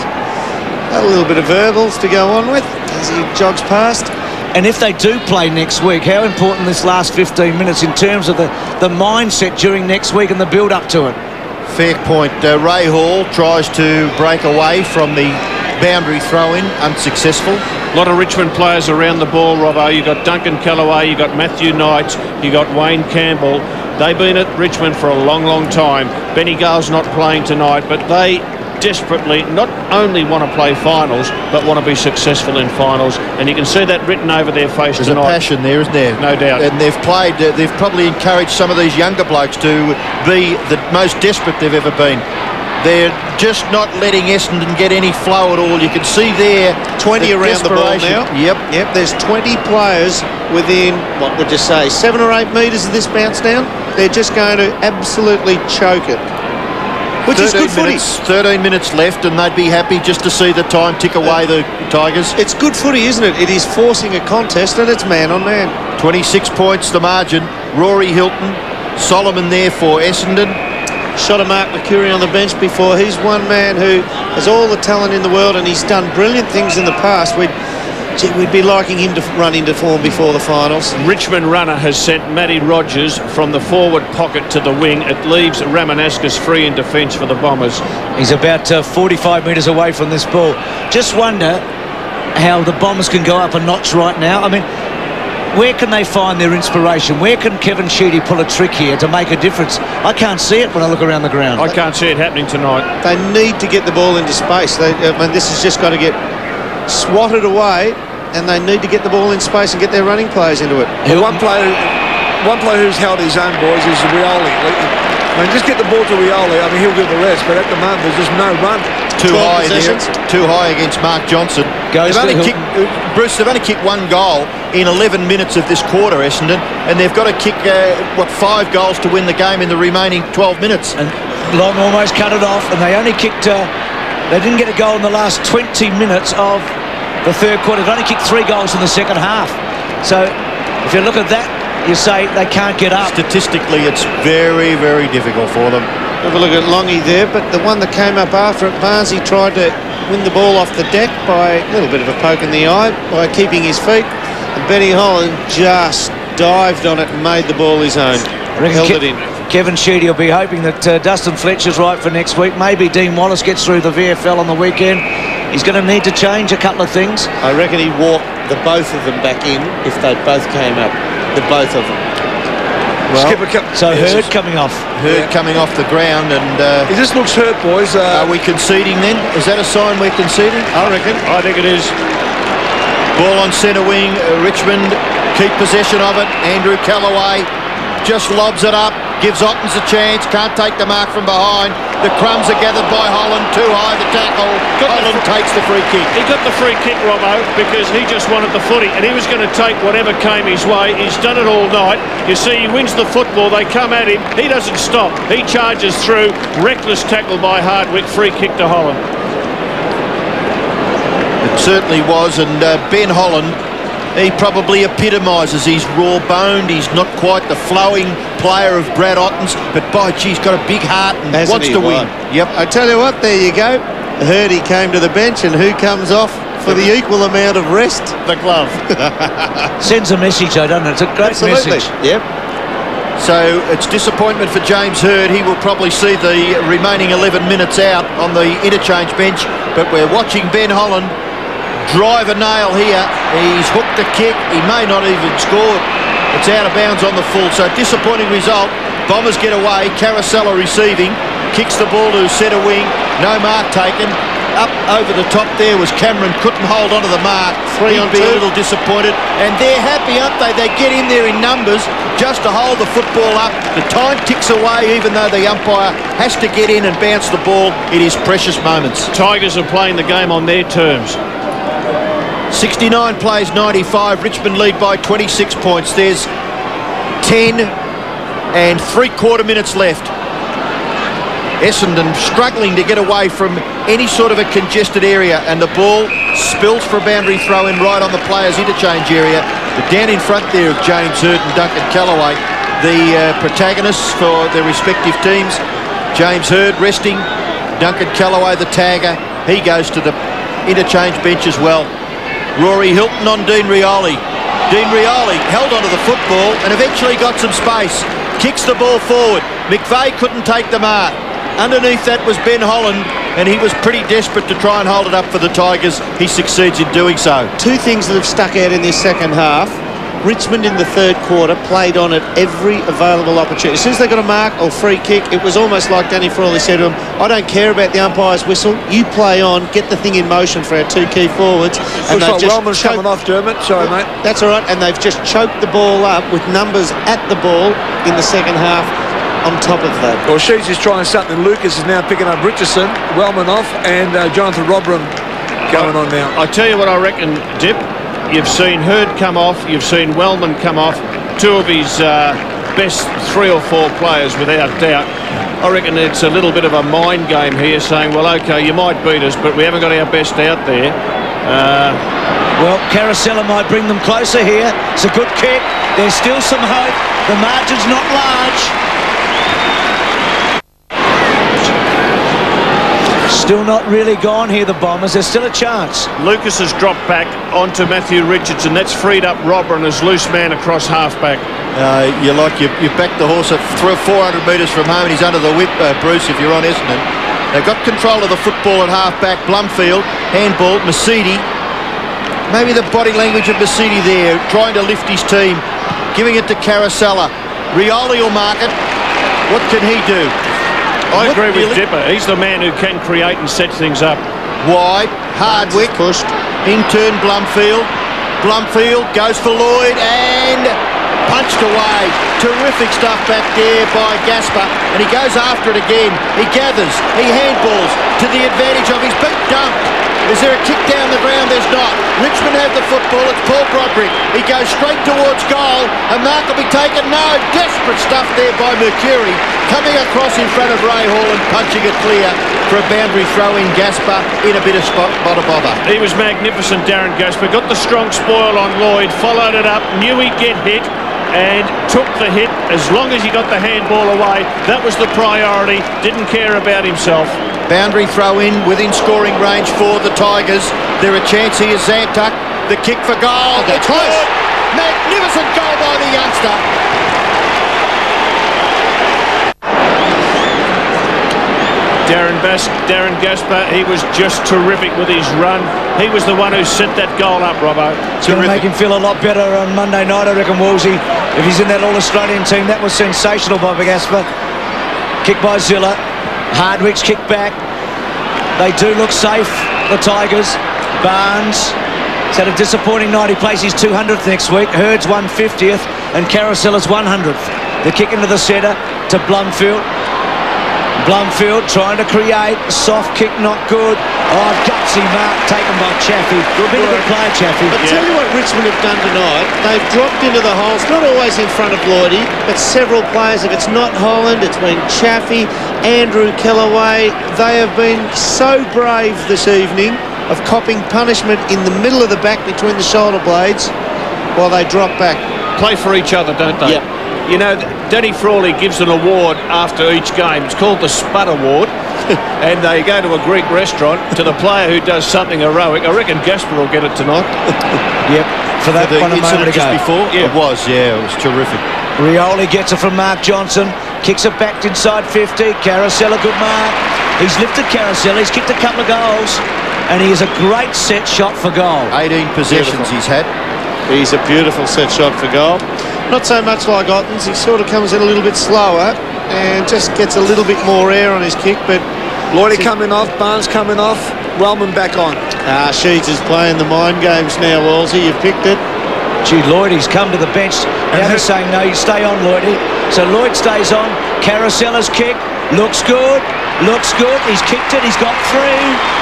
a little bit of verbals to go on with as he jogs past. And if they do play next week, how important this last 15 minutes in terms of the mindset during next week and the build-up to it? Fair point. Ray Hall tries to break away from the boundary throw-in, unsuccessful. A lot of Richmond players around the ball, Robbo. You got Duncan Kellaway, you got Matthew Knight, you got Wayne Campbell. They've been at Richmond for a long, long time. Benny Gale's not playing tonight, but they desperately not only want to play finals, but want to be successful in finals, and you can see that written over their face There's tonight. a passion there, isn't there? No doubt. And they've probably encouraged some of these younger blokes to be the most desperate they've ever been. They're just not letting Essendon get any flow at all. You can see there 20 around the ball now. Yep, there's 20 players within, what would you say, 7 or 8 metres of this bounce down. They're just going to absolutely choke it. Which is good footy. 13 minutes left, and they'd be happy just to see the time tick away, the Tigers. It's good footy, isn't it? It is forcing a contest, and it's man on man. 26 points the margin. Rory Hilton, Solomon there for Essendon. shot of Mark McCurry on the bench before. He's one man who has all the talent in the world, and he's done brilliant things in the past. We'd be liking him to run into form before the finals. Richmond runner has sent Matty Rogers from the forward pocket to the wing. It leaves Ramanauskas free in defence for the Bombers. He's about 45 metres away from this ball. Just wonder how the Bombers can go up a notch right now. I mean, where can they find their inspiration? Where can Kevin Sheedy pull a trick here to make a difference? I can't see it when I look around the ground. I can't see it happening tonight. They need to get the ball into space. This has just got to get swatted away, and they need to get the ball in space and get their running players into it. One player who's held his own, boys, is Rioli. I mean, just get the ball to Rioli. I mean, he'll do the rest, but at the moment there's just no run. Too high against Mark Johnson. They've only kicked one goal in 11 minutes of this quarter, Essendon, and they've got to kick 5 goals to win the game in the remaining 12 minutes. And Long almost cut it off, and they only kicked. They didn't get a goal in the last 20 minutes of the third quarter. They've only kicked 3 goals in the second half. So if you look at that, you say they can't get up. Statistically, it's very, very difficult for them. Have a look at Longy there, but the one that came up after it, Barnsley tried to win the ball off the deck by a little bit of a poke in the eye by keeping his feet, and Benny Holland just dived on it and made the ball his own. Held it in. Kevin Sheedy will be hoping that Dustin Fletcher's right for next week. Maybe Dean Wallace gets through the VFL on the weekend. He's going to need to change a couple of things. I reckon he walked the both of them back in if they both came up. The both of them. Well, so Hurd coming off. Hurd coming off the ground, and he just looks hurt, boys. Are we conceding then? Is that a sign we're conceding? I reckon. I think it is. Ball on centre wing. Richmond keep possession of it. Andrew Callaway just lobs it up, gives Ottens a chance, can't take the mark from behind. The crumbs are gathered by Holland, too high the tackle. Holland takes the free kick. He got the free kick, Robbo, because he just wanted the footy, and he was going to take whatever came his way. He's done it all night. You see, he wins the football, they come at him, he doesn't stop. He charges through, reckless tackle by Hardwick, free kick to Holland. It certainly was, and Ben Holland, he probably epitomises. He's raw-boned. He's not quite the flowing player of Brad Ottens, but by gee, he's got a big heart and wants to win. Yep. I tell you what, there you go. Hurdy came to the bench, and who comes off for the equal amount of rest? The glove. Sends a message, though, doesn't it? It's a great message. Yep. So it's disappointment for James Hurd. He will probably see the remaining 11 minutes out on the interchange bench, but we're watching Ben Holland drive a nail here. He's hooked a kick. He may not even score. It's out of bounds on the full. So disappointing result. Bombers get away. Caracella receiving. Kicks the ball to centre wing. No mark taken. Up over the top there was Cameron. Couldn't hold onto the mark. He'd be a little disappointed. And they're happy, aren't they? They get in there in numbers just to hold the football up. The time ticks away even though the umpire has to get in and bounce the ball. It is precious moments. Tigers are playing the game on their terms. 69 plays 95. Richmond lead by 26 points. There's 10 and 3/4 minutes left. Essendon struggling to get away from any sort of a congested area, and the ball spills for a boundary throw in right on the players' interchange area. But down in front there of James Hurd and Duncan Callaway, the protagonists for their respective teams. James Hurd resting, Duncan Callaway the tagger. He goes to the interchange bench as well. Rory Hilton on Dean Rioli. Dean Rioli held onto the football and eventually got some space. Kicks the ball forward. McVeigh couldn't take the mark. Underneath that was Ben Holland, and he was pretty desperate to try and hold it up for the Tigers. He succeeds in doing so. Two things that have stuck out in this second half. Richmond in the third quarter played on at every available opportunity. As soon as they got a mark or free kick, it was almost like Danny Frawley said to him, I don't care about the umpire's whistle. You play on, get the thing in motion for our two key forwards. And looks like Wellman's coming off, Dermott. Sorry, mate. That's all right. And they've just choked the ball up with numbers at the ball in the second half on top of that. Well, she's just trying something. Lucas is now picking up Richardson, Wellman off, and Jonathan Robram going on now. I tell you what I reckon, Dip. You've seen Hurd come off, you've seen Wellman come off, two of his best 3 or 4 players without doubt. I reckon it's a little bit of a mind game here, saying, well, OK, you might beat us, but we haven't got our best out there. Well, Caracella might bring them closer here. It's a good kick. There's still some hope. The margin's not large. Still not really gone here, the Bombers. There's still a chance. Lucas has dropped back onto Matthew Richardson. That's freed up Robber and his loose man across half-back. You back the horse at 400 metres from home and he's under the whip, Bruce, if you're on Essendon. They've got control of the football at half-back. Blumfield, handball, Mercedes. Maybe the body language of Mercedes there, trying to lift his team, giving it to Caracella. Rioli will mark it. What can he do? I agree with Dipper. He's the man who can create and set things up. Wide, Hardwick, pushed. In turn, Blumfield. Blumfield goes for Lloyd and punched away. Terrific stuff back there by Gaspar. And he goes after it again. He gathers. He handballs to the advantage of his big dump. Is there a kick down the ground? There's not. Richmond have the football. It's Paul Broderick. He goes straight towards goal. A mark will be taken. No. Desperate stuff there by Mercury. Coming across in front of Ray Hall and punching it clear for a boundary throw in. Gaspar in a bit of spot of bother. He was magnificent, Darren Gaspar. Got the strong spoil on Lloyd. Followed it up. Knew he'd get hit. And took the hit as long as he got the handball away. That was the priority. Didn't care about himself. Boundary throw in within scoring range for the Tigers. There a chance here. Zantuck, the kick for goal. It's close. Magnificent goal by the youngster. Darren Gaspar, he was just terrific with his run. He was the one who set that goal up, Robbo. It's going to make him feel a lot better on Monday night, I reckon, Woolsey. If he's in that All-Australian team, that was sensational by Gaspar. Kick by Zilla. Hardwick's kick back. They do look safe, the Tigers. Barnes has had a disappointing night. He plays his 200th next week. Hurd's 150th and Caracella's 100th. The kick into the centre to Blumfield. Blumfield trying to create. Soft kick, not good. Oh, gutsy mark taken by Chaffee. Been a good player, Chaffee. But tell you what Richmond have done tonight. They've dropped into the holes, not always in front of Lloydie, but several players. If it's not Holland, it's been Chaffee, Andrew Kellaway. They have been so brave this evening of copping punishment in the middle of the back between the shoulder blades while they drop back. Play for each other, don't they? Yep. You know, Danny Frawley gives an award after each game. It's called the Spud Award. And they go to a Greek restaurant to the player who does something heroic. I reckon Gaspar will get it tonight. Yep, for that one a moment ago. Just before? Yeah. It was terrific. Rioli gets it from Mark Johnson. Kicks it back inside 50. Caracella, good mark. He's lifted Caracella. He's kicked a couple of goals. And he is a great set shot for goal. 18 possessions he's had. He's a beautiful set shot for goal. Not so much like Ottens. He sort of comes in a little bit slower and just gets a little bit more air on his kick. But Lloyd coming off, Barnes coming off, Wellman back on. Sheeds is playing the mind games now, Wolsey. You've picked it. Gee, Lloyd, he's come to the bench. Now they're saying, no, you stay on, Lloydie. So Lloyd stays on. Caracella's kick. Looks good. Looks good. He's kicked it. He's got three.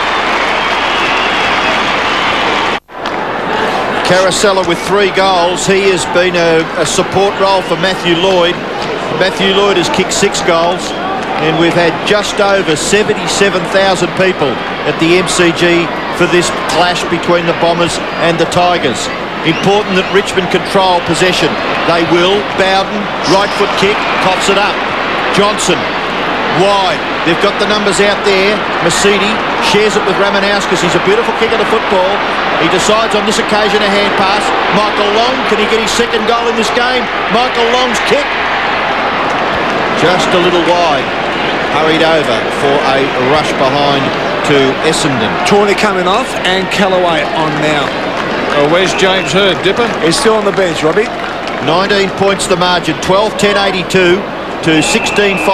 Caracella with 3 goals. He has been a support role for Matthew Lloyd. Matthew Lloyd has kicked 6 goals. And we've had just over 77,000 people at the MCG for this clash between the Bombers and the Tigers. Important that Richmond control possession. They will. Bowden, right foot kick, coughs it up. Johnson, wide. They've got the numbers out there. Mercedes shares it with Ramanauskas. He's a beautiful kick of the football. He decides on this occasion a hand pass. Michael Long, can he get his second goal in this game? Michael Long's kick. Just a little wide. Hurried over for a rush behind to Essendon. Tawney coming off and Kellaway on now. Where's James Hird, Dipper? He's still on the bench, Robbie. 19 points the margin. 12-10-82 to 16-5-101.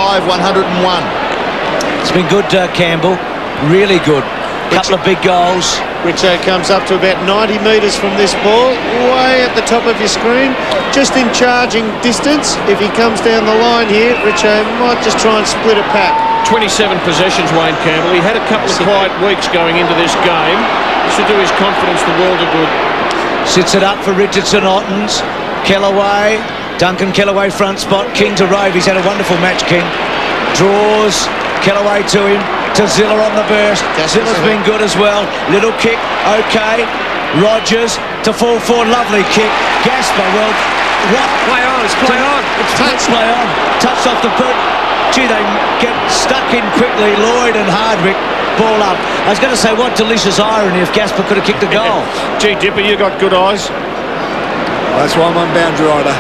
It's been good, Campbell. Really good. Couple of big goals. Richo comes up to about 90 metres from this ball, way at the top of your screen, just in charging distance. If he comes down the line here, Richo might just try and split a pack. 27 possessions, Wayne Campbell. He had a couple of quiet weeks going into this game. This will do his confidence the world of good. Sits it up for Richardson, Ottens, Kellaway, Duncan Kellaway front spot, King to Rove. He's had a wonderful match, King. Draws Kellaway to him, to Zilla on the burst. Zilla's been good as well. Little kick, okay. Rogers to fall forward, lovely kick. Gaspar, well, what? Play on, it's play on. It's play on. Touched off the boot. Gee, they get stuck in quickly. Lloyd and Hardwick, ball up. I was going to say, what delicious irony if Gasper could have kicked a goal. Gee, Dipper, you got good eyes. That's why I'm on boundary rider.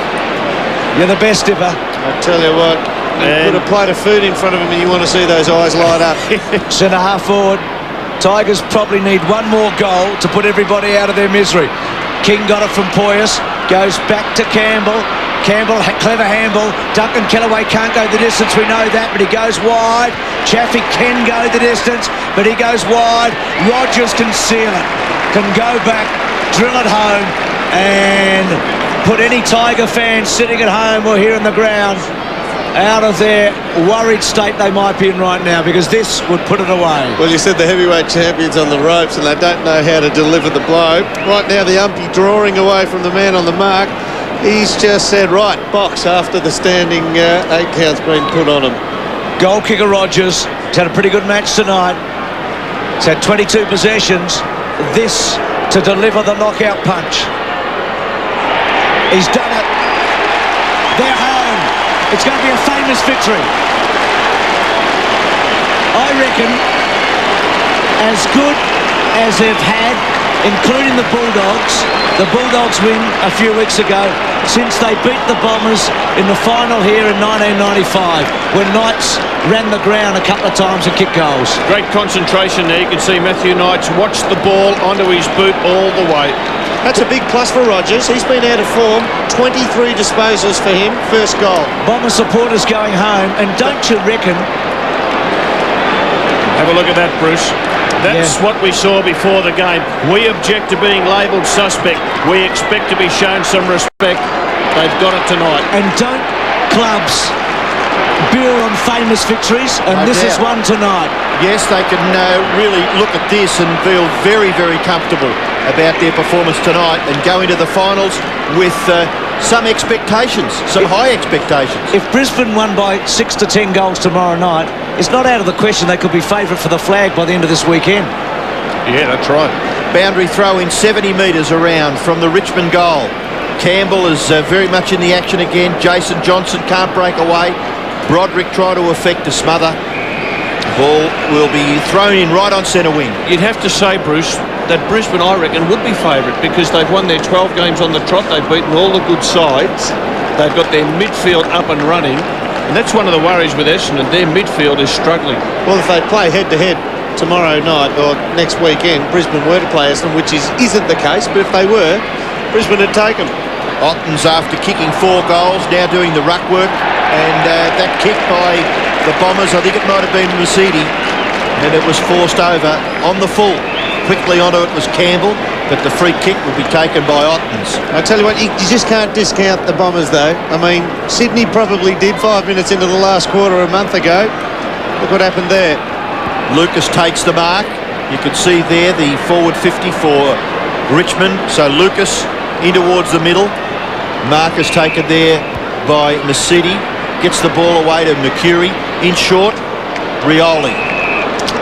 You're the best, Dipper. I tell you what, you put a plate of food in front of him and you want to see those eyes light up. Centre half forward. Tigers probably need one more goal to put everybody out of their misery. King got it from Poyas. Goes back to Campbell. Campbell, clever handball. Duncan Kellaway can't go the distance, we know that, but he goes wide. Chaffee can go the distance, but he goes wide. Rogers can seal it, can go back, drill it home, and put any Tiger fans sitting at home or here on the ground out of their worried state they might be in right now, because this would put it away. Well, you said the heavyweight champions on the ropes and they don't know how to deliver the blow. Right now the umpy drawing away from the man on the mark. He's just said, right, box, after the standing 8 count's been put on him. Goal kicker Rogers. He's had a pretty good match tonight. He's had 22 possessions. This to deliver the knockout punch. He's done it. They're home. It's going to be a famous victory. I reckon as good as they've had, including the Bulldogs win a few weeks ago, since they beat the Bombers in the final here in 1995, when Knights ran the ground a couple of times and kicked goals. Great concentration there. You can see Matthew Knights watched the ball onto his boot all the way. That's a big plus for Rogers. He's been out of form. 23 disposals for him. First goal. Bomber supporters going home, and don't you reckon... Have a look at that, Bruce. That's what we saw before the game. We object to being labelled suspect. We expect to be shown some respect. They've got it tonight. And don't clubs build on famous victories, and this is one tonight. Yes, they can really look at this and feel very, very comfortable about their performance tonight and go into the finals with some expectations, some high expectations. If Brisbane won by 6 to 10 goals tomorrow night, it's not out of the question they could be favourite for the flag by the end of this weekend. Yeah, that's right. Boundary throw in 70 metres around from the Richmond goal. Campbell is very much in the action again. Jason Johnson can't break away. Broderick try to effect a smother. Ball will be thrown in right on centre wing. You'd have to say, Bruce, that Brisbane, I reckon, would be favourite because they've won their 12 games on the trot. They've beaten all the good sides. They've got their midfield up and running. And that's one of the worries with Essendon. Their midfield is struggling. Well, if they play head-to-head tomorrow night or next weekend, Brisbane were to play Essendon, which isn't the case, but if they were, Brisbane would take them. Ottens, after kicking 4 goals, now doing the ruck work. And that kick by the Bombers, I think it might have been Masidi, and it was forced over on the full. Quickly onto it was Campbell, but the free kick would be taken by Ottens. I tell you what, you just can't discount the Bombers, though. I mean, Sydney probably did 5 minutes into the last quarter a month ago. Look what happened there. Lucas takes the mark. You could see there the forward 50 for Richmond. So Lucas in towards the middle. Mark is taken there by Masidi. Gets the ball away to Mercury. In short, Rioli.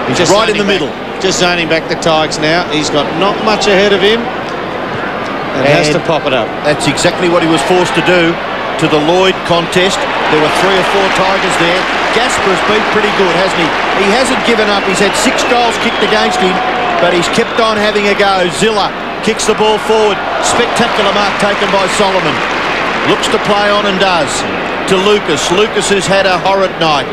He's just right in the middle. Just zoning back the Tigers now. He's got not much ahead of him. And has to pop it up. That's exactly what he was forced to do to the Lloyd contest. There were 3 or 4 Tigers there. Gasper's been pretty good, hasn't he? He hasn't given up. He's had 6 goals kicked against him, but he's kept on having a go. Zilla kicks the ball forward. Spectacular mark taken by Solomon. Looks to play on and does. To Lucas. Lucas has had a horrid night.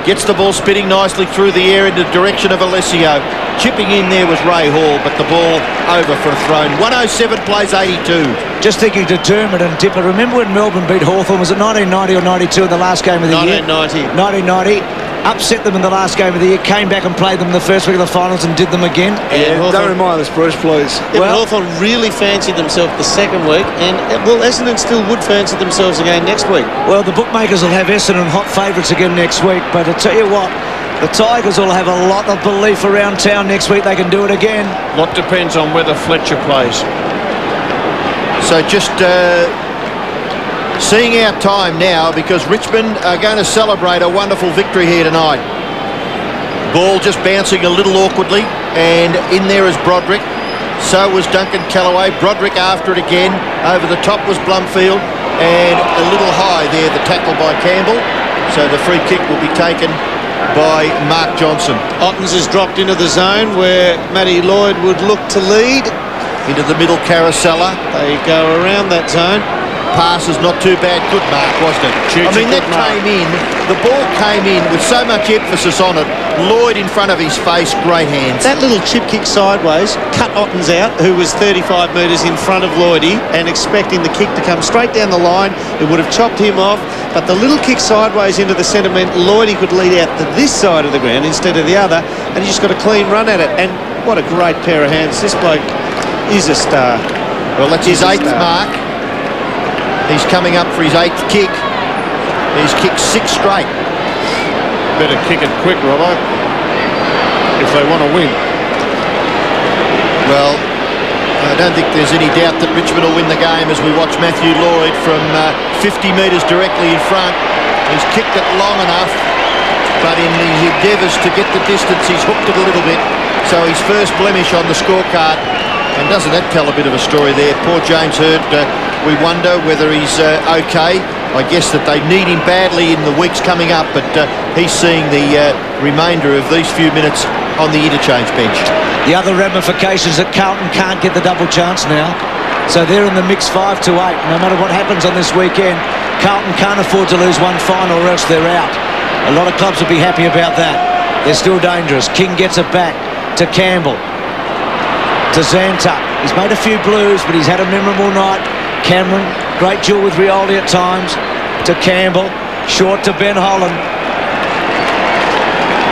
Gets the ball spitting nicely through the air in the direction of Alessio. Chipping in there was Ray Hall, but the ball over for a thrown. 107 plays 82. Just thinking to Dermott and Dipper, remember when Melbourne beat Hawthorn? Was it 1990 or 92 in the last game of the year? 1990. Upset them in the last game of the year, came back and played them in the first week of the finals and did them again. Yeah, don't remind us, Bruce, please. Yeah, well, Hawthorn really fancied themselves the second week, and well, Essendon still would fancy themselves again next week. Well, the bookmakers will have Essendon hot favourites again next week, but I tell you what, the Tigers will have a lot of belief around town next week. They can do it again. A lot depends on whether Fletcher plays. So just seeing our time now, because Richmond are going to celebrate a wonderful victory here tonight. Ball just bouncing a little awkwardly, and in there is Broderick. So was Duncan Kellaway. Broderick after it again. Over the top was Blumfield, and a little high there, the tackle by Campbell. So the free kick will be taken by Mark Johnson. Ottens has dropped into the zone where Matty Lloyd would look to lead. Into the middle, Caracella. They go around that zone. Pass is not too bad. Good mark, wasn't it? I mean, that came in. The ball came in with so much emphasis on it. Lloyd in front of his face, great hands. That little chip kick sideways cut Ottens out, who was 35 metres in front of Lloydie, and expecting the kick to come straight down the line. It would have chopped him off, but the little kick sideways into the centre meant Lloydie could lead out to this side of the ground instead of the other, and he just got a clean run at it. And what a great pair of hands. This bloke is a star. Well, that's his 8th mark. He's coming up for his 8th kick. He's kicked 6 straight. Better kick it quick, Robbo, if they want to win. Well, I don't think there's any doubt that Richmond will win the game as we watch Matthew Lloyd from 50 metres directly in front. He's kicked it long enough, but in his endeavours to get the distance, he's hooked it a little bit. So his first blemish on the scorecard. And doesn't that tell a bit of a story there? Poor James Hird, we wonder whether he's okay. I guess that they need him badly in the weeks coming up, but he's seeing the remainder of these few minutes on the interchange bench. The other ramifications that Carlton can't get the double chance now. So they're in the mix 5 to 8. No matter what happens on this weekend, Carlton can't afford to lose one final or else they're out. A lot of clubs will be happy about that. They're still dangerous. King gets it back to Campbell. To Zantuck. He's made a few blues, but he's had a memorable night. Cameron, great duel with Rioli at times. To Campbell, short to Ben Holland.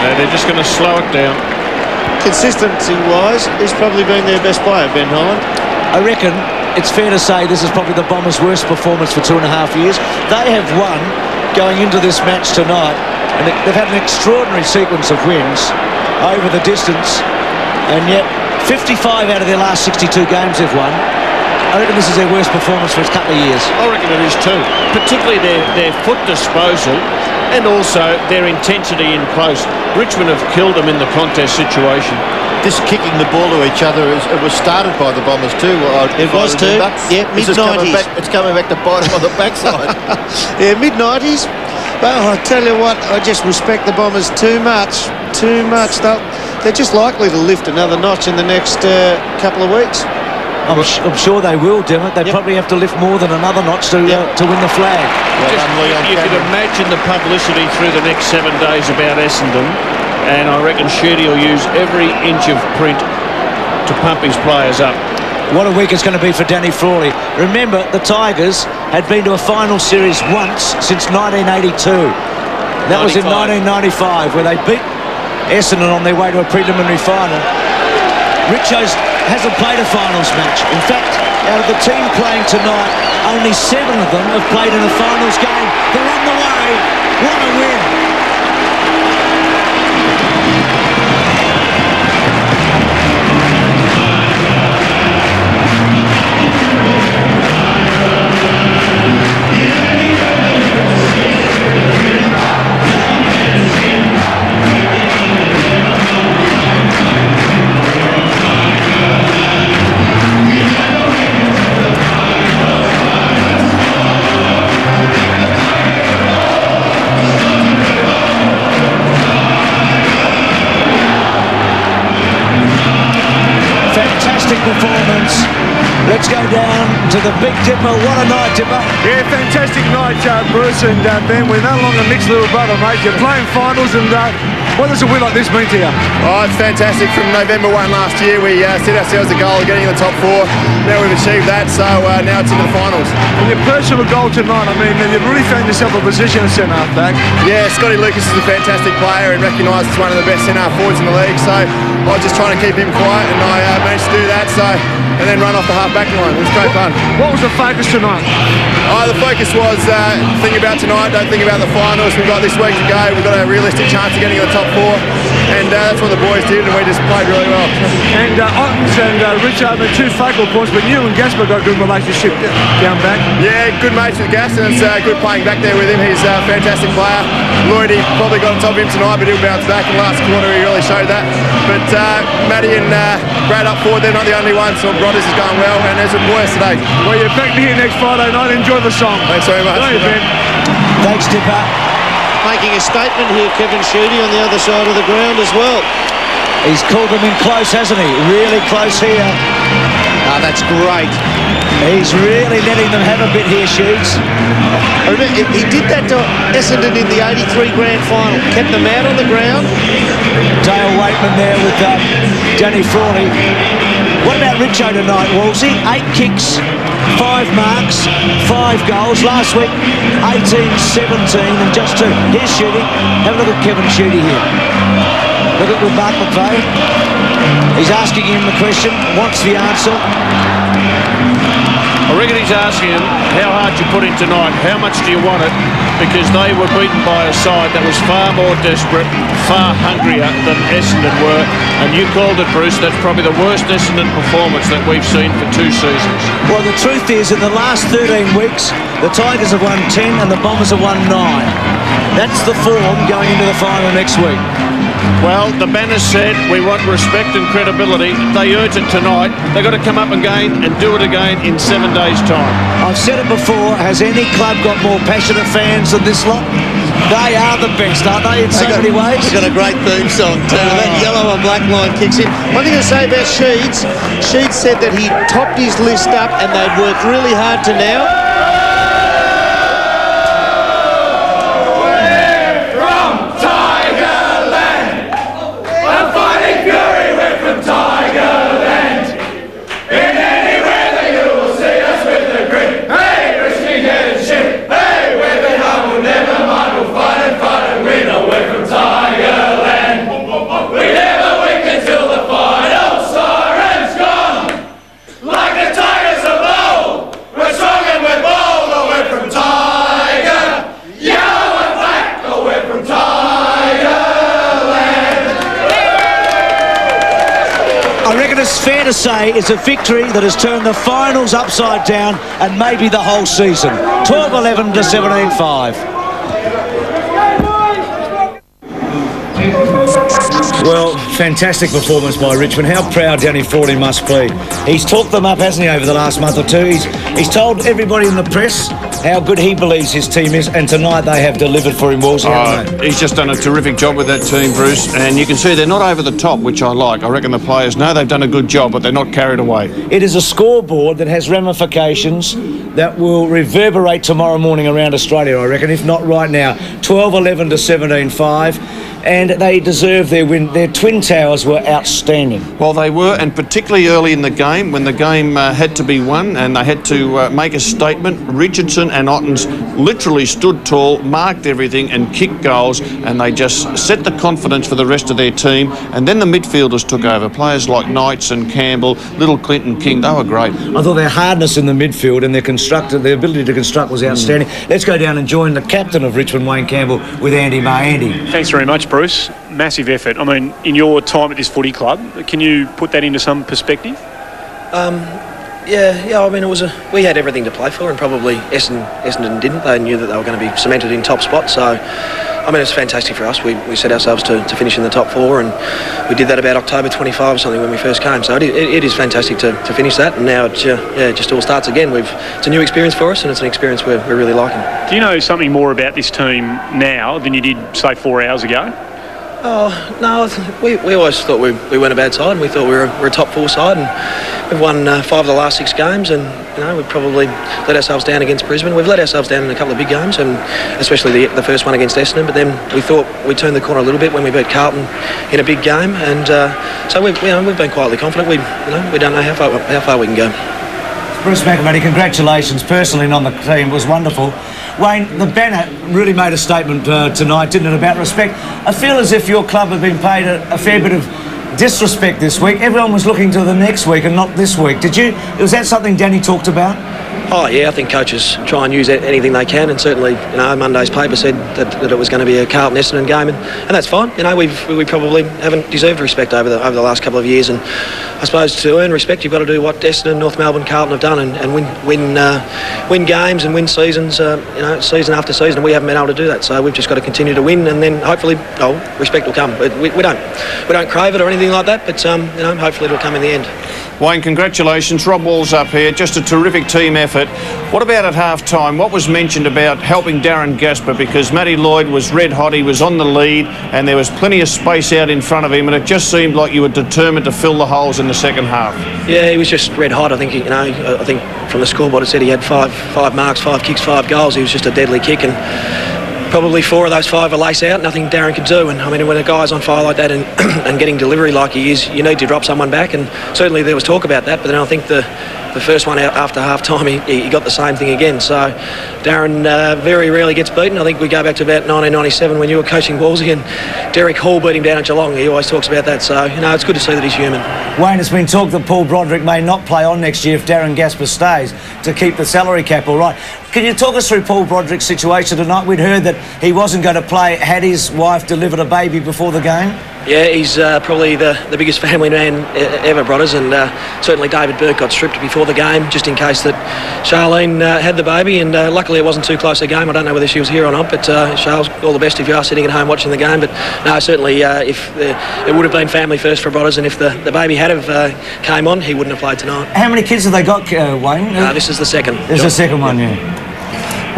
No, they're just going to slow it down. Consistency-wise, he's probably been their best player, Ben Holland. I reckon it's fair to say this is probably the Bombers' worst performance for 2.5 years. They have won going into this match tonight, and they've had an extraordinary sequence of wins over the distance, and yet 55 out of their last 62 games they've won. I reckon this is their worst performance for a couple of years. I reckon it is too. Particularly their foot disposal and also their intensity in close. Richmond have killed them in the contest situation. This kicking the ball to each other, it was started by the Bombers too. It was too. Yeah, mid-90s. It's coming back to bite on the backside. Yeah, mid-90s. Well, I tell you what, I just respect the Bombers too much. Too much. They're just likely to lift another notch in the next couple of weeks. I'm sure they will, Dermott. They probably have to lift more than another notch to win the flag. You could imagine the publicity through the next 7 days about Essendon, and I reckon Sheedy will use every inch of print to pump his players up. What a week it's going to be for Danny Frawley. Remember, the Tigers had been to a final series once since 1982. That was in 1995, where they beat Essendon on their way to a preliminary final. Richo's hasn't played a finals match. In fact, out of the team playing tonight, only 7 of them have played in a finals game. They're on the way. What a win. Performance. Let's go down to the Big Dipper. What a night, Dipper. Yeah, fantastic night, Bruce and Ben. We're no longer mixed little brother, mate. You're playing finals, and what does a win like this mean to you? Oh, it's fantastic. From November 1 last year, we set ourselves a goal of getting in the top 4. Now we've achieved that, so now it's into the finals. And your personal goal tonight, I mean, you've really found yourself a position at centre-half back. Yeah, Scotty Lucas is a fantastic player and recognised as one of the best centre-half forwards in the league, so I was just trying to keep him quiet, and I managed to do that, and then run off the half-back line. It was great fun. What was the focus tonight? The focus was think about tonight, don't think about the finals. We've got this week to go. We've got a realistic chance of getting in the top 4, and that's what the boys did, and we just played really well. And Ottens and Richard are 2 focal points, but you and Gasper got a good relationship down back. Yeah, good mates with Gas, and it's good playing back there with him. He's a fantastic player. Lloyd, he probably got on top of him tonight, but he'll bounce back. In the last quarter, he really showed that. But Matty and Brad up forward, they're not the only ones. So Broderick is going well, and Ezra Poyas today. Well, you're back here next Friday night. Enjoy the song. Thanks very much. Ben. Thanks, Dipper. making a statement here, Kevin Sheedy, on the other side of the ground as well. He's called them in close, hasn't he? Really close here. Oh, that's great. He's really letting them have a bit here, Shoots. He did that to Essendon in the 83 grand final. Kept them out on the ground. Dale Waitman there with Danny Frawley. What about Richo tonight, Wolsey? 8 kicks, 5 marks, 5 goals. Last week, 18-17 and just 2. Here's Sheedy. Have a look at Kevin Sheedy here. Look at with Mark McVeigh. He's asking him the question, wants the answer. I reckon he's asking him, how hard you put in tonight, how much do you want it? Because they were beaten by a side that was far more desperate, far hungrier than Essendon were. And you called it, Bruce, that's probably the worst Essendon performance that we've seen for 2 seasons. Well, the truth is, in the last 13 weeks, the Tigers have won 10 and the Bombers have won 9. That's the form going into the final next week. Well, the banner said we want respect and credibility. They urge it tonight. They've got to come up again and do it again in 7 days' time. I've said it before, has any club got more passionate fans than this lot? They are the best, aren't they, in so many ways? They've got a great theme song too. That yellow and black line kicks in. One thing to say about Sheeds said that he topped his list up and they've worked really hard to now. It's fair to say it's a victory that has turned the finals upside down and maybe the whole season. 12-11 to 17-5. Well, fantastic performance by Richmond. How proud Danny Frawley must be. He's talked them up, hasn't he, over the last month or two. He's told everybody in the press how good he believes his team is, and tonight they have delivered for him, Wolsey, haven't they? He's just done a terrific job with that team, Bruce, and you can see they're not over the top, which I like. I reckon the players know they've done a good job, but they're not carried away. It is a scoreboard that has ramifications that will reverberate tomorrow morning around Australia, I reckon, if not right now. 12-11 to 17-5. And they deserve their win. Their twin towers were outstanding. Well, they were, and particularly early in the game, when the game had to be won and they had to make a statement, Richardson and Ottens literally stood tall, marked everything and kicked goals, and they just set the confidence for the rest of their team. And then the midfielders took over. Players like Knights and Campbell, Little Clinton, King, they were great. I thought their hardness in the midfield and their ability to construct was outstanding. Let's go down and join the captain of Richmond, Wayne Campbell, with Andy May. Andy. Thanks very much, Bruce. Massive effort. I mean, in your time at this footy club, can you put that into some perspective? Yeah. I mean, we had everything to play for, and probably Essendon didn't. They knew that they were going to be cemented in top spot. So, I mean, it's fantastic for us. We set ourselves to finish in the top 4, and we did that about October 25 or something when we first came. So it is fantastic to finish that, and now it just all starts again. It's a new experience for us, and it's an experience we're really liking. Do you know something more about this team now than you did, say, 4 hours ago? Oh, no, we always thought we weren't a bad side, and we thought we were a top 4 side, and we've won 5 of the last 6 games, and we've probably let ourselves down against Brisbane. We've let ourselves down in a couple of big games, and especially the first one against Essendon, but then we thought we turned the corner a little bit when we beat Carlton in a big game, and so we've been quietly confident. We don't know how far we can go. Bruce McAvaney, congratulations personally and on the team. It was wonderful. Wayne, the banner really made a statement tonight, didn't it, about respect? I feel as if your club had been paid a fair bit of disrespect this week. Everyone was looking to the next week and not this week. Was that something Danny talked about? Oh yeah, I think coaches try and use anything they can, and certainly Monday's paper said that it was going to be a Carlton Essendon game, and that's fine. We probably haven't deserved respect over the last couple of years, and I suppose to earn respect you've got to do what Essendon, North Melbourne, Carlton have done, and win games and win seasons, season after season. And we haven't been able to do that, so we've just got to continue to win, and then hopefully respect will come. But we don't crave it or anything like that, but hopefully it'll come in the end. Wayne, congratulations. Rob Wall's up here. Just a terrific team effort. What about at half-time? What was mentioned about helping Darren Gasper? Because Matty Lloyd was red hot. He was on the lead and there was plenty of space out in front of him, and it just seemed like you were determined to fill the holes in the second half. Yeah, he was just red hot. I think, you know, I think from the scoreboard it said he had five marks, 5 kicks, 5 goals. He was just a deadly kick, and probably 4 of those 5 are lace out. Nothing Darren could do. And I mean, when a guy's on fire like that and and getting delivery like he is, you need to drop someone back. And certainly there was talk about that. But then I think the first one out after half time, he got the same thing again. So Darren very rarely gets beaten. I think we go back to about 1997 when you were coaching Wolsey and Derek Hall beat him down at Geelong. He always talks about that. So, you know, it's good to see that he's human. Wayne, it's been talk that Paul Broderick may not play on next year if Darren Gasper stays to keep the salary cap all right. Can you talk us through Paul Broderick's situation tonight? We'd heard that he wasn't going to play had his wife delivered a baby before the game. Yeah, he's probably the biggest family man ever, Brothers, and certainly David Burke got stripped before the game just in case that Charlene had the baby, and luckily it wasn't too close a game. I don't know whether she was here or not, but Charles, all the best if you are sitting at home watching the game. But no, certainly if it would have been family first for Brothers, and if the baby had have came on, he wouldn't have played tonight. How many kids have they got, Wayne? This is the second. This is the second one, yeah.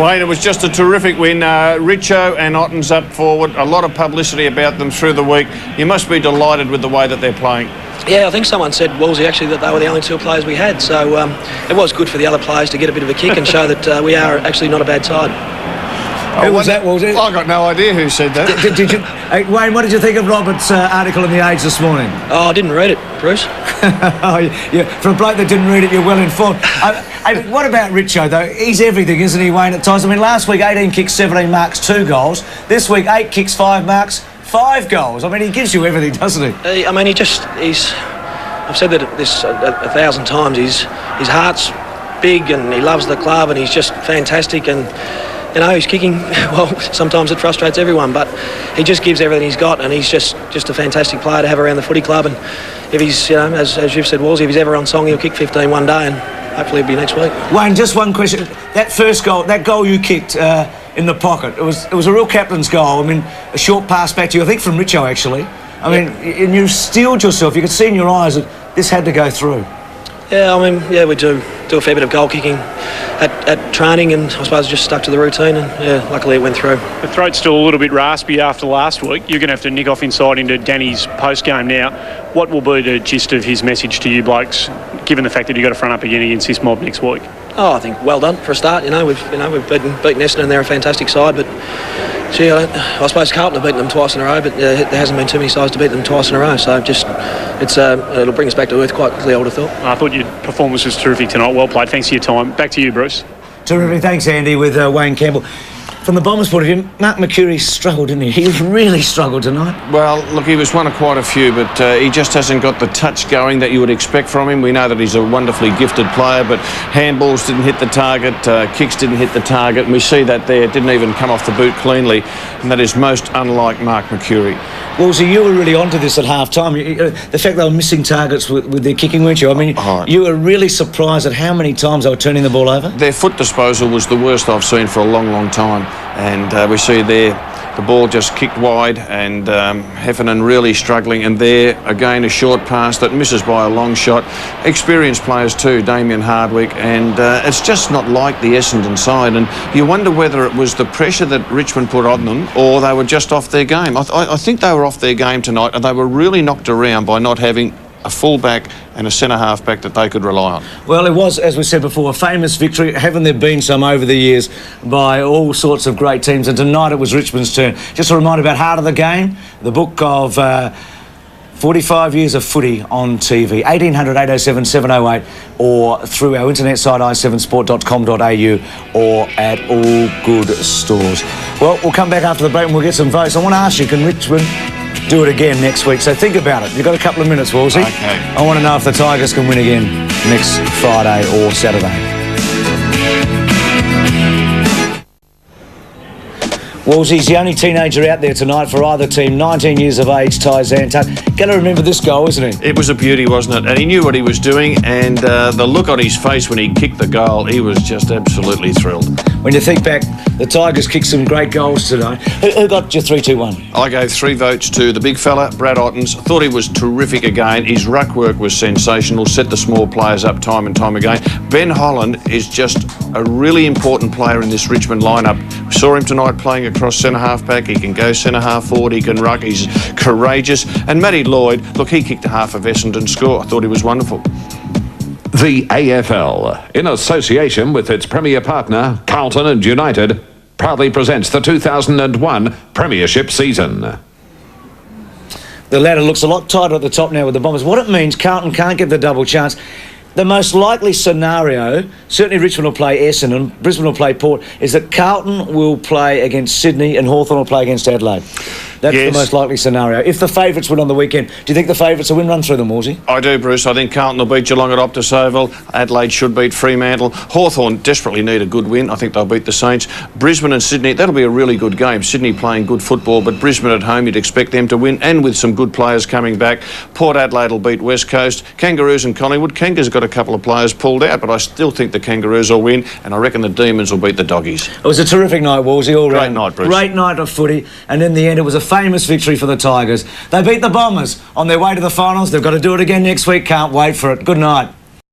Wayne, it was just a terrific win. Richo and Ottens up forward. A lot of publicity about them through the week. You must be delighted with the way that they're playing. Yeah, I think someone said, Wolsey, actually, that they were the only 2 players we had. So it was good for the other players to get a bit of a kick and show that we are actually not a bad side. Who was that, Wolsey? I got no idea who said that. Did you, Wayne, what did you think of Robert's article in The Age this morning? Oh, I didn't read it, Bruce. Oh, yeah. For a bloke that didn't read it, you're well informed. What about Richo, though? He's everything, isn't he, Wayne, at times? I mean, last week, 18 kicks, 17 marks, 2 goals. This week, 8 kicks, 5 marks, 5 goals. I mean, he gives you everything, doesn't he? I mean, he's... I've said that this 1,000 times. His heart's big and he loves the club and he's just fantastic, and you know, he's kicking, well, sometimes it frustrates everyone, but he just gives everything he's got, and he's just a fantastic player to have around the footy club. And if he's, you know, as you've said, Wolsey, if he's ever on song, he'll kick 15 one day, and hopefully it'll be next week. Wayne, just one question. That first goal, that goal you kicked in the pocket, it was a real captain's goal. I mean, a short pass back to you, I think from Richo, actually. I mean, and you steeled yourself. You could see in your eyes that this had to go through. Yeah, I mean, yeah, we do a fair bit of goal kicking at training, and I suppose just stuck to the routine, and yeah, luckily it went through. The throat's still a little bit raspy after last week. You're going to have to nick off inside into Danny's post-game now. What will be the gist of his message to you blokes, given the fact that you've got to front up again against this mob next week? Oh, I think well done for a start. We've beaten Essendon. They're a fantastic side, but gee, I suppose Carlton have beaten them twice in a row, but there hasn't been too many sides to beat them twice in a row. So it'll bring us back to earth quite quickly, I would have thought. I thought your performance was terrific tonight. Well played. Thanks for your time. Back to you, Bruce. Terrific. Thanks, Andy, with Wayne Campbell. From the Bombers' point of view, Mark McCurry struggled, didn't he? He really struggled tonight. Well, look, he was one of quite a few, but he just hasn't got the touch going that you would expect from him. We know that he's a wonderfully gifted player, but handballs didn't hit the target, kicks didn't hit the target, and we see that there. It didn't even come off the boot cleanly, and that is most unlike Mark McCurry. Well, so you were really onto this at half-time. The fact they were missing targets with their kicking, weren't you? I mean, you were really surprised at how many times they were turning the ball over? Their foot disposal was the worst I've seen for a long, long time. And we see there the ball just kicked wide, and Heffernan really struggling. And there, again, a short pass that misses by a long shot. Experienced players too, Damien Hardwick. And it's just not like the Essendon side. And you wonder whether it was the pressure that Richmond put on them or they were just off their game. I think they were off their game tonight, and they were really knocked around by not having a full-back and a centre-half back that they could rely on. Well, it was, as we said before, a famous victory. Haven't there been some over the years by all sorts of great teams? And tonight it was Richmond's turn. Just a reminder about Heart of the Game, the book of 45 years of footy on TV. 1800 807 708 or through our internet site i7sport.com.au or at all good stores. Well, we'll come back after the break and we'll get some votes. I want to ask you, can Richmond do it again next week? So think about it. You've got a couple of minutes, Wolsey. Okay. I want to know if the Tigers can win again next Friday or Saturday. Woolsey's the only teenager out there tonight for either team, 19 years of age, Ty Zantuck. Going to remember this goal, isn't he? It was a beauty, wasn't it? And he knew what he was doing, and the look on his face when he kicked the goal, he was just absolutely thrilled. When you think back, the Tigers kicked some great goals tonight. Who got your 3-2-1? I gave 3 votes to the big fella, Brad Ottens. I thought he was terrific again. His ruck work was sensational, set the small players up time and time again. Ben Holland is just a really important player in this Richmond lineup. We saw him tonight playing across centre-half back. He can go centre-half forward, he can ruck, he's courageous. And Matty Lloyd, look, he kicked a half of Essendon's score. I thought he was wonderful. The AFL, in association with its premier partner, Carlton and United, proudly presents the 2001 Premiership season. The ladder looks a lot tighter at the top now with the Bombers. What it means, Carlton can't get the double chance. The most likely scenario, certainly Richmond will play Essendon, Brisbane will play Port, is that Carlton will play against Sydney and Hawthorn will play against Adelaide. That's the most likely scenario. If the favourites win on the weekend, do you think the favourites will win run through them, Woolsey? I do, Bruce. I think Carlton will beat Geelong at Optus Oval. Adelaide should beat Fremantle. Hawthorn desperately need a good win. I think they'll beat the Saints. Brisbane and Sydney, that'll be a really good game. Sydney playing good football, but Brisbane at home, you'd expect them to win, and with some good players coming back. Port Adelaide will beat West Coast. Kangaroos and Collingwood. Kanga's got a couple of players pulled out, but I still think the Kangaroos will win, and I reckon the Demons will beat the Doggies. It was a terrific night, Woolsey, all round. Great night, Bruce. Great night of footy, and in the end it was a famous victory for the Tigers. They beat the Bombers on their way to the finals. They've got to do it again next week. Can't wait for it. Good night.